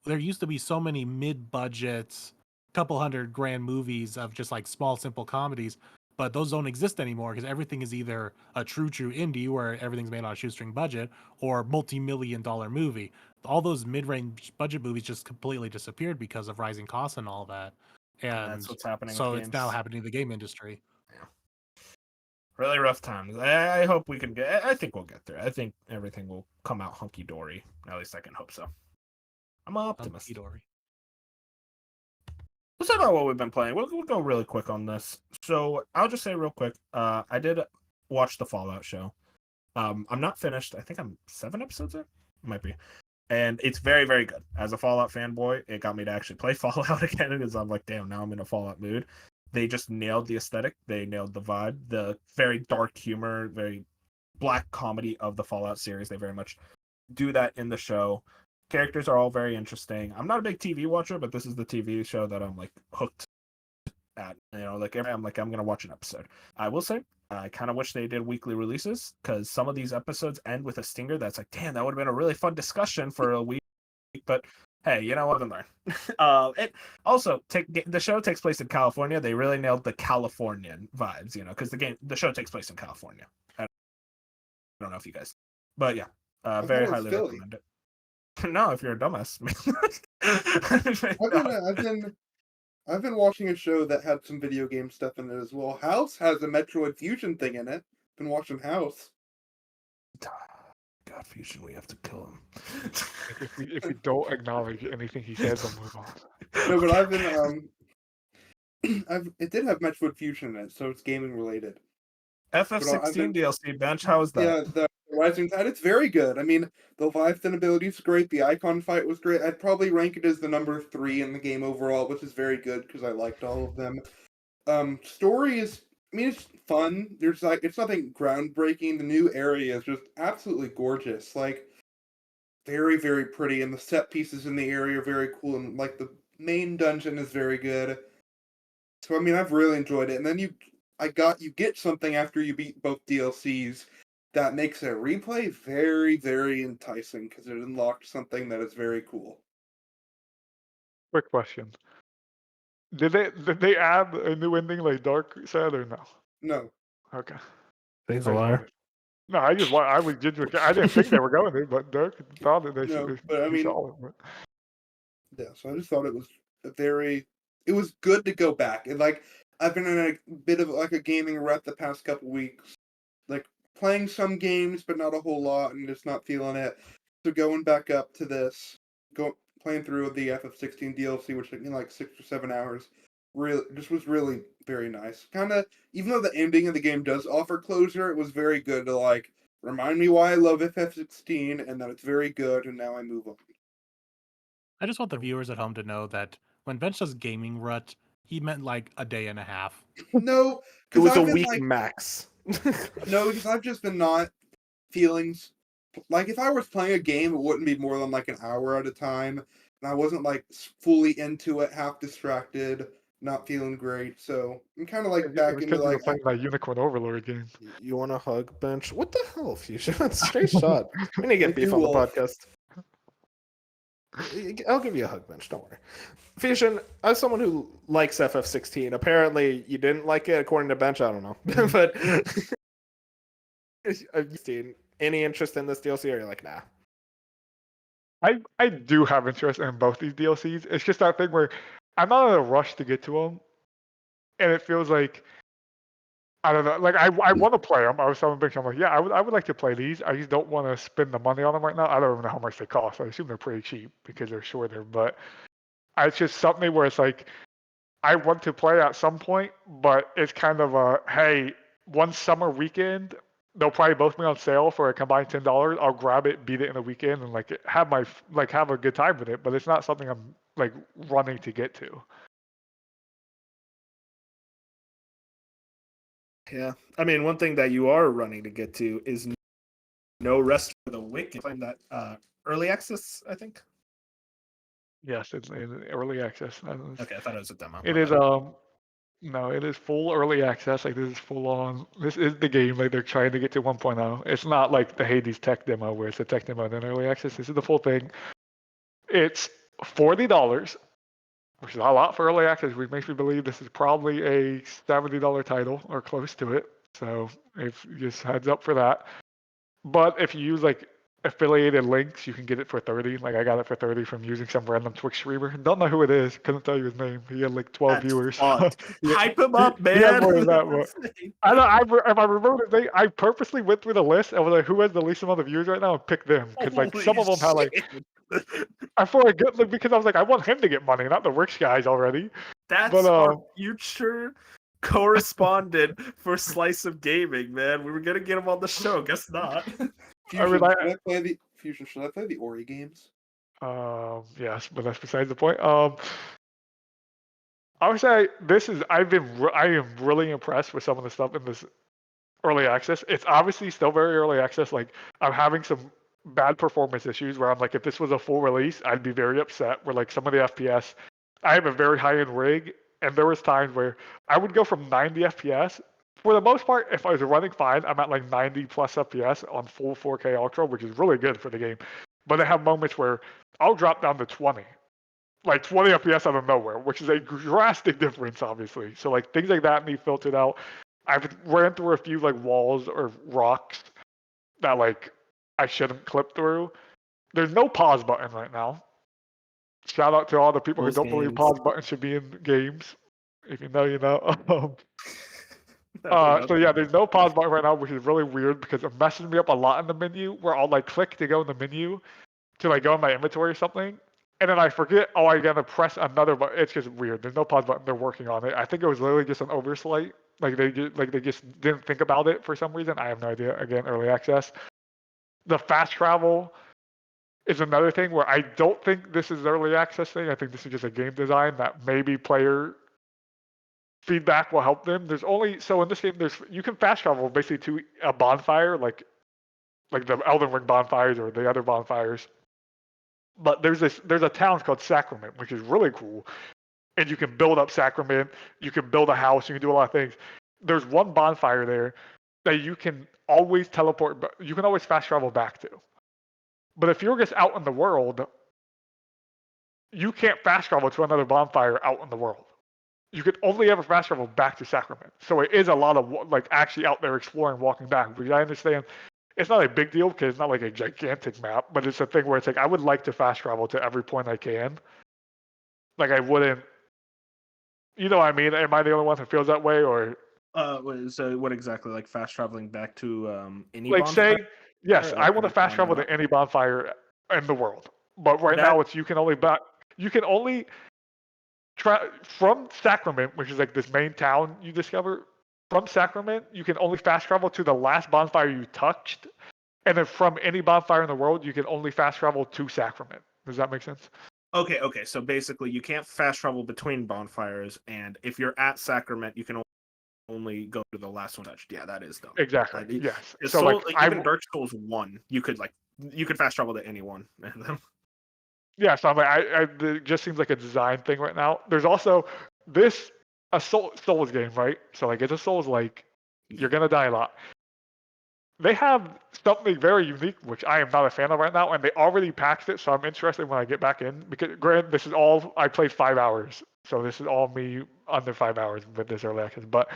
there used to be so many mid-budget, couple $100,000 movies of just like small, simple comedies, but those don't exist anymore because everything is either a true indie where everything's made on a shoestring budget or multi-million-dollar movie. All those mid-range budget movies just completely disappeared because of rising costs and all that. And that's what's happening. So with it's games. now happening in the game industry. Yeah. Really rough times. I hope we can get. I think we'll get there. I think everything will come out hunky dory. At least I can hope so. I'm an optimist. Hunky-dory. Let's talk about what we've been playing. We'll go really quick on this. So I'll just say real quick. I did watch the Fallout show. I'm not finished. I think I'm 7 episodes in. Might be. And it's very, very good. As a Fallout fanboy, it got me to actually play Fallout again because I'm like, damn, now I'm in a Fallout mood. They just nailed the aesthetic. They nailed the vibe. The very dark humor, very black comedy of the Fallout series. They very much do that in the show. Characters are all very interesting. I'm not a big TV watcher, but this is the TV show that I'm like hooked at. You know, like I'm gonna watch an episode. I will say, I kind of wish they did weekly releases because some of these episodes end with a stinger that's like, damn, that would have been a really fun discussion for a week. But hey, you know what? Learn. It also the show takes place in California. They really nailed the Californian vibes, you know, because the show takes place in California. I don't know if you guys, but yeah, very highly recommend it. No, if you're a dumbass. I've been watching a show that had some video game stuff in it as well. House has a Metroid Fusion thing in it. Been watching House. God, Fusion, we have to kill him. if we don't acknowledge anything he says, I'll move on. No, but I've been it did have Metroid Fusion in it, so it's gaming related. FF16 DLC bench, how is that? Yeah, the Rising Tide, it's very good. I mean, the Leviathan ability is great. The Icon fight was great. I'd probably rank it as the number 3 in the game overall, which is very good because I liked all of them. Story is, I mean, it's fun. There's it's nothing groundbreaking. The new area is just absolutely gorgeous. Like, very, very pretty, and the set pieces in the area are very cool, and like the main dungeon is very good. So I mean, I've really enjoyed it. And then you get something after you beat both DLCs that makes a replay very, very enticing because it unlocked something that is very cool. Quick question: Did they add a new ending like Dark said or no? No. Okay. He's a liar. No, I didn't think they were going to, but Dirk thought that they should. No, but I mean, solid. Yeah. So I just thought it was it was good to go back. And like, I've been in a bit of like a gaming rut the past couple weeks, like playing some games but not a whole lot, and just not feeling it. So going back up to this, playing through the FF16 DLC, which took me like 6 or 7 hours, was really very nice. Kind of, even though the ending of the game does offer closure, it was very good to like remind me why I love FF16 and that it's very good, and now I move on. I just want the viewers at home to know that when Bench says gaming rut, he meant like a day and a half. No, It was I've a been, week like, max. No, because I've just been not feeling like if I was playing a game, it wouldn't be more than like an hour at a time, and I wasn't like fully into it, half distracted, not feeling great. So I'm kind of like back into like playing that Unicorn Overlord game. You want a hug, Bench? What the hell, Fusion? Straight shot. We need to get beef on the podcast. I'll give you a hug, Bench. Don't worry. Fusion, as someone who likes FF16, apparently you didn't like it according to Bench. I don't know, but any interest in this DLC, or you're like, nah? I do have interest in both these DLCs. It's just that thing where I'm not in a rush to get to them, and it feels like I don't know. Like I want to play them. I was telling Bitch, I'm like, yeah, I would like to play these. I just don't want to spend the money on them right now. I don't even know how much they cost. I assume they're pretty cheap because they're shorter. But it's just something where it's like I want to play at some point, but it's kind of a hey, one summer weekend. They'll probably both be on sale for a combined $10. I'll grab it, beat it in a weekend, and like have a good time with it. But it's not something I'm like running to get to. Yeah, I mean, one thing that you are running to get to is No Rest for the Wicked. Playing that early access, I think. Yes, it's in early access. Okay, I thought it was a demo. It is no, it is full early access. Like this is full on. This is the game. Like they're trying to get to 1.0. It's not like the Hades tech demo where it's a tech demo and then early access. This is the full thing. It's $40, which is a lot for early access, which makes me believe this is probably a $70 title or close to it. So if just heads up for that. But if you use like affiliated links, you can get it for 30. Like I got it for 30 from using some random Twitch streamer. Don't know who it is. Couldn't tell you his name. He had like 12 viewers. Yeah, Hype him up, man. He had more than that. I don't. If I remember his name, I purposely went through the list and was like, who has the least amount of viewers right now, and picked them because like some of them had like. I feel like good because I was like, I want him to get money, not the rich guys already. That's our future correspondent for Slice of Gaming, man. We were gonna get him on the show, guess not. Fusion, should I play the Ori games? Yes, but that's besides the point. I would say I am really impressed with some of the stuff in this early access. It's obviously still very early access. Like I'm having some bad performance issues where I'm like, if this was a full release, I'd be very upset. Where like some of the FPS, I have a very high end rig, and there was times where I would go from 90 FPS. For the most part, if I was running fine, I'm at like 90 plus FPS on full 4K Ultra, which is really good for the game. But I have moments where I'll drop down to 20, like 20 FPS out of nowhere, which is a drastic difference, obviously. So like things like that need filtered out. I've ran through a few like walls or rocks that like I shouldn't clip through. There's no pause button right now. Shout out to all the people who don't believe pause buttons should be in games. If you know, you know. So yeah, there's no pause button right now, which is really weird because it messes me up a lot in the menu where I'll like click to go in the menu to like go in my inventory or something. And then I forget, I gotta press another button. It's just weird. There's no pause button. They're working on it. I think it was literally just an oversight. Like they just didn't think about it for some reason. I have no idea. Again, early access. The fast travel is another thing where I don't think this is an early access thing. I think this is just a game design that maybe player feedback will help them. There's only in this game you can fast travel basically to a bonfire like the Elden Ring bonfires or the other bonfires. But there's a town called Sacrament, which is really cool. And you can build up Sacrament, you can build a house, you can do a lot of things. There's one bonfire there that you can always teleport, you can always fast travel back to. But if you're just out in the world, you can't fast travel to another bonfire out in the world. You can only ever fast travel back to Sacrament. So it is a lot of like actually out there exploring, walking back. Because I understand it's not a big deal because it's not like a gigantic map, but it's a thing where it's like I would like to fast travel to every point I can. Like I wouldn't, you know what I mean? Am I the only one who feels that way, or? So what exactly? Like fast traveling back to any like bonfire? say yes, I want to fast travel to any bonfire in the world, but right now it's you can only from Sacrament, which is like this main town you discover. From Sacrament, you can only fast travel to the last bonfire you touched, and then from any bonfire in the world, you can only fast travel to Sacrament. Does that make sense? Okay. So basically, you can't fast travel between bonfires, and if you're at Sacrament, you can only go to the last one touched. Yeah, that is dumb. Exactly. Yes. So even Dark Souls 1, you could fast travel to anyone. Yeah, so I'm like, it just seems like a design thing right now. There's also a Souls game, right? So like it's a Souls like you're gonna die a lot. They have something very unique, which I am not a fan of right now, and they already patched it, so I'm interested when I get back in. Because granted, this is all I played 5 hours, so this is all me under 5 hours with this early access. But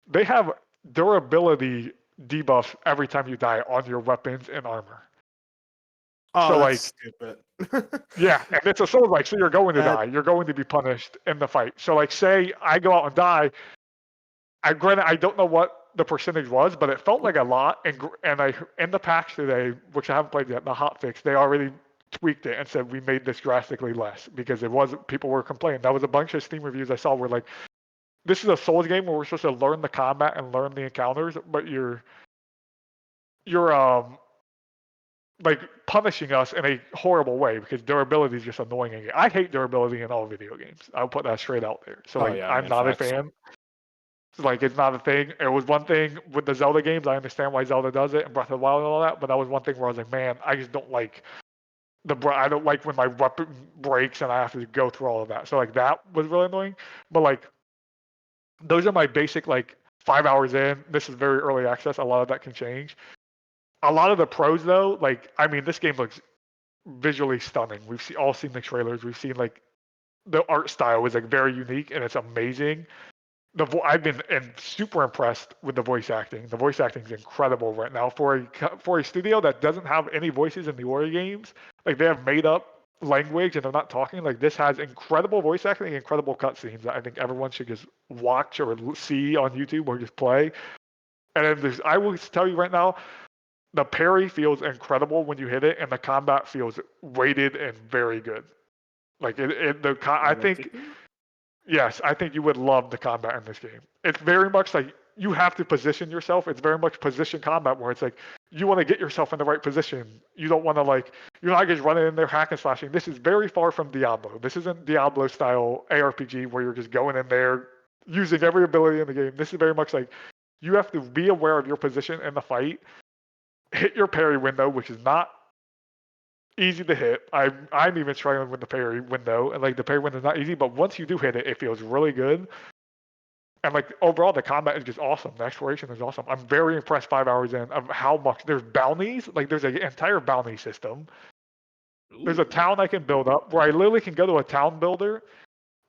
they have durability debuffs every time you die on your weapons and armor. Oh, So, that's like, stupid. yeah, and it's a soul like, so you're going to That- die. You're going to be punished in the fight. So, like, say I go out and die. Granted, I don't know what the percentage was, but it felt like a lot. And I in the patch today, which I haven't played yet, the hotfix, they already tweaked it and said we made this drastically less because it wasn't. People were complaining. That was a bunch of Steam reviews I saw were like, this is a Souls game where we're supposed to learn the combat and learn the encounters, but you're like punishing us in a horrible way because durability is just annoying. I hate durability in all video games. I'll put that straight out there. So like, I'm not a fan. Like, it's not a thing. It was one thing with the Zelda games. I understand why Zelda does it and Breath of the Wild and all that, but that was one thing where I was like, man, I just don't like I don't like when my weapon breaks and I have to go through all of that. So like that was really annoying. But like those are my basic like 5 hours in. This is very early access. A lot of that can change. A lot of the pros though, like I mean, this game looks visually stunning. We've all seen the trailers. We've seen like the art style is like very unique and it's amazing. I've been super impressed with the voice acting. The voice acting is incredible right now for a studio that doesn't have any voices in the Ori games. Like they have made up language and they're not talking. Like this has incredible voice acting, and incredible cutscenes that I think everyone should just watch or see on YouTube or just play. And I will tell you right now, the parry feels incredible when you hit it, and the combat feels weighted and very good. Like I think. Yes, I think you would love the combat in this game. It's very much like you have to position yourself. It's very much position combat where it's like you want to get yourself in the right position. You don't want to like you're not just running in there hack and slashing. This is very far from Diablo. This isn't Diablo style ARPG where you're just going in there using every ability in the game. This is very much like you have to be aware of your position in the fight, hit your parry window, which is not easy to hit. I'm even struggling with the parry window, and like the parry window is not easy, but once you do hit it, it feels really good. And like overall, the combat is just awesome. The exploration is awesome. I'm very impressed 5 hours in of how much there's bounties. Like there's an entire bounty system. There's a town I can build up where I literally can go to a town builder,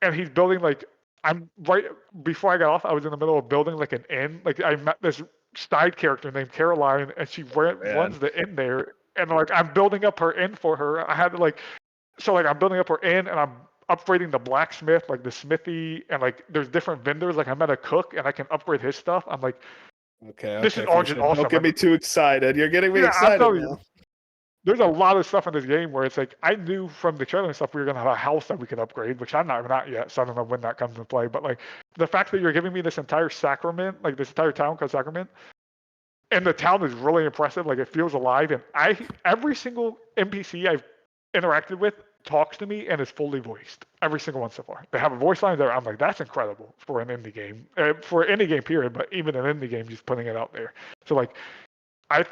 and he's building like I'm right before I got off. I was in the middle of building like an inn. Like I met this side character named Caroline, and she runs the inn there. And like I'm building up her inn for her. I had to like, so like I'm building up her inn, and I'm upgrading the blacksmith, like the smithy, and like there's different vendors. Like I met a cook, and I can upgrade his stuff. I'm like, Okay, this is all just awesome. Don't get me too excited. You're getting me Yeah, I'm excited telling now. you. There's a lot of stuff in this game where it's like I knew from the trailer and stuff we were gonna have a house that we could upgrade, which I'm not yet, so I don't know when that comes into play. But like the fact that you're giving me this entire sacrament, like this entire town called Sacrament, and the town is really impressive. Like it feels alive, and every single NPC I've interacted with talks to me and is fully voiced. Every single one so far. They have a voice line there. I'm like, that's incredible for an indie game, for any game period, but even an indie game, just putting it out there. So like, I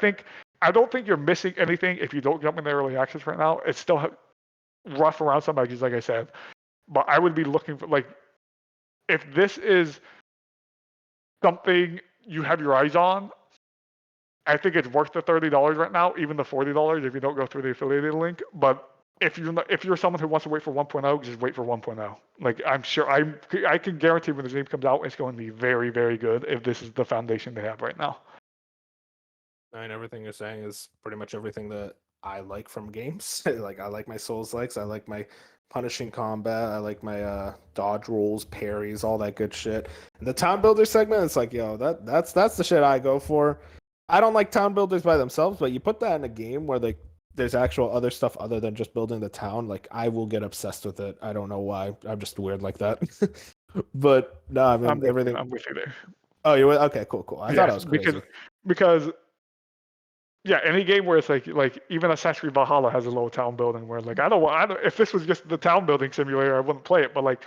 don't think you're missing anything if you don't jump in the early access right now. It's still rough around some edges, like I said, but I would be looking for like, if this is something you have your eyes on, I think it's worth the $30 right now, even the $40 if you don't go through the affiliated link. But if you're someone who wants to wait for 1.0, just wait for 1.0. Like I'm sure I can guarantee when the game comes out, it's going to be very, very good if this is the foundation they have right now. I mean, everything you're saying is pretty much everything that I like from games. Like I like my Souls likes, I like my punishing combat, I like my dodge rolls, parries, all that good shit. And the town builder segment, it's like, yo, that's the shit I go for. I don't like town builders by themselves, but you put that in a game where like there's actual other stuff other than just building the town, like I will get obsessed with it. I don't know why. I'm just weird like that. But no, I mean everything. I'm with you there. Oh, you went okay, cool. I thought I was crazy. Because yeah, any game where it's like even Assassin's Creed Valhalla has a little town building where like I don't if this was just the town building simulator, I wouldn't play it. But like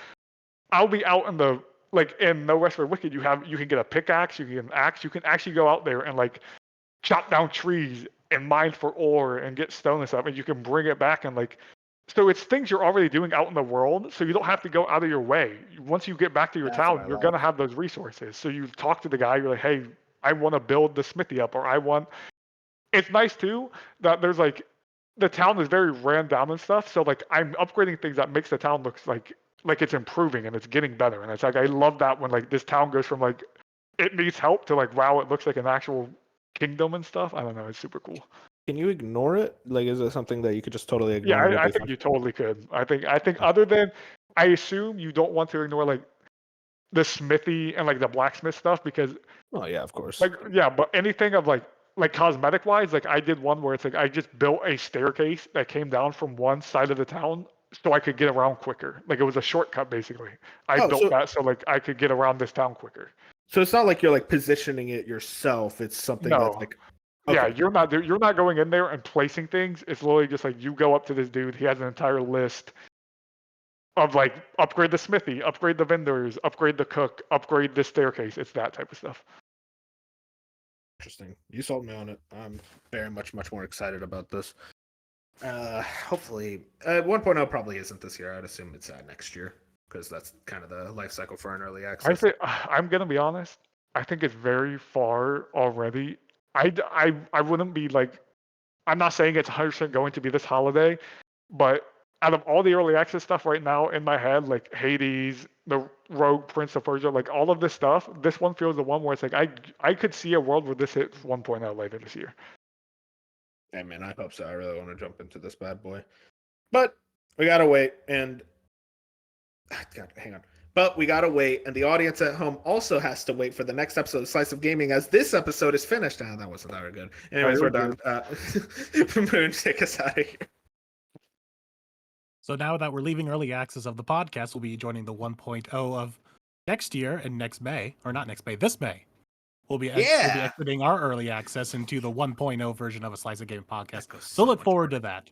I'll be out in the like in No Rest for the Wicked, you can get a pickaxe, you can get an axe, you can actually go out there and like chop down trees and mine for ore and get stone and stuff, and you can bring it back and like so it's things you're already doing out in the world, so you don't have to go out of your way. Once you get back to your town, you're gonna have those resources. So you talk to the guy, you're like, hey, I want to build the smithy up, or I want. It's nice too that there's like the town is very ran down and stuff. So like I'm upgrading things that makes the town looks like it's improving and it's getting better. And it's like I love that when like this town goes from like it needs help to like wow, it looks like an actual kingdom and stuff. I don't know. It's super cool. Can you ignore it? Like, is it something that you could just totally Yeah, ignore? and it'll I be think fine? you totally could. I think other than, I assume you don't want to ignore like the smithy and like the blacksmith stuff because Oh yeah, of course. like yeah, but anything of like cosmetic wise, like I did one where it's like I just built a staircase that came down from one side of the town so I could get around quicker. Like it was a shortcut basically. I Oh, built that so like I could get around this town quicker. So it's not like you're like positioning it yourself. It's something that's No. like, Yeah, okay. you're not going in there and placing things. It's literally just like you go up to this dude. He has an entire list of like upgrade the smithy, upgrade the vendors, upgrade the cook, upgrade this staircase. It's that type of stuff. Interesting. You sold me on it. I'm very much more excited about this. Hopefully, 1.0 probably isn't this year. I'd assume it's next year because that's kind of the life cycle for an early I access. say I'm gonna be honest. I think it's very far already. I wouldn't be like I'm not saying it's 100% going to be this holiday, but out of all the early access stuff right now in my head, like Hades, the Rogue Prince of Persia, like all of this stuff, this one feels the one where it's like I could see a world where this hits 1.0 later this year. Hey man, I hope so. I really want to jump into this bad boy, but we gotta wait. And God, hang on. But we gotta wait, and the audience at home also has to wait for the next episode of Slice of Gaming, as this episode is finished. Ah, that wasn't that good. Anyways, we're done. Moon, take us out of here. So now that we're leaving early access of the podcast, we'll be joining the 1.0 of next year and next May, or not next May, this May. We'll be exiting our early access into the 1.0 version of a Slice of Gaming podcast. So look forward to that.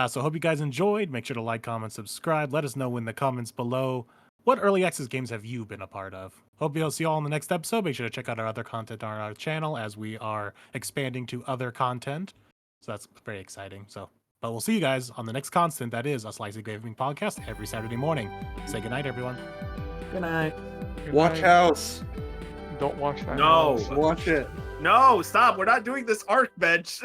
So hope you guys enjoyed. Make sure to like, comment, subscribe. Let us know in the comments below what early access games have you been a part of. Hope you'll see you all in the next episode. Make sure to check out our other content on our channel as we are expanding to other content. So that's very exciting. But we'll see you guys on the next constant, that is a Slice of Gaming podcast every Saturday morning. Say goodnight, everyone. Good night. Watch House. Don't watch that. No. Watch it. No, stop. We're not doing this arc bench.